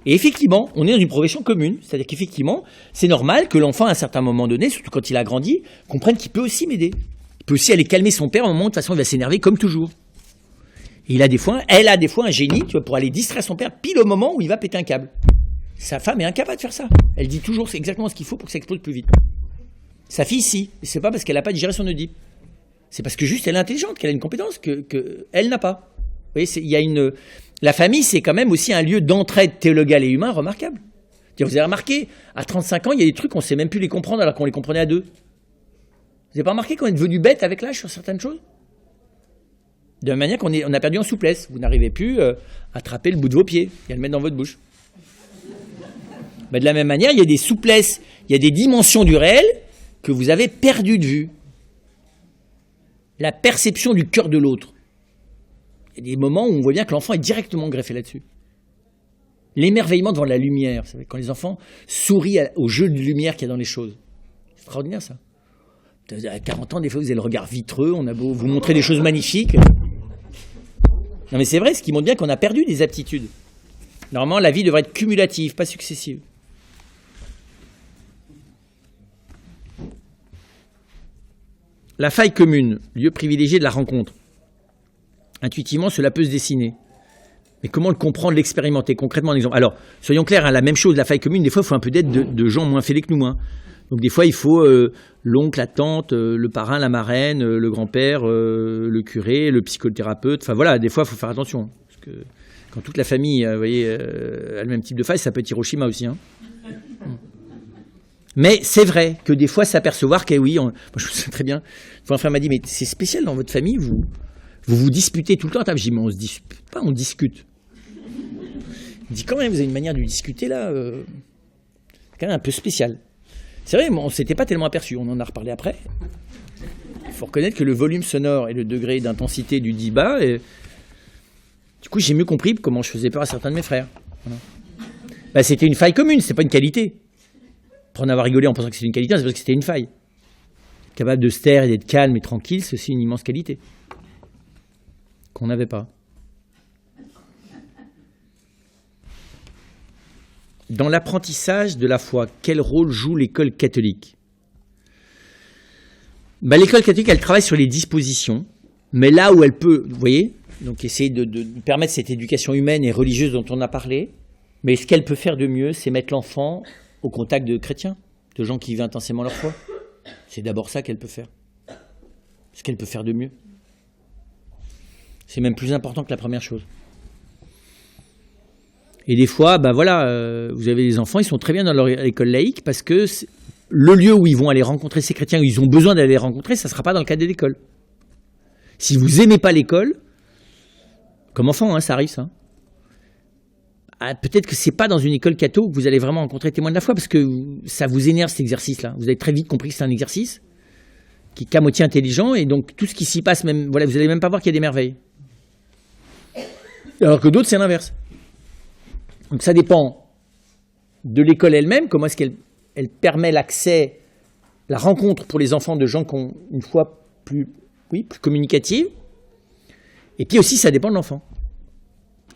Et effectivement, on est dans une progression commune, c'est-à-dire qu'effectivement, c'est normal que l'enfant, à un certain moment donné, surtout quand il a grandi, comprenne qu'il peut aussi m'aider. Il peut aussi aller calmer son père, à un moment, de toute façon, il va s'énerver comme toujours. Et elle a des fois un génie, tu vois, pour aller distraire son père pile au moment où il va péter un câble. Sa femme est incapable de faire ça. Elle dit toujours c'est exactement ce qu'il faut pour que ça explose plus vite. Sa fille, si. Et c'est pas parce qu'elle n'a pas digéré son Oedipe. C'est parce que juste elle est intelligente, qu'elle a une compétence que elle n'a pas. Vous voyez, la famille, c'est quand même aussi un lieu d'entraide théologale et humain remarquable. Vous avez remarqué, à 35 ans, il y a des trucs qu'on ne sait même plus les comprendre alors qu'on les comprenait à 2. Vous n'avez pas remarqué qu'on est devenu bête avec l'âge sur certaines choses? De la manière qu'on a perdu en souplesse. Vous n'arrivez plus à attraper le bout de vos pieds et à le mettre dans votre bouche. Mais de la même manière, il y a des souplesses, il y a des dimensions du réel que vous avez perdues de vue. La perception du cœur de l'autre. Il y a des moments où on voit bien que l'enfant est directement greffé là-dessus. L'émerveillement devant la lumière, vous savez, quand les enfants sourient au jeu de lumière qu'il y a dans les choses. C'est extraordinaire, ça. À 40 ans, des fois, vous avez le regard vitreux, on a beau vous montrer des choses magnifiques. Non, mais c'est vrai, ce qui montre bien qu'on a perdu des aptitudes. Normalement, la vie devrait être cumulative, pas successive. La faille commune, lieu privilégié de la rencontre. Intuitivement, cela peut se dessiner. Mais comment le comprendre, l'expérimenter concrètement un exemple? Alors, soyons clairs, hein, la même chose, la faille commune, des fois, il faut un peu d'aide de gens moins fêlés que nous. Hein. Donc, des fois, il faut l'oncle, la tante, le parrain, la marraine, le grand-père, le curé, le psychothérapeute. Enfin, voilà, des fois, il faut faire attention. Parce que quand toute la famille, vous voyez, a le même type de faille, ça peut être Hiroshima aussi. Hein. Mais c'est vrai que des fois, s'apercevoir que oui, moi, je sais très bien. Un frère m'a dit, mais c'est spécial dans votre famille, vous disputez tout le temps à table. J'ai dit, mais on se dispute pas, on discute. Il dit, quand même, vous avez une manière de discuter là, c'est quand même un peu spécial. C'est vrai, on ne s'était pas tellement aperçu, on en a reparlé après. Il faut reconnaître que le volume sonore et le degré d'intensité du débat, du coup, j'ai mieux compris comment je faisais peur à certains de mes frères. Voilà. Bah, c'était une faille commune, c'est pas une qualité. Pour en avoir rigolé en pensant que c'était une qualité, c'est parce que c'était une faille. Capable de se taire et d'être calme et tranquille, c'est aussi une immense qualité. Qu'on n'avait pas. Dans l'apprentissage de la foi, quel rôle joue l'école catholique? Bah, l'école catholique, elle travaille sur les dispositions, mais là où elle peut, vous voyez, donc essayer de permettre cette éducation humaine et religieuse dont on a parlé, mais ce qu'elle peut faire de mieux, c'est mettre l'enfant au contact de chrétiens, de gens qui vivent intensément leur foi. C'est d'abord ça qu'elle peut faire. Ce qu'elle peut faire de mieux. C'est même plus important que la première chose. Et des fois, bah voilà, vous avez des enfants, ils sont très bien dans leur école laïque parce que le lieu où ils vont aller rencontrer ces chrétiens, où ils ont besoin d'aller les rencontrer, ça ne sera pas dans le cadre de l'école. Si vous n'aimez pas l'école, comme enfant, hein, ça arrive ça. Ah, peut-être que ce n'est pas dans une école catho que vous allez vraiment rencontrer témoins de la foi parce que ça vous énerve cet exercice-là. Vous avez très vite compris que c'est un exercice qui est qu'à moitié intelligent et donc tout ce qui s'y passe, même, voilà, vous n'allez même pas voir qu'il y a des merveilles. Alors que d'autres, c'est l'inverse. Donc ça dépend de l'école elle-même, comment est-ce qu'elle permet l'accès, la rencontre pour les enfants de gens qui ont une foi plus communicative. Et puis aussi, ça dépend de l'enfant,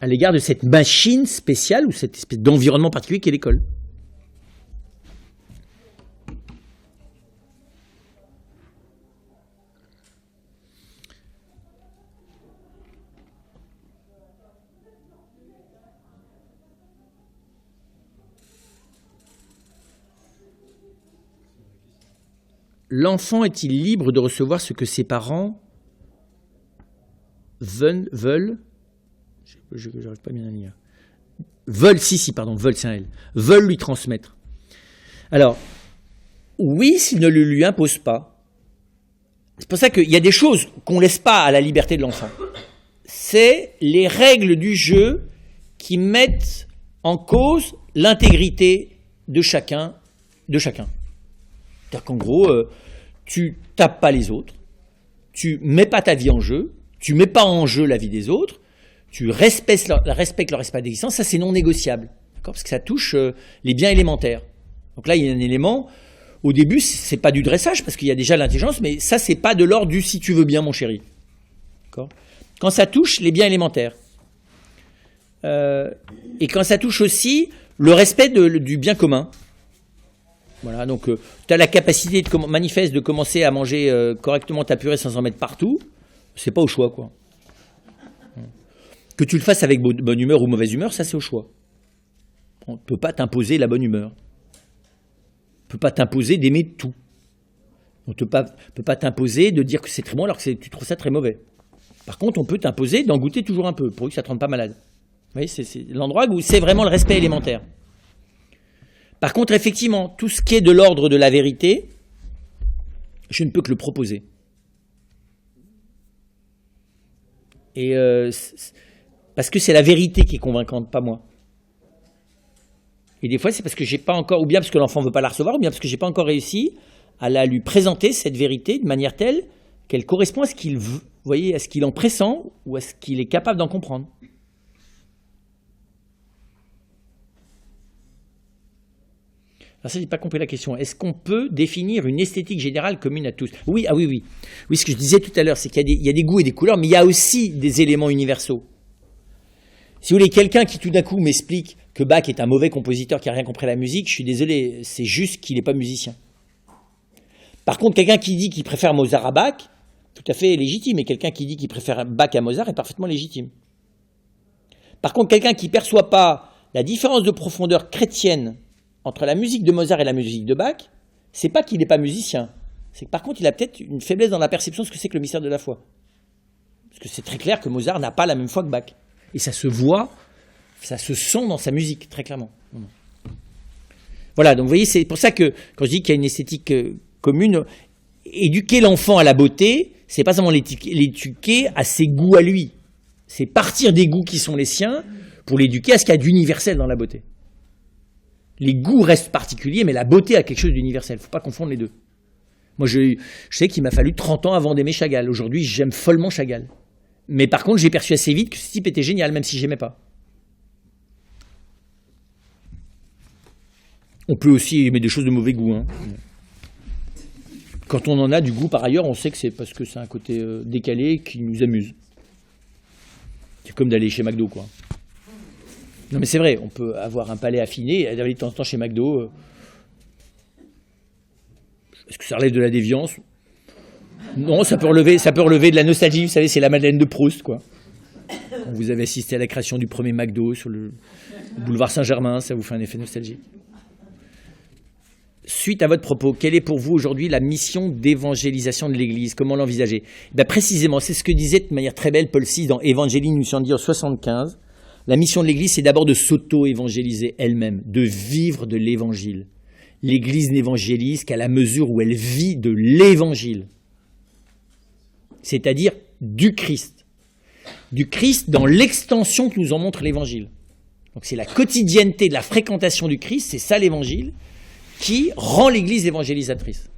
à l'égard de cette machine spéciale ou cette espèce d'environnement particulier qu'est l'école. L'enfant est-il libre de recevoir ce que ses parents veulent j'arrive pas bien à lire. Veulent lui transmettre. Alors, oui, s'il ne le lui impose pas. C'est pour ça qu'il y a des choses qu'on ne laisse pas à la liberté de l'enfant. C'est les règles du jeu qui mettent en cause l'intégrité de chacun. C'est-à-dire qu'en gros, tu tapes pas les autres, tu mets pas ta vie en jeu, tu mets pas en jeu la vie des autres, tu respectes leur espace d'existence, ça c'est non négociable, d'accord, parce que ça touche les biens élémentaires. Donc là, il y a un élément, au début, c'est pas du dressage, parce qu'il y a déjà l'intelligence, mais ça c'est pas de l'ordre du si tu veux bien mon chéri. D'accord. Quand ça touche les biens élémentaires, et quand ça touche aussi le respect du bien commun. Voilà, donc tu as la capacité manifeste de commencer à manger correctement ta purée sans en mettre partout, c'est pas au choix, quoi. Que tu le fasses avec bonne humeur ou mauvaise humeur, ça c'est au choix. On ne peut pas t'imposer la bonne humeur. On ne peut pas t'imposer d'aimer tout. On ne peut pas t'imposer de dire que c'est très bon alors que tu trouves ça très mauvais. Par contre, on peut t'imposer d'en goûter toujours un peu, pour que ça ne te rende pas malade. Vous voyez, c'est l'endroit où c'est vraiment le respect élémentaire. Par contre, effectivement, tout ce qui est de l'ordre de la vérité, je ne peux que le proposer. Et parce que c'est la vérité qui est convaincante, pas moi. Et des fois, c'est parce que j'ai pas encore, ou bien parce que l'enfant ne veut pas la recevoir, ou bien parce que j'ai pas encore réussi à lui présenter cette vérité de manière telle qu'elle correspond à ce qu'il veut, vous voyez, à ce qu'il en pressent ou à ce qu'il est capable d'en comprendre. Alors ça, je n'ai pas compris la question. Est-ce qu'on peut définir une esthétique générale commune à tous ? Oui, ah oui, oui. Oui, ce que je disais tout à l'heure, c'est qu'il y a des goûts et des couleurs, mais il y a aussi des éléments universaux. Si vous voulez, quelqu'un qui tout d'un coup m'explique que Bach est un mauvais compositeur qui n'a rien compris à la musique, je suis désolé, c'est juste qu'il n'est pas musicien. Par contre, quelqu'un qui dit qu'il préfère Mozart à Bach, tout à fait légitime, et quelqu'un qui dit qu'il préfère Bach à Mozart est parfaitement légitime. Par contre, quelqu'un qui ne perçoit pas la différence de profondeur chrétienne entre la musique de Mozart et la musique de Bach, c'est pas qu'il n'est pas musicien, c'est que par contre il a peut-être une faiblesse dans la perception de ce que c'est que le mystère de la foi. Parce que c'est très clair que Mozart n'a pas la même foi que Bach. Et ça se voit, ça se sent dans sa musique, très clairement. Voilà, donc vous voyez, c'est pour ça que quand je dis qu'il y a une esthétique commune, éduquer l'enfant à la beauté, c'est pas seulement l'éduquer à ses goûts à lui, c'est partir des goûts qui sont les siens pour l'éduquer à ce qu'il y a d'universel dans la beauté. Les goûts restent particuliers, mais la beauté a quelque chose d'universel. Il ne faut pas confondre les deux. Moi, je sais qu'il m'a fallu 30 ans avant d'aimer Chagall. Aujourd'hui, j'aime follement Chagall. Mais par contre, j'ai perçu assez vite que ce type était génial, même si je n'aimais pas. On peut aussi aimer des choses de mauvais goût. Hein. Quand on en a du goût par ailleurs, on sait que c'est parce que c'est un côté décalé qui nous amuse. C'est comme d'aller chez McDo, quoi. Non mais c'est vrai, on peut avoir un palais affiné et aller de temps en temps chez McDo. Est-ce que ça relève de la déviance? Non, ça peut relever de la nostalgie. Vous savez, c'est la Madeleine de Proust, quoi. Quand vous avez assisté à la création du premier McDo sur le boulevard Saint-Germain, ça vous fait un effet nostalgique. Suite à votre propos, quelle est pour vous aujourd'hui la mission d'évangélisation de l'Église? Comment l'envisager? Précisément, c'est ce que disait de manière très belle Paul VI dans Evangelii Nuntiandi en 75. La mission de l'Église, c'est d'abord de s'auto-évangéliser elle-même, de vivre de l'Évangile. L'Église n'évangélise qu'à la mesure où elle vit de l'Évangile, c'est-à-dire du Christ. Du Christ dans l'extension que nous en montre l'Évangile. Donc c'est la quotidienneté de la fréquentation du Christ, c'est ça l'Évangile, qui rend l'Église évangélisatrice.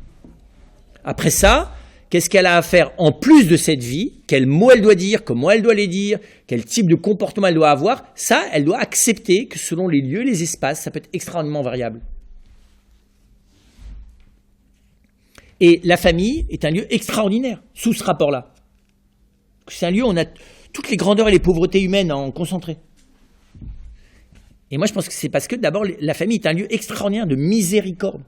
Après ça, qu'est-ce qu'elle a à faire en plus de cette vie? Quels mots elle doit dire? Comment elle doit les dire? Quel type de comportement elle doit avoir? Ça, elle doit accepter que selon les lieux, les espaces, ça peut être extrêmement variable. Et la famille est un lieu extraordinaire, sous ce rapport-là. C'est un lieu où on a toutes les grandeurs et les pauvretés humaines en concentré. Et moi, je pense que c'est parce que, d'abord, la famille est un lieu extraordinaire de miséricorde.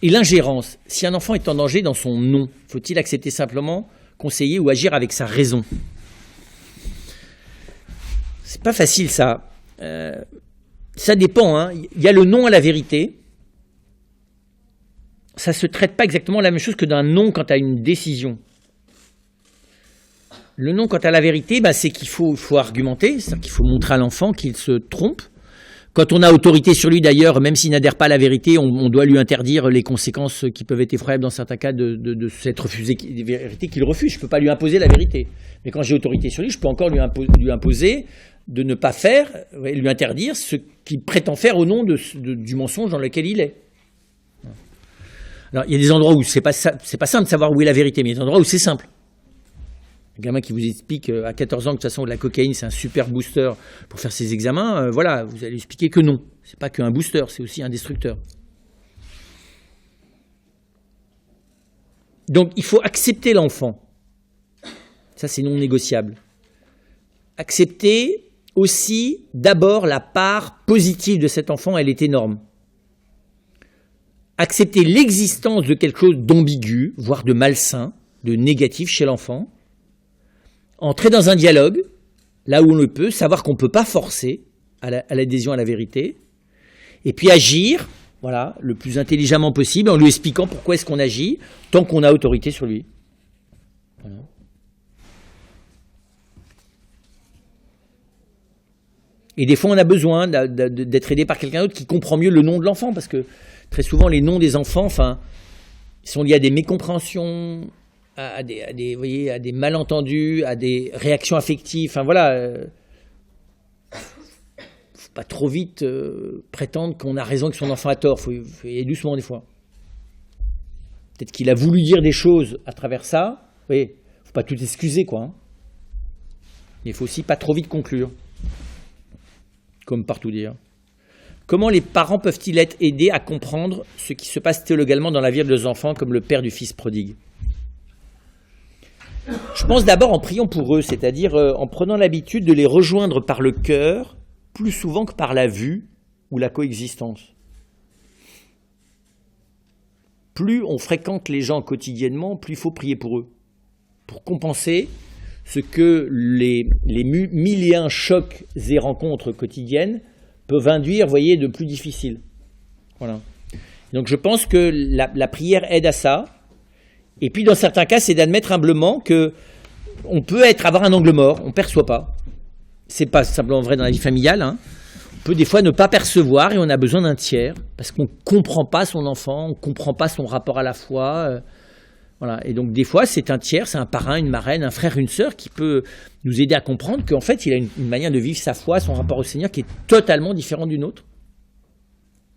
Et l'ingérence, si un enfant est en danger dans son nom, faut-il accepter simplement, conseiller ou agir avec sa raison? C'est pas facile, ça. Ça dépend. Hein. Il y a le non à la vérité. Ça ne se traite pas exactement la même chose que d'un non quant à une décision. Le non quant à la vérité, c'est qu'il faut argumenter, c'est-à-dire qu'il faut montrer à l'enfant qu'il se trompe. Quand on a autorité sur lui, d'ailleurs, même s'il n'adhère pas à la vérité, on doit lui interdire les conséquences qui peuvent être effroyables dans certains cas de cette refusée des vérités qu'il refuse. Je ne peux pas lui imposer la vérité. Mais quand j'ai autorité sur lui, je peux encore lui imposer de ne pas faire, lui interdire ce qu'il prétend faire au nom du mensonge dans lequel il est. Alors, il y a des endroits où c'est pas simple de savoir où est la vérité, mais il y a des endroits où c'est simple. Un gamin qui vous explique à 14 ans que de toute façon la cocaïne c'est un super booster pour faire ses examens, voilà, vous allez lui expliquer que non. C'est pas qu'un booster, c'est aussi un destructeur. Donc il faut accepter l'enfant. Ça c'est non négociable. Accepter aussi d'abord la part positive de cet enfant, elle est énorme. Accepter l'existence de quelque chose d'ambigu, voire de malsain, de négatif chez l'enfant. Entrer dans un dialogue, là où on le peut, savoir qu'on ne peut pas forcer à l'adhésion à la vérité, et puis agir, voilà, le plus intelligemment possible, en lui expliquant pourquoi est-ce qu'on agit, tant qu'on a autorité sur lui. Voilà. Et des fois, on a besoin d'être aidé par quelqu'un d'autre qui comprend mieux le nom de l'enfant, parce que très souvent, les noms des enfants, ils sont liés à des mécompréhensions, à des malentendus, à des réactions affectives. Faut pas trop vite prétendre qu'on a raison, que son enfant a tort. Faut y aller doucement des fois. Peut-être qu'il a voulu dire des choses à travers ça. Faut pas tout excuser, quoi. Hein. Il faut aussi pas trop vite conclure. Comme partout dire. Comment les parents peuvent-ils être aidés à comprendre ce qui se passe théologalement dans la vie de leurs enfants, comme le père du fils prodigue? Je pense d'abord en priant pour eux, c'est-à-dire en prenant l'habitude de les rejoindre par le cœur plus souvent que par la vue ou la coexistence. Plus on fréquente les gens quotidiennement, plus il faut prier pour eux, pour compenser ce que les mille et un chocs et rencontres quotidiennes peuvent induire, de plus difficile. Voilà. Donc je pense que la prière aide à ça. Et puis dans certains cas, c'est d'admettre humblement que on peut avoir un angle mort, on ne perçoit pas. C'est pas simplement vrai dans la vie familiale. Hein. On peut des fois ne pas percevoir et on a besoin d'un tiers parce qu'on ne comprend pas son enfant, on ne comprend pas son rapport à la foi. Voilà. Et donc des fois, c'est un tiers, c'est un parrain, une marraine, un frère, une sœur qui peut nous aider à comprendre qu'en fait, il a une manière de vivre sa foi, son rapport au Seigneur qui est totalement différent d'une autre.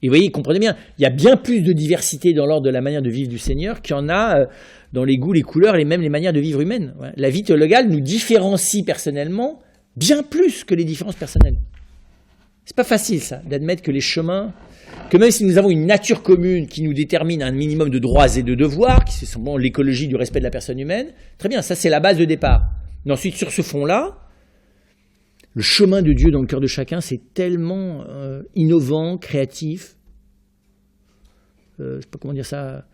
Et vous voyez, comprenez bien, il y a bien plus de diversité dans l'ordre de la manière de vivre du Seigneur qu'il y en a dans les goûts, les couleurs et même les manières de vivre humaines. Ouais. La vie théologale nous différencie personnellement bien plus que les différences personnelles. C'est pas facile, ça, d'admettre que les chemins, que même si nous avons une nature commune qui nous détermine un minimum de droits et de devoirs, qui c'est simplement l'écologie du respect de la personne humaine, très bien, ça c'est la base de départ. Mais ensuite, sur ce fond-là, le chemin de Dieu dans le cœur de chacun, c'est tellement innovant, créatif, je ne sais pas comment dire ça,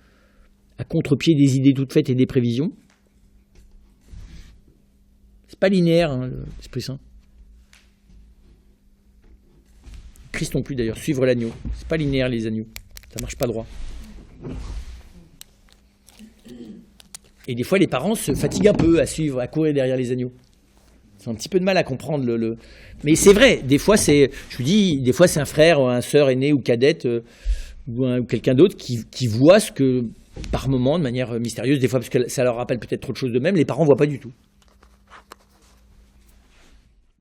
à contre-pied des idées toutes faites et des prévisions. C'est pas linéaire, hein, l'Esprit Saint. Christ non plus d'ailleurs, suivre l'agneau. C'est pas linéaire les agneaux, ça marche pas droit. Et des fois les parents se fatiguent un peu à suivre, à courir derrière les agneaux. Ils ont un petit peu de mal à comprendre le... Mais c'est vrai, des fois c'est, je vous dis, des fois c'est un frère, une sœur aînée ou cadette ou quelqu'un d'autre qui voit ce que, par moment, de manière mystérieuse, des fois parce que ça leur rappelle peut-être trop de choses d'eux-mêmes, les parents voient pas du tout.